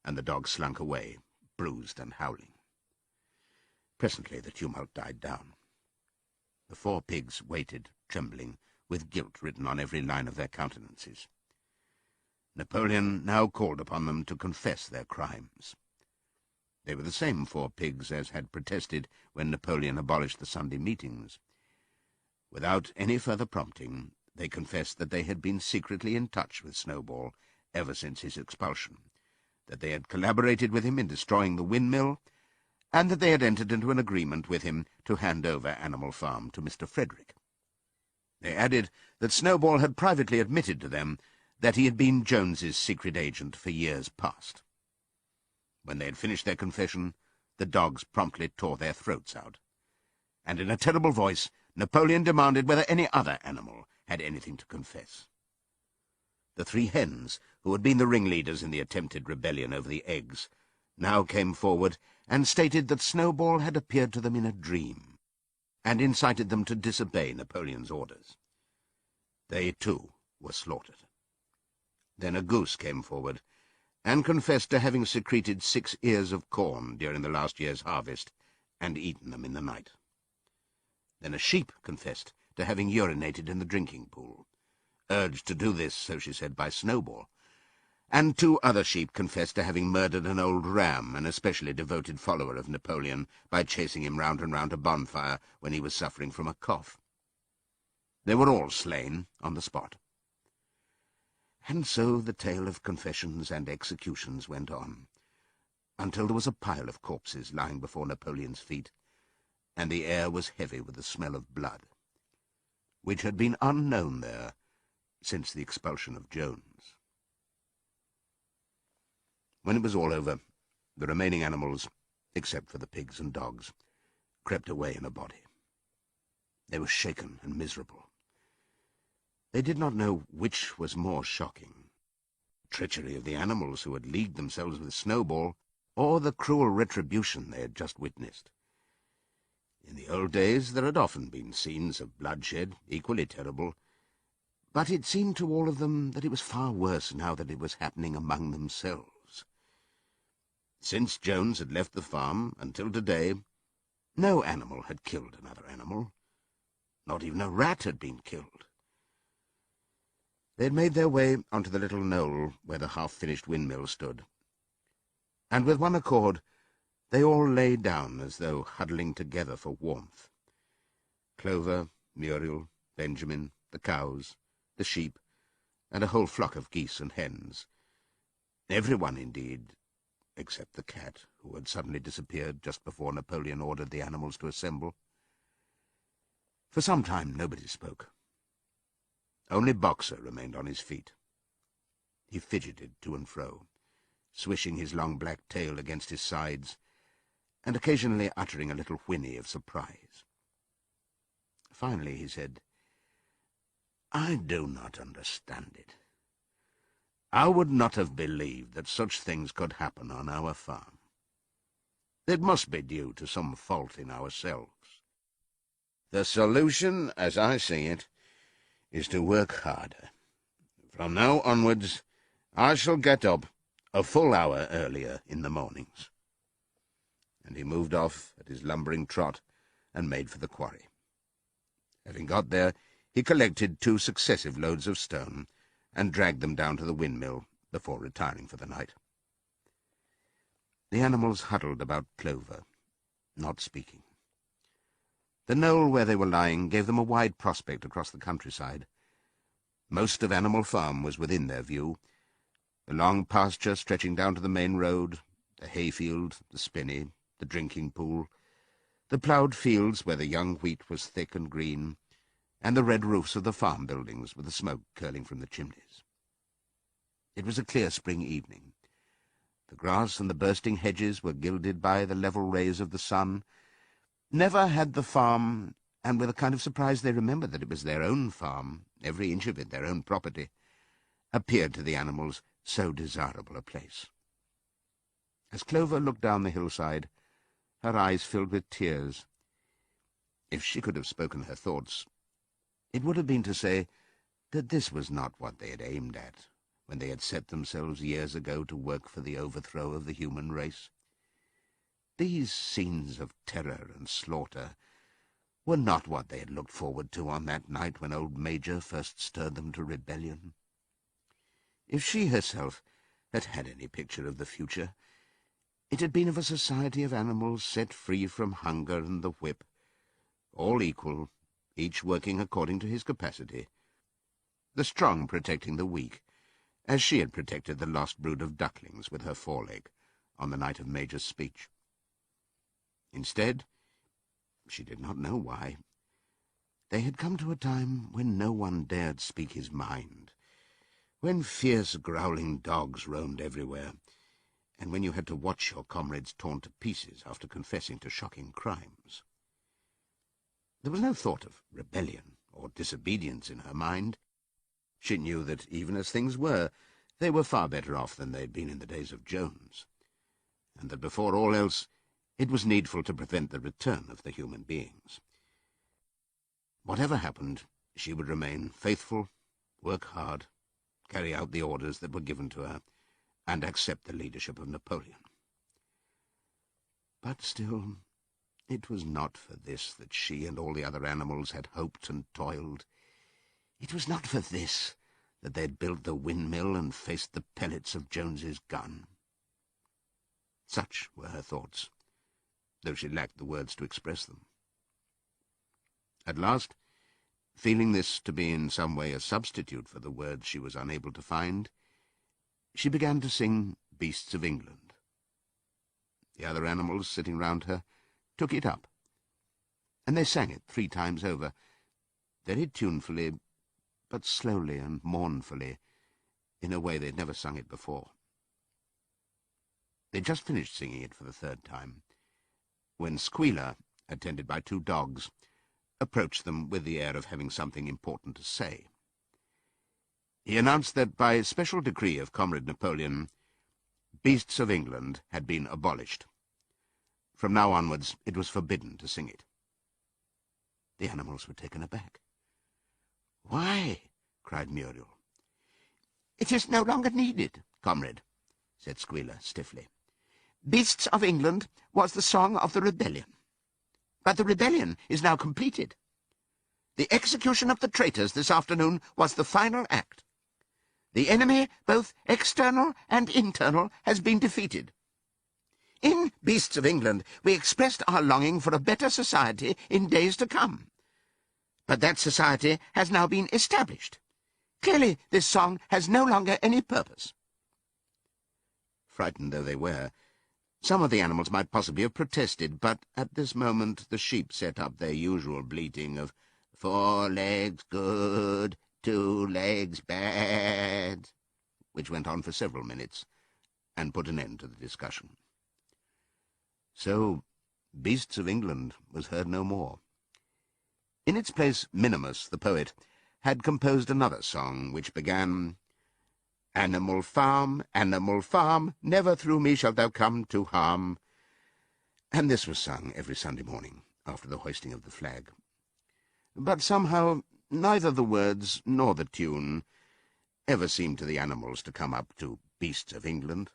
and the dog slunk away, bruised and howling. Presently the tumult died down. The 4 pigs waited, trembling, with guilt written on every line of their countenances. Napoleon now called upon them to confess their crimes. They were the same 4 pigs as had protested when Napoleon abolished the Sunday meetings. Without any further prompting, they confessed that they had been secretly in touch with Snowball ever since his expulsion, that they had collaborated with him in destroying the windmill, and that they had entered into an agreement with him to hand over Animal Farm to Mr. Frederick. They added that Snowball had privately admitted to them that he had been Jones's secret agent for years past. When they had finished their confession, the dogs promptly tore their throats out, and in a terrible voice Napoleon demanded whether any other animal had anything to confess. The 3 hens, who had been the ringleaders in the attempted rebellion over the eggs, now came forward and stated that Snowball had appeared to them in a dream, and incited them to disobey Napoleon's orders. They, too, were slaughtered. Then a goose came forward, and confessed to having secreted 6 ears of corn during the last year's harvest, and eaten them in the night. Then a sheep confessed to having urinated in the drinking pool, urged to do this, so she said, by Snowball, and 2 other sheep confessed to having murdered an old ram, an especially devoted follower of Napoleon, by chasing him round and round a bonfire when he was suffering from a cough. They were all slain on the spot. And so the tale of confessions and executions went on, until there was a pile of corpses lying before Napoleon's feet, and the air was heavy with the smell of blood, which had been unknown there since the expulsion of Jones. When it was all over, the remaining animals, except for the pigs and dogs, crept away in a body. They were shaken and miserable. They did not know which was more shocking, treachery of the animals who had leagued themselves with Snowball, or the cruel retribution they had just witnessed. In the old days there had often been scenes of bloodshed, equally terrible, but it seemed to all of them that it was far worse now that it was happening among themselves. Since Jones had left the farm until today, no animal had killed another animal. Not even a rat had been killed. They had made their way onto the little knoll where the half-finished windmill stood, and with one accord they all lay down as though huddling together for warmth. Clover, Muriel, Benjamin, the cows, the sheep, and a whole flock of geese and hens. Everyone, indeed, except the cat, who had suddenly disappeared just before Napoleon ordered the animals to assemble. For some time nobody spoke. Only Boxer remained on his feet. He fidgeted to and fro, swishing his long black tail against his sides, and occasionally uttering a little whinny of surprise. Finally he said, "I do not understand it. I would not have believed that such things could happen on our farm. It must be due to some fault in ourselves. The solution, as I see it, is to work harder. From now onwards, I shall get up a full hour earlier in the mornings." And he moved off at his lumbering trot and made for the quarry. Having got there, he collected 2 successive loads of stone and dragged them down to the windmill before retiring for the night. The animals huddled about Clover, not speaking. The knoll where they were lying gave them a wide prospect across the countryside. Most of Animal Farm was within their view, the long pasture stretching down to the main road, the hayfield, the spinney, the drinking pool, the ploughed fields where the young wheat was thick and green, and the red roofs of the farm buildings with the smoke curling from the chimneys. It was a clear spring evening. The grass and the bursting hedges were gilded by the level rays of the sun. Never had the farm and with a kind of surprise they remembered that it was their own farm, every inch of it their own property, appeared to the animals so desirable a place. As Clover looked down the hillside, her eyes filled with tears. If she could have spoken her thoughts, it would have been to say that this was not what they had aimed at when they had set themselves years ago to work for the overthrow of the human race. These scenes of terror and slaughter were not what they had looked forward to on that night when old Major first stirred them to rebellion. If she herself had had any picture of the future, it had been of a society of animals set free from hunger and the whip, all equal, each working according to his capacity, the strong protecting the weak, as she had protected the lost brood of ducklings with her foreleg on the night of Major's speech. Instead, she did not know why, they had come to a time when no one dared speak his mind, when fierce growling dogs roamed everywhere, and when you had to watch your comrades torn to pieces after confessing to shocking crimes. There was no thought of rebellion or disobedience in her mind. She knew that, even as things were, they were far better off than they had been in the days of Jones, and that before all else it was needful to prevent the return of the human beings. Whatever happened, she would remain faithful, work hard, carry out the orders that were given to her, and accept the leadership of Napoleon. But still, it was not for this that she and all the other animals had hoped and toiled. It was not for this that they had built the windmill and faced the pellets of Jones's gun. Such were her thoughts, though she lacked the words to express them. At last, feeling this to be in some way a substitute for the words she was unable to find, she began to sing Beasts of England. The other animals sitting round her took it up, and they sang it 3 times over, very tunefully, but slowly and mournfully, in a way they'd never sung it before. They'd just finished singing it for the 3rd time, when Squealer, attended by 2 dogs, approached them with the air of having something important to say. He announced that, by special decree of Comrade Napoleon, Beasts of England had been abolished. From now onwards it was forbidden to sing it. The animals were taken aback. "Why?" cried Muriel. "It is no longer needed, comrade," said Squealer stiffly. "Beasts of England was the song of the rebellion. But the rebellion is now completed. The execution of the traitors this afternoon was the final act. The enemy, both external and internal, has been defeated. In Beasts of England we expressed our longing for a better society in days to come. But that society has now been established. Clearly this song has no longer any purpose." Frightened though they were, some of the animals might possibly have protested, but at this moment the sheep set up their usual bleating of 4 legs good, 2 legs bad, which went on for several minutes, and put an end to the discussion. So Beasts of England was heard no more. In its place, Minimus, the poet, had composed another song, which began, Animal farm, never through me shalt thou come to harm, and this was sung every Sunday morning after the hoisting of the flag. But somehow neither the words nor the tune ever seemed to the animals to come up to Beasts of England.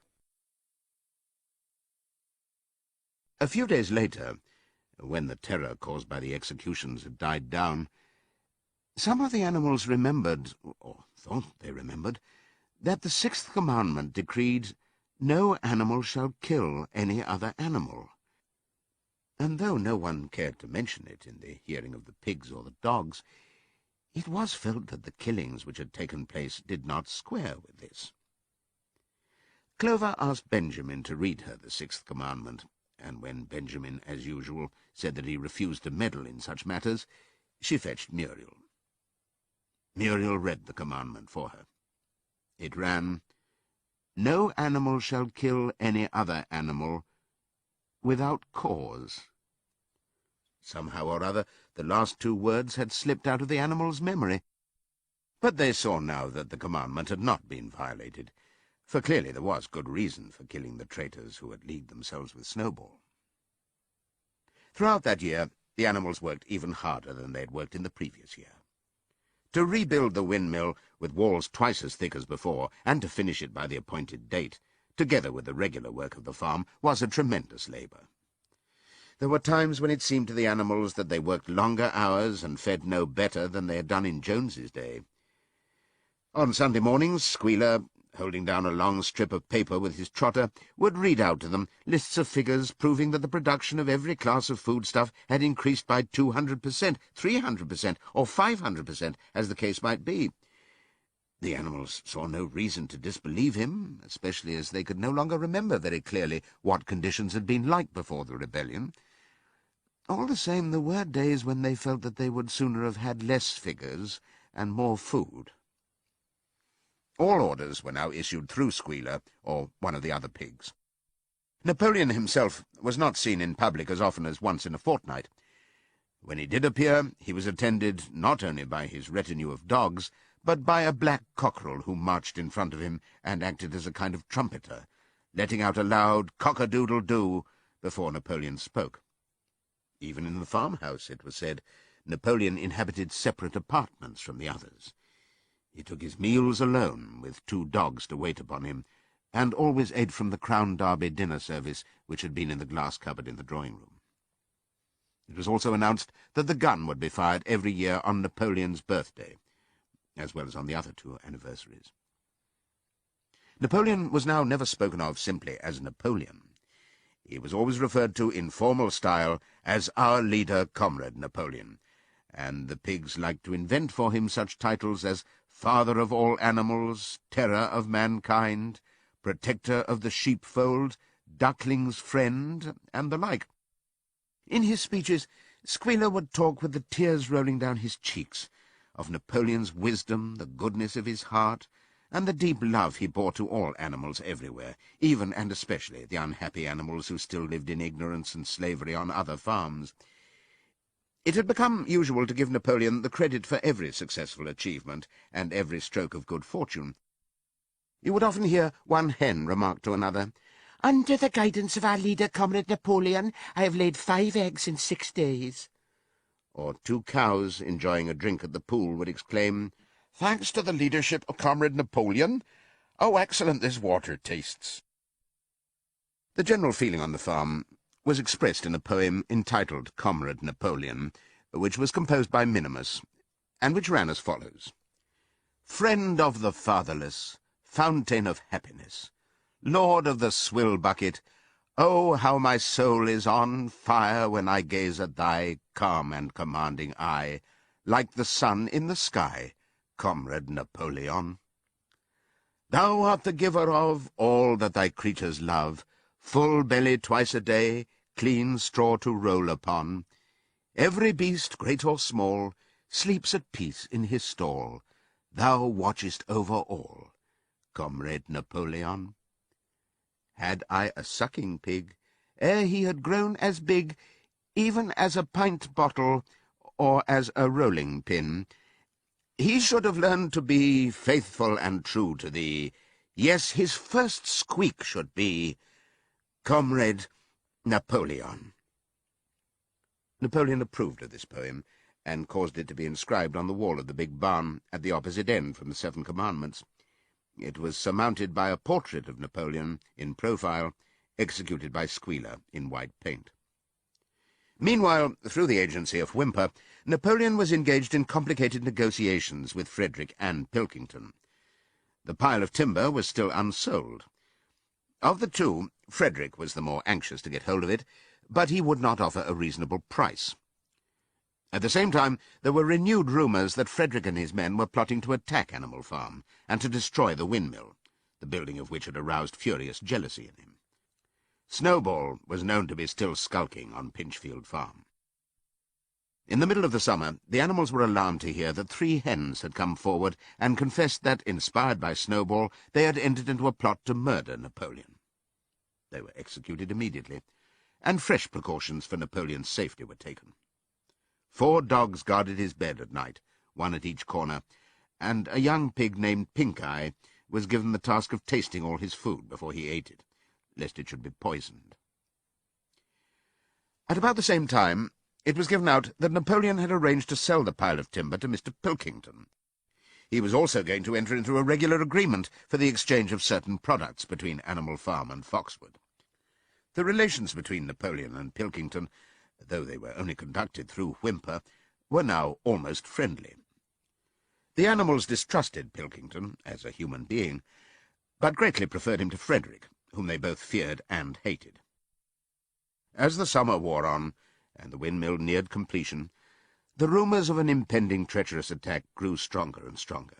A few days later, when the terror caused by the executions had died down, some of the animals remembered, or thought they remembered, that the 6th commandment decreed, "No animal shall kill any other animal." And though no one cared to mention it in the hearing of the pigs or the dogs, it was felt that the killings which had taken place did not square with this. Clover asked Benjamin to read her the 6th commandment, and when Benjamin, as usual, said that he refused to meddle in such matters, she fetched Muriel. Muriel read the commandment for her. It ran, "No animal shall kill any other animal without cause." Somehow or other, the last two words had slipped out of the animal's memory. But they saw now that the commandment had not been violated, for clearly there was good reason for killing the traitors who had leagued themselves with Snowball. Throughout that year, the animals worked even harder than they had worked in the previous year. To rebuild the windmill with walls twice as thick as before, and to finish it by the appointed date, together with the regular work of the farm, was a tremendous labour. There were times when it seemed to the animals that they worked longer hours and fed no better than they had done in Jones's day. On Sunday mornings, Squealer, holding down a long strip of paper with his trotter, would read out to them lists of figures proving that the production of every class of foodstuff had increased by 200%, 300%, or 500%, as the case might be. The animals saw no reason to disbelieve him, especially as they could no longer remember very clearly what conditions had been like before the rebellion. All the same, there were days when they felt that they would sooner have had less figures and more food. All orders were now issued through Squealer, or one of the other pigs. Napoleon himself was not seen in public as often as once in a fortnight. When he did appear, he was attended not only by his retinue of dogs, but by a black cockerel who marched in front of him and acted as a kind of trumpeter, letting out a loud cock-a-doodle-doo before Napoleon spoke. Even in the farmhouse, it was said, Napoleon inhabited separate apartments from the others. He took his meals alone, with 2 dogs to wait upon him, and always ate from the Crown Derby dinner service which had been in the glass cupboard in the drawing-room. It was also announced that the gun would be fired every year on Napoleon's birthday, as well as on the other 2 anniversaries. Napoleon was now never spoken of simply as Napoleon. He was always referred to in formal style as our leader, Comrade Napoleon, and the pigs liked to invent for him such titles as Father of all animals, Terror of mankind, Protector of the sheepfold, Duckling's friend, and the like. In his speeches, Squealer would talk with the tears rolling down his cheeks, of Napoleon's wisdom, the goodness of his heart, and the deep love he bore to all animals everywhere, even and especially the unhappy animals who still lived in ignorance and slavery on other farms. It had become usual to give Napoleon the credit for every successful achievement and every stroke of good fortune. You would often hear one hen remark to another, "Under the guidance of our leader, Comrade Napoleon, I have laid 5 eggs in 6 days." Or 2 cows, enjoying a drink at the pool, would exclaim, "Thanks to the leadership of Comrade Napoleon, how excellent this water tastes." The general feeling on the farm was expressed in a poem entitled Comrade Napoleon, which was composed by Minimus, and which ran as follows. Friend of the fatherless, fountain of happiness, lord of the swill bucket, oh, how my soul is on fire when I gaze at thy calm and commanding eye, like the sun in the sky, Comrade Napoleon. Thou art the giver of all that thy creatures love, full belly twice a day, clean straw to roll upon. Every beast, great or small, sleeps at peace in his stall. Thou watchest over all, Comrade Napoleon. Had I a sucking pig, ere he had grown as big, even as a pint bottle or as a rolling pin, he should have learned to be faithful and true to thee. Yes, his first squeak should be, Comrade Napoleon. Napoleon approved of this poem, and caused it to be inscribed on the wall of the big barn at the opposite end from the 7 Commandments. It was surmounted by a portrait of Napoleon in profile, executed by Squealer in white paint. Meanwhile, through the agency of Whymper, Napoleon was engaged in complicated negotiations with Frederick and Pilkington. The pile of timber was still unsold. Of the 2, Frederick was the more anxious to get hold of it, but he would not offer a reasonable price. At the same time, there were renewed rumours that Frederick and his men were plotting to attack Animal Farm and to destroy the windmill, the building of which had aroused furious jealousy in him. Snowball was known to be still skulking on Pinchfield Farm. In the middle of the summer, the animals were alarmed to hear that 3 hens had come forward and confessed that, inspired by Snowball, they had entered into a plot to murder Napoleon. They were executed immediately, and fresh precautions for Napoleon's safety were taken. 4 dogs guarded his bed at night, 1 at each corner, and a young pig named Pink-Eye was given the task of tasting all his food before he ate it, lest it should be poisoned. At about the same time, it was given out that Napoleon had arranged to sell the pile of timber to Mr. Pilkington. He was also going to enter into a regular agreement for the exchange of certain products between Animal Farm and Foxwood. The relations between Napoleon and Pilkington, though they were only conducted through Whymper, were now almost friendly. The animals distrusted Pilkington as a human being, but greatly preferred him to Frederick, whom they both feared and hated. As the summer wore on, and the windmill neared completion, the rumours of an impending treacherous attack grew stronger and stronger.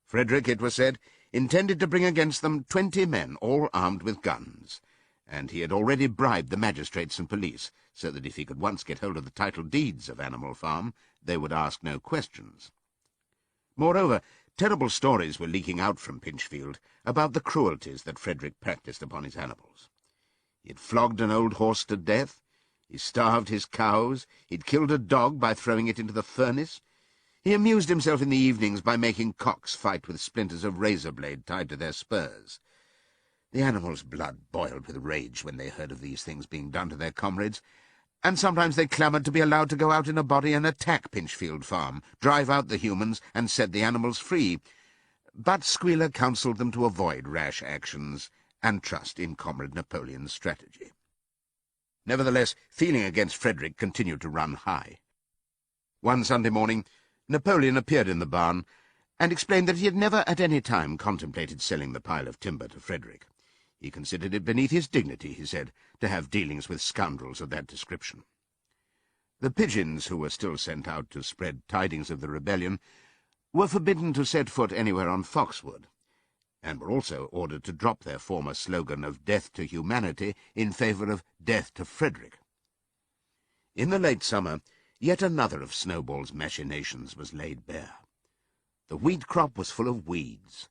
Frederick, it was said, intended to bring against them 20 men, all armed with guns, and he had already bribed the magistrates and police, so that if he could once get hold of the title deeds of Animal Farm, they would ask no questions. Moreover, terrible stories were leaking out from Pinchfield about the cruelties that Frederick practised upon his animals. He had flogged an old horse to death, he starved his cows, he'd killed a dog by throwing it into the furnace. He amused himself in the evenings by making cocks fight with splinters of razor-blade tied to their spurs. The animals' blood boiled with rage when they heard of these things being done to their comrades, and sometimes they clamoured to be allowed to go out in a body and attack Pinchfield Farm, drive out the humans, and set the animals free. But Squealer counselled them to avoid rash actions and trust in Comrade Napoleon's strategy. Nevertheless, feeling against Frederick continued to run high. One Sunday morning, Napoleon appeared in the barn and explained that he had never at any time contemplated selling the pile of timber to Frederick. He considered it beneath his dignity, he said, to have dealings with scoundrels of that description. The pigeons, who were still sent out to spread tidings of the rebellion, were forbidden to set foot anywhere on Foxwood, and were also ordered to drop their former slogan of death to humanity in favour of death to Frederick. In the late summer, yet another of Snowball's machinations was laid bare. The wheat crop was full of weeds,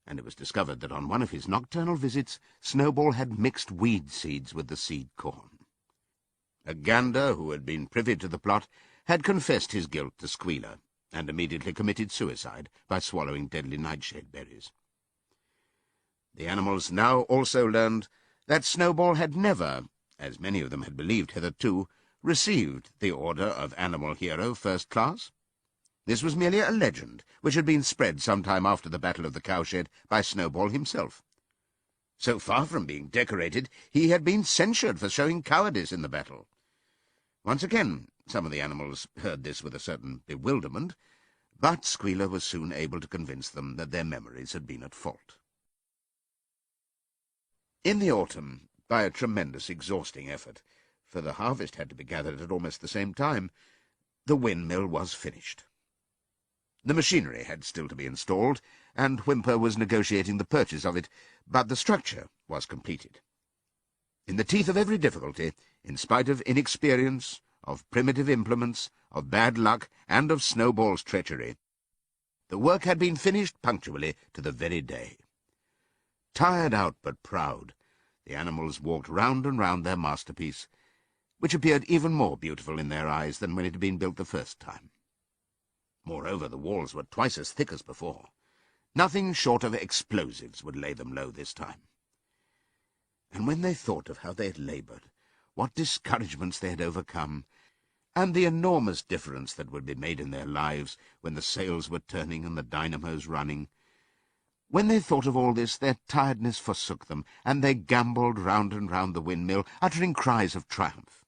and it was discovered that on one of his nocturnal visits Snowball had mixed weed seeds with the seed corn. A gander, who had been privy to the plot, had confessed his guilt to Squealer, and immediately committed suicide by swallowing deadly nightshade berries. The animals now also learned that Snowball had never, as many of them had believed hitherto, received the Order of Animal Hero First Class. This was merely a legend, which had been spread some time after the Battle of the Cowshed by Snowball himself. So far from being decorated, he had been censured for showing cowardice in the battle. Once again, some of the animals heard this with a certain bewilderment, but Squealer was soon able to convince them that their memories had been at fault. In the autumn, by a tremendous, exhausting effort, for the harvest had to be gathered at almost the same time, the windmill was finished. The machinery had still to be installed, and Whymper was negotiating the purchase of it, but the structure was completed. In the teeth of every difficulty, in spite of inexperience, of primitive implements, of bad luck, and of Snowball's treachery, the work had been finished punctually to the very day. Tired out but proud, the animals walked round and round their masterpiece, which appeared even more beautiful in their eyes than when it had been built the first time. Moreover, the walls were twice as thick as before. Nothing short of explosives would lay them low this time. And when they thought of how they had laboured, what discouragements they had overcome, and the enormous difference that would be made in their lives when the sails were turning and the dynamos running, when they thought of all this, their tiredness forsook them, and they gambolled round and round the windmill, uttering cries of triumph.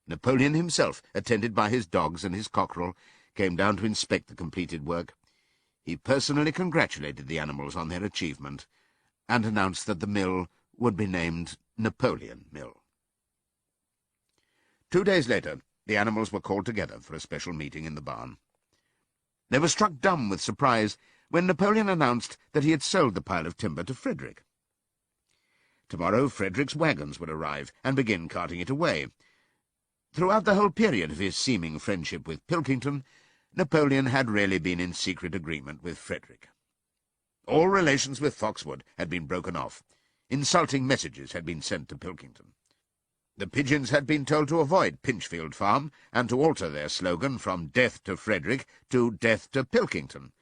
Napoleon himself, attended by his dogs and his cockerel, came down to inspect the completed work. He personally congratulated the animals on their achievement, and announced that the mill would be named Napoleon Mill. 2 days later, the animals were called together for a special meeting in the barn. They were struck dumb with surprise when Napoleon announced that he had sold the pile of timber to Frederick. Tomorrow Frederick's wagons would arrive and begin carting it away. Throughout the whole period of his seeming friendship with Pilkington, Napoleon had really been in secret agreement with Frederick. All relations with Foxwood had been broken off. Insulting messages had been sent to Pilkington. The pigeons had been told to avoid Pinchfield Farm and to alter their slogan from Death to Frederick to Death to Pilkington.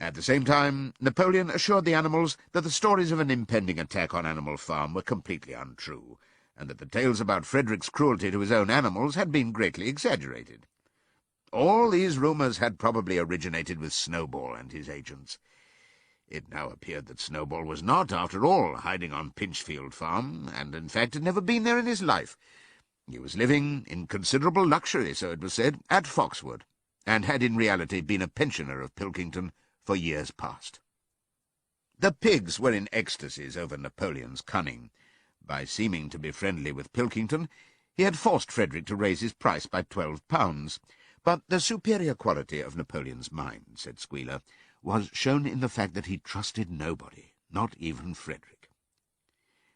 At the same time, Napoleon assured the animals that the stories of an impending attack on Animal Farm were completely untrue, and that the tales about Frederick's cruelty to his own animals had been greatly exaggerated. All these rumours had probably originated with Snowball and his agents. It now appeared that Snowball was not, after all, hiding on Pinchfield Farm, and in fact had never been there in his life. He was living in considerable luxury, so it was said, at Foxwood, and had in reality been a pensioner of Pilkington for years past. The pigs were in ecstasies over Napoleon's cunning. By seeming to be friendly with Pilkington, he had forced Frederick to raise his price by £12. But the superior quality of Napoleon's mind, said Squealer, was shown in the fact that he trusted nobody, not even Frederick.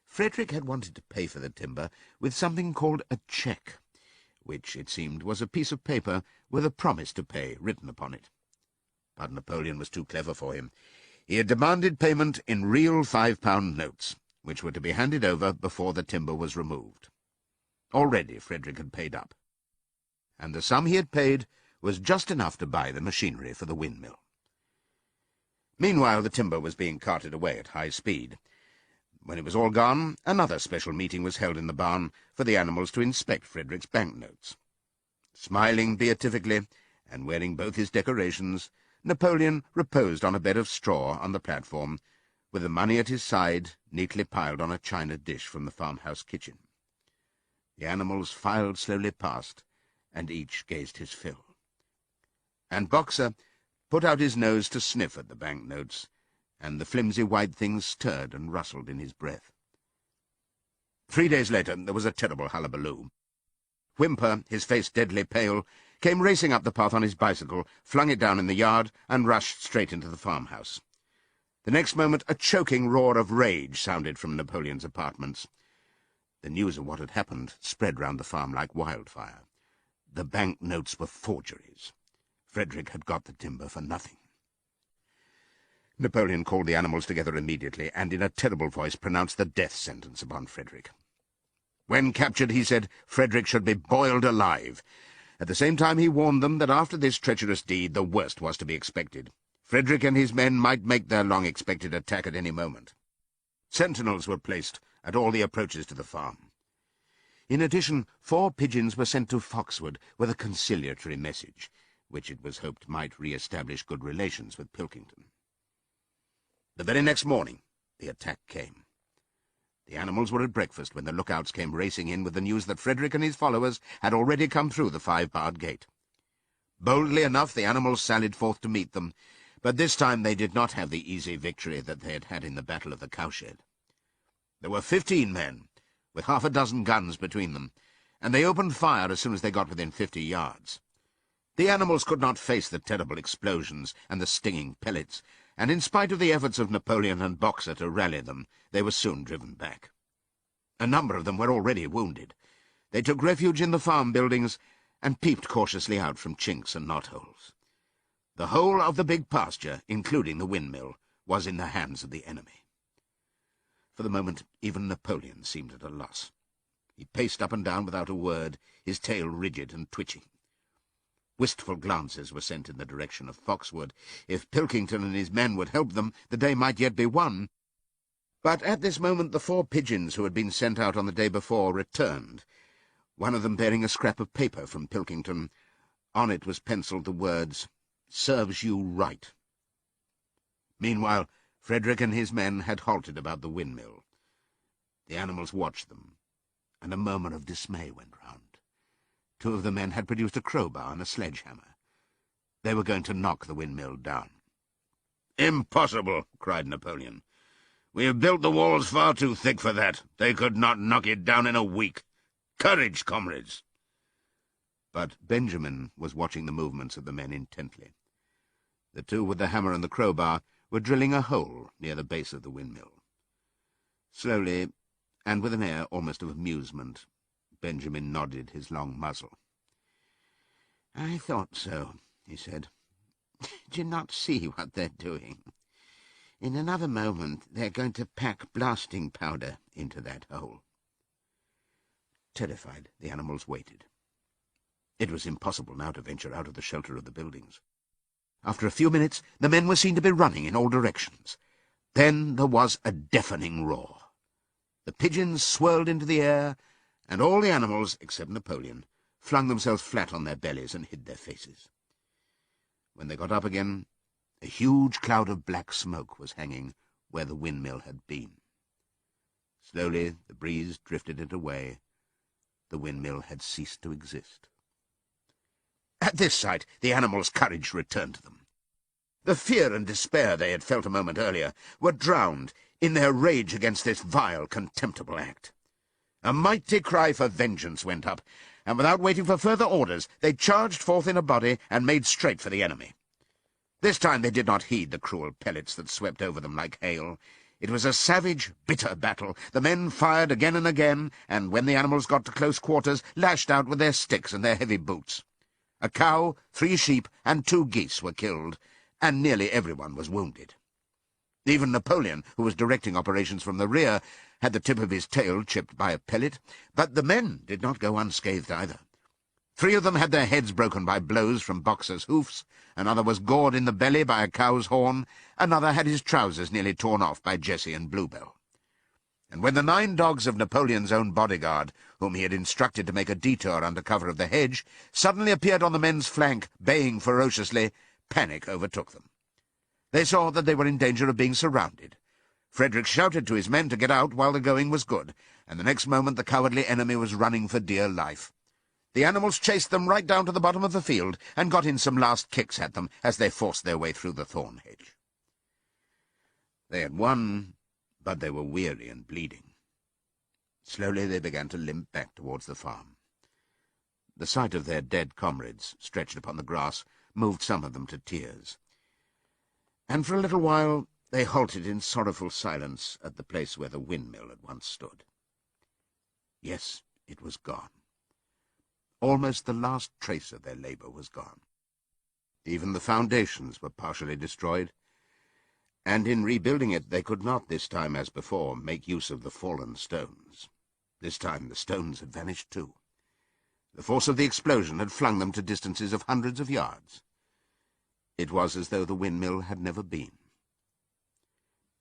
Frederick had wanted to pay for the timber with something called a cheque, which, it seemed, was a piece of paper with a promise to pay written upon it. But Napoleon was too clever for him. He had demanded payment in real £5 notes, which were to be handed over before the timber was removed. Already Frederick had paid up, and the sum he had paid was just enough to buy the machinery for the windmill. Meanwhile, the timber was being carted away at high speed. When it was all gone, another special meeting was held in the barn for the animals to inspect Frederick's banknotes. Smiling beatifically, and wearing both his decorations, Napoleon reposed on a bed of straw on the platform, with the money at his side, neatly piled on a china dish from the farmhouse kitchen. The animals filed slowly past, and each gazed his fill. And Boxer put out his nose to sniff at the banknotes, and the flimsy white things stirred and rustled in his breath. 3 days later there was a terrible hullabaloo. Whymper, his face deadly pale, came racing up the path on his bicycle, flung it down in the yard, and rushed straight into the farmhouse. The next moment a choking roar of rage sounded from Napoleon's apartments. The news of what had happened spread round the farm like wildfire. The banknotes were forgeries. Frederick had got the timber for nothing. Napoleon called the animals together immediately, and in a terrible voice pronounced the death sentence upon Frederick. When captured, he said, Frederick should be boiled alive. At the same time he warned them that after this treacherous deed the worst was to be expected. Frederick and his men might make their long-expected attack at any moment. Sentinels were placed at all the approaches to the farm. In addition, 4 pigeons were sent to Foxwood with a conciliatory message, which it was hoped might re-establish good relations with Pilkington. The very next morning the attack came. The animals were at breakfast when the lookouts came racing in with the news that Frederick and his followers had already come through the 5-barred gate. Boldly enough the animals sallied forth to meet them, but this time they did not have the easy victory that they had had in the Battle of the Cowshed. There were 15 men, with half a dozen guns between them, and they opened fire as soon as they got within 50 yards. The animals could not face the terrible explosions and the stinging pellets, and in spite of the efforts of Napoleon and Boxer to rally them, they were soon driven back. A number of them were already wounded. They took refuge in the farm buildings and peeped cautiously out from chinks and knotholes. The whole of the big pasture, including the windmill, was in the hands of the enemy. For the moment, even Napoleon seemed at a loss. He paced up and down without a word, his tail rigid and twitching. Wistful glances were sent in the direction of Foxwood. If Pilkington and his men would help them, the day might yet be won. But at this moment the 4 pigeons who had been sent out on the day before returned, one of them bearing a scrap of paper from Pilkington. On it was pencilled the words, "Serves you right." Meanwhile, Frederick and his men had halted about the windmill. The animals watched them, and a murmur of dismay went round. 2 of the men had produced a crowbar and a sledgehammer. They were going to knock the windmill down. "Impossible!" cried Napoleon. "We have built the walls far too thick for that. They could not knock it down in a week. Courage, comrades!" But Benjamin was watching the movements of the men intently. The 2 with the hammer and the crowbar were drilling a hole near the base of the windmill. Slowly, and with an air almost of amusement, Benjamin nodded his long muzzle. "I thought so," he said. "Do you not see what they're doing? In another moment they're going to pack blasting powder into that hole." Terrified, the animals waited. It was impossible now to venture out of the shelter of the buildings. After a few minutes, the men were seen to be running in all directions. Then there was a deafening roar. The pigeons swirled into the air, and all the animals, except Napoleon, flung themselves flat on their bellies and hid their faces. When they got up again, a huge cloud of black smoke was hanging where the windmill had been. Slowly the breeze drifted it away. The windmill had ceased to exist. At this sight, the animals' courage returned to them. The fear and despair they had felt a moment earlier were drowned in their rage against this vile, contemptible act. A mighty cry for vengeance went up, and without waiting for further orders, they charged forth in a body and made straight for the enemy. This time they did not heed the cruel pellets that swept over them like hail. It was a savage, bitter battle. The men fired again and again, and when the animals got to close quarters, lashed out with their sticks and their heavy boots. A cow, 3 sheep, and 2 geese were killed, and nearly everyone was wounded. Even Napoleon, who was directing operations from the rear, had the tip of his tail chipped by a pellet, but the men did not go unscathed either. 3 of them had their heads broken by blows from Boxer's hoofs, another was gored in the belly by a cow's horn, another had his trousers nearly torn off by Jessie and Bluebell. And when the 9 dogs of Napoleon's own bodyguard, whom he had instructed to make a detour under cover of the hedge, suddenly appeared on the men's flank, baying ferociously, panic overtook them. They saw that they were in danger of being surrounded. Frederick shouted to his men to get out while the going was good, and the next moment the cowardly enemy was running for dear life. The animals chased them right down to the bottom of the field and got in some last kicks at them as they forced their way through the thorn hedge. They had won, but they were weary and bleeding. Slowly they began to limp back towards the farm. The sight of their dead comrades stretched upon the grass moved some of them to tears. And for a little while they halted in sorrowful silence at the place where the windmill had once stood. Yes, it was gone. Almost the last trace of their labor was gone. Even the foundations were partially destroyed, and in rebuilding it they could not this time, as before, make use of the fallen stones. This time the stones had vanished too. The force of the explosion had flung them to distances of hundreds of yards. It was as though the windmill had never been.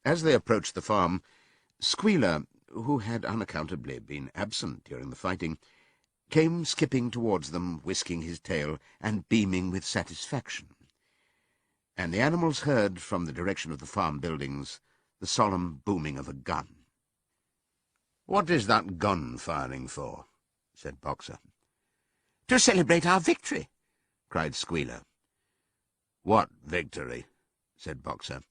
As they approached the farm, Squealer, who had unaccountably been absent during the fighting, came skipping towards them, whisking his tail and beaming with satisfaction. And the animals heard, from the direction of the farm buildings, the solemn booming of a gun. "What is that gun firing for?" said Boxer.
"To celebrate our victory,"
cried Squealer. "What victory?" said Boxer.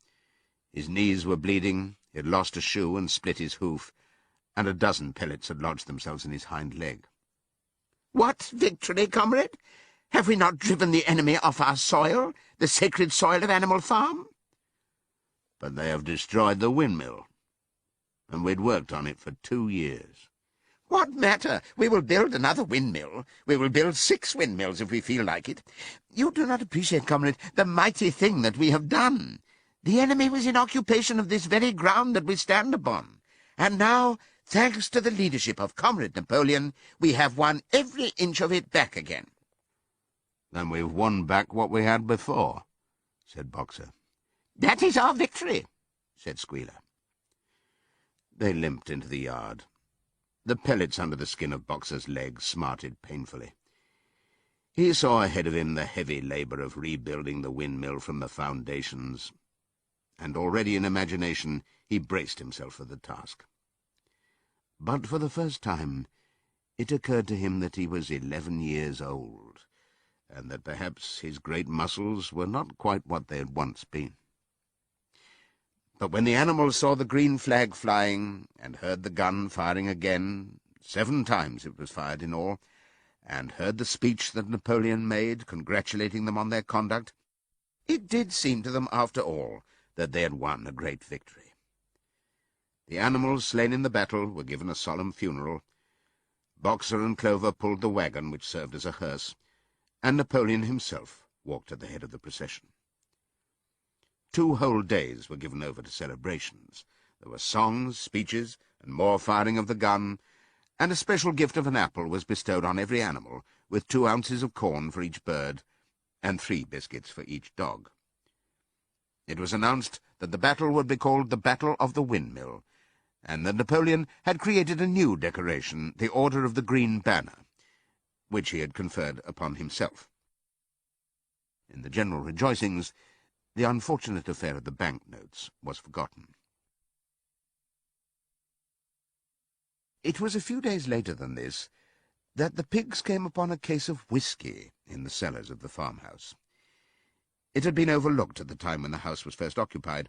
His knees were bleeding, he had lost a shoe and split his hoof, and a dozen pellets had lodged themselves in his hind leg.
"What victory, comrade? Have we not driven the enemy off our soil, the sacred soil of Animal Farm?"
"But they have destroyed the windmill, and we'd worked on it for 2 years.
"What matter? We will build another windmill. We will build 6 windmills if we feel like it. You do not appreciate, comrade, the mighty thing that we have done. The enemy was in occupation of this very ground that we stand upon, and now, thanks to the leadership of Comrade Napoleon, we have won every inch of it back again."
"Then we've won back what we had before," said Boxer.
"That is our victory,"
said Squealer. They limped into the yard. The pellets under the skin of Boxer's leg smarted painfully. He saw ahead of him the heavy labor of rebuilding the windmill from the foundations, and already in imagination he braced himself for the task. But for the first time it occurred to him that he was 11 years old, and that perhaps his great muscles were not quite what they had once been. But when the animals saw the green flag flying, and heard the gun firing again, 7 times it was fired in all, and heard the speech that Napoleon made, congratulating them on their conduct, it did seem to them, after all, that they had won a great victory. The animals slain in the battle were given a solemn funeral. Boxer and Clover pulled the wagon which served as a hearse, and Napoleon himself walked at the head of the procession. 2 whole days were given over to celebrations. There were songs, speeches, and more firing of the gun, and a special gift of an apple was bestowed on every animal, with 2 ounces of corn for each bird, and 3 biscuits for each dog. It was announced that the battle would be called the Battle of the Windmill, and that Napoleon had created a new decoration, the Order of the Green Banner, which he had conferred upon himself. In the general rejoicings, the unfortunate affair of the banknotes was forgotten. It was a few days later than this that the pigs came upon a case of whisky in the cellars of the farmhouse. It had been overlooked at the time when the house was first occupied.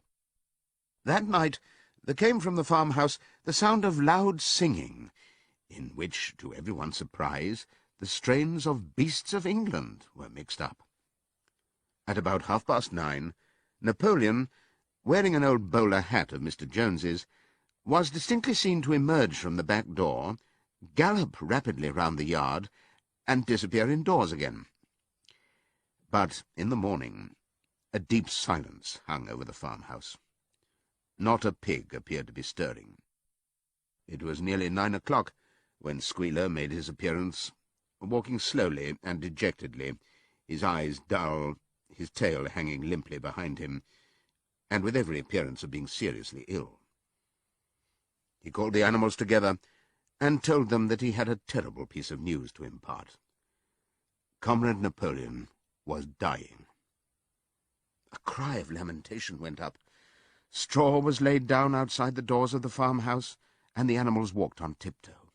That night there came from the farmhouse the sound of loud singing, in which, to everyone's surprise, the strains of Beasts of England were mixed up. At about 9:30, Napoleon, wearing an old bowler hat of Mr. Jones's, was distinctly seen to emerge from the back door, gallop rapidly round the yard, and disappear indoors again. But in the morning a deep silence hung over the farmhouse. Not a pig appeared to be stirring. It was nearly 9 o'clock when Squealer made his appearance, walking slowly and dejectedly, his eyes dull, his tail hanging limply behind him, and with every appearance of being seriously ill. He called the animals together and told them that he had a terrible piece of news to impart. Comrade Napoleon was dying. A cry of lamentation went up. Straw was laid down outside the doors of the farmhouse, and the animals walked on tiptoe.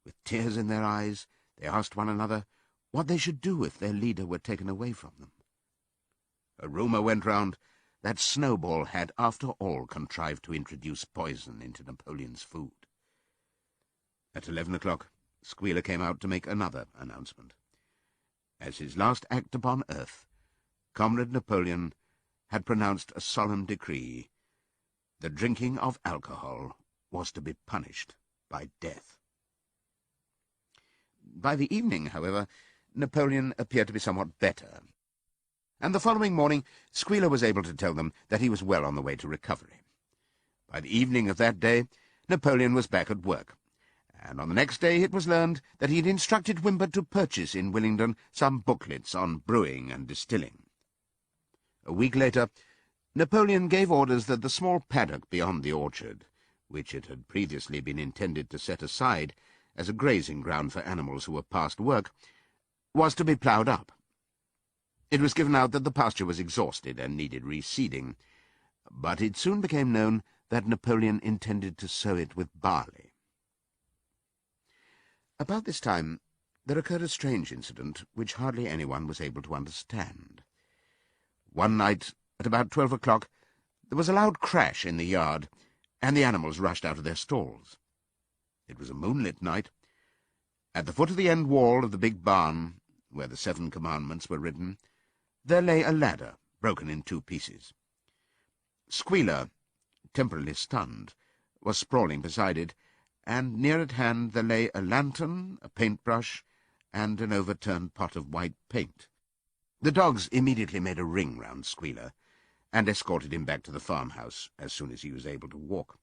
With tears in their eyes, they asked one another what they should do if their leader were taken away from them. A rumour went round that Snowball had, after all, contrived to introduce poison into Napoleon's food. At 11 o'clock, Squealer came out to make another announcement. As his last act upon earth, Comrade Napoleon had pronounced a solemn decree. The drinking of alcohol was to be punished by death. By the evening, however, Napoleon appeared to be somewhat better, and the following morning Squealer was able to tell them that he was well on the way to recovery. By the evening of that day, Napoleon was back at work, and on the next day it was learned that he had instructed Wimber to purchase in Willingdon some booklets on brewing and distilling. A week later, Napoleon gave orders that the small paddock beyond the orchard, which it had previously been intended to set aside as a grazing ground for animals who were past work, was to be ploughed up. It was given out that the pasture was exhausted and needed reseeding, but it soon became known that Napoleon intended to sow it with barley. About this time there occurred a strange incident which hardly anyone was able to understand. One night, at about 12 o'clock, there was a loud crash in the yard, and the animals rushed out of their stalls. It was a moonlit night. At the foot of the end wall of the big barn, where the 7 commandments were written, there lay a ladder, broken in 2 pieces. Squealer, temporarily stunned, was sprawling beside it, and near at hand there lay a lantern, a paintbrush, and an overturned pot of white paint. The dogs immediately made a ring round Squealer, and escorted him back to the farmhouse as soon as he was able to walk.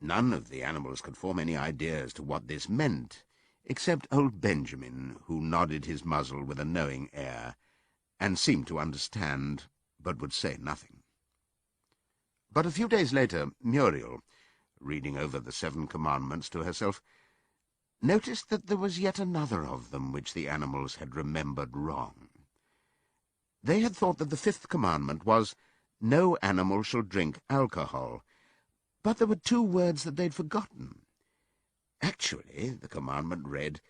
None of the animals could form any idea as to what this meant, except old Benjamin, who nodded his muzzle with a knowing air, and seemed to understand, but would say nothing. But a few days later, Muriel, reading over the 7 commandments to herself, noticed that there was yet another of them which the animals had remembered wrong. They had thought that the 5th commandment was, "No animal shall drink alcohol," but there were 2 words that they'd forgotten. Actually, the commandment read,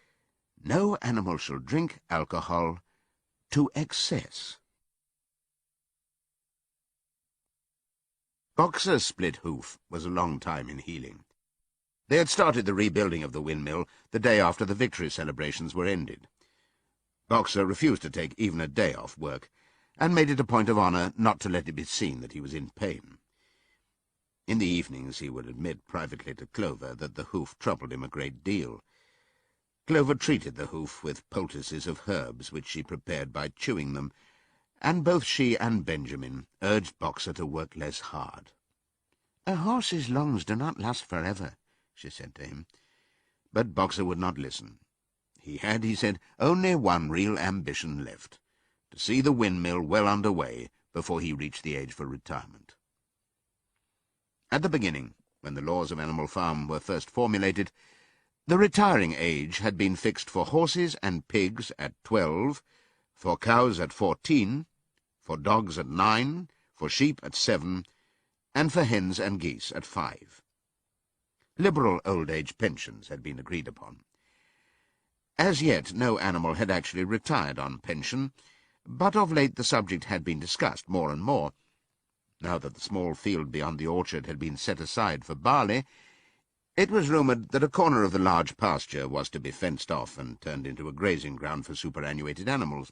"No animal shall drink alcohol to excess." Boxer's split hoof was a long time in healing. They had started the rebuilding of the windmill the day after the victory celebrations were ended. Boxer refused to take even a day off work, and made it a point of honour not to let it be seen that he was in pain. In the evenings he would admit privately to Clover that the hoof troubled him a great deal. Clover treated the hoof with poultices of herbs which she prepared by chewing them, and both she and Benjamin urged Boxer to work less hard. "A horse's lungs do not last forever," she said to him. But Boxer would not listen. He had, he said, only one real ambition left, to see the windmill well under way before he reached the age for retirement. At the beginning, when the laws of Animal Farm were first formulated, the retiring age had been fixed for horses and pigs at 12, for cows at 14, for dogs at 9, for sheep at 7, and for hens and geese at 5. Liberal old-age pensions had been agreed upon. As yet, no animal had actually retired on pension, but of late the subject had been discussed more and more. Now that the small field beyond the orchard had been set aside for barley, it was rumoured that a corner of the large pasture was to be fenced off and turned into a grazing ground for superannuated animals.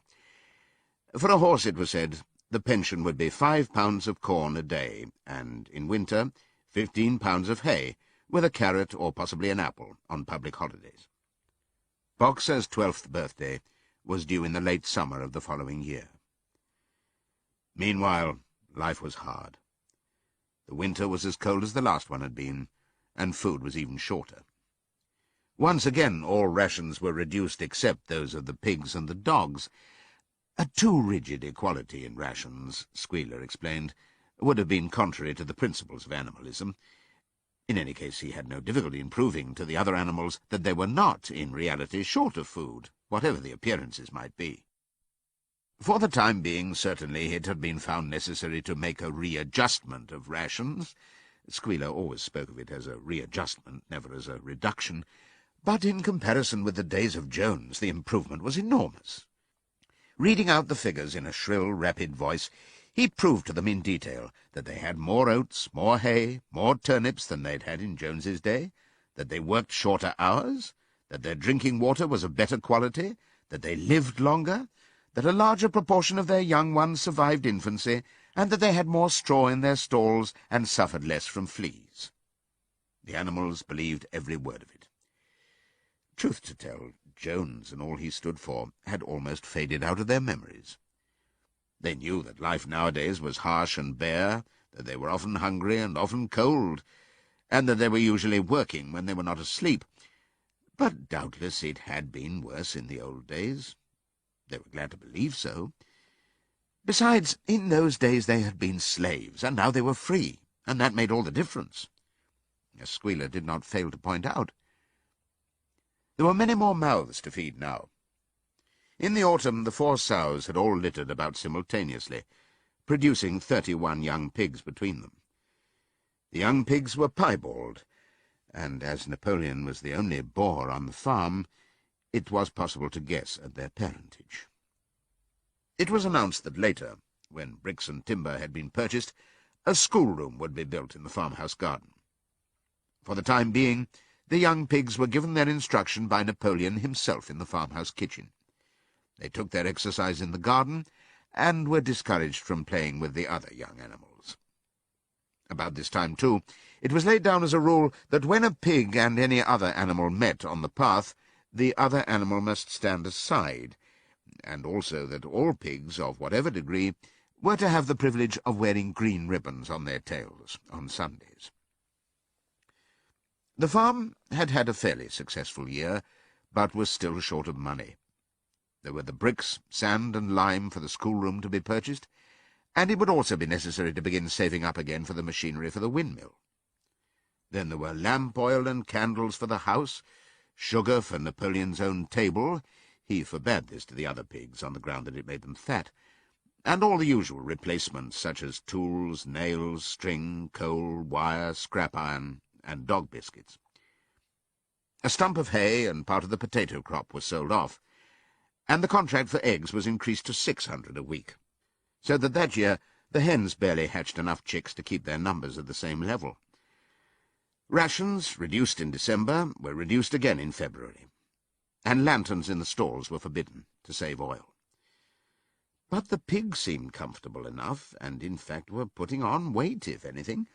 For a horse, it was said, the pension would be 5 pounds of corn a day, and, in winter, 15 pounds of hay, with a carrot or possibly an apple on public holidays. Boxer's 12th birthday was due in the late summer of the following year. Meanwhile, life was hard. The winter was as cold as the last one had been, and food was even shorter. Once again all rations were reduced except those of the pigs and the dogs. A too rigid equality in rations, Squealer explained, would have been contrary to the principles of animalism. In any case, he had no difficulty in proving to the other animals that they were not, in reality, short of food, whatever the appearances might be. For the time being, certainly, it had been found necessary to make a readjustment of rations. Squealer always spoke of it as a readjustment, never as a reduction, but in comparison with the days of Jones, the improvement was enormous. Reading out the figures in a shrill, rapid voice, he proved to them in detail that they had more oats, more hay, more turnips than they'd had in Jones's day, that they worked shorter hours, that their drinking water was of better quality, that they lived longer, that a larger proportion of their young ones survived infancy, and that they had more straw in their stalls and suffered less from fleas. The animals believed every word of it. Truth to tell, Jones and all he stood for had almost faded out of their memories. They knew that life nowadays was harsh and bare, that they were often hungry and often cold, and that they were usually working when they were not asleep. But doubtless it had been worse in the old days. They were glad to believe so. Besides, in those days they had been slaves, and now they were free, and that made all the difference, as Squealer did not fail to point out. There were many more mouths to feed now. In the autumn, the 4 sows had all littered about simultaneously, producing 31 young pigs between them. The young pigs were piebald, and as Napoleon was the only boar on the farm, it was possible to guess at their parentage. It was announced that later, when bricks and timber had been purchased, a schoolroom would be built in the farmhouse garden. For the time being, the young pigs were given their instruction by Napoleon himself in the farmhouse kitchen. They took their exercise in the garden, and were discouraged from playing with the other young animals. About this time, too, it was laid down as a rule that when a pig and any other animal met on the path, the other animal must stand aside, and also that all pigs, of whatever degree, were to have the privilege of wearing green ribbons on their tails on Sundays. The farm had had a fairly successful year, but was still short of money. There were the bricks, sand and lime for the schoolroom to be purchased, and it would also be necessary to begin saving up again for the machinery for the windmill. Then there were lamp oil and candles for the house, sugar for Napoleon's own table — he forbade this to the other pigs on the ground that it made them fat — and all the usual replacements such as tools, nails, string, coal, wire, scrap iron, and dog biscuits. A stump of hay and part of the potato crop was sold off, and the contract for eggs was increased to 600 a week, so that year the hens barely hatched enough chicks to keep their numbers at the same level. Rations, reduced in December, were reduced again in February, and lanterns in the stalls were forbidden to save oil. But the pigs seemed comfortable enough, and in fact were putting on weight, if anything.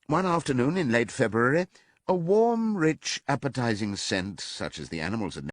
One afternoon in late February, a warm, rich, appetizing scent, such as the animals had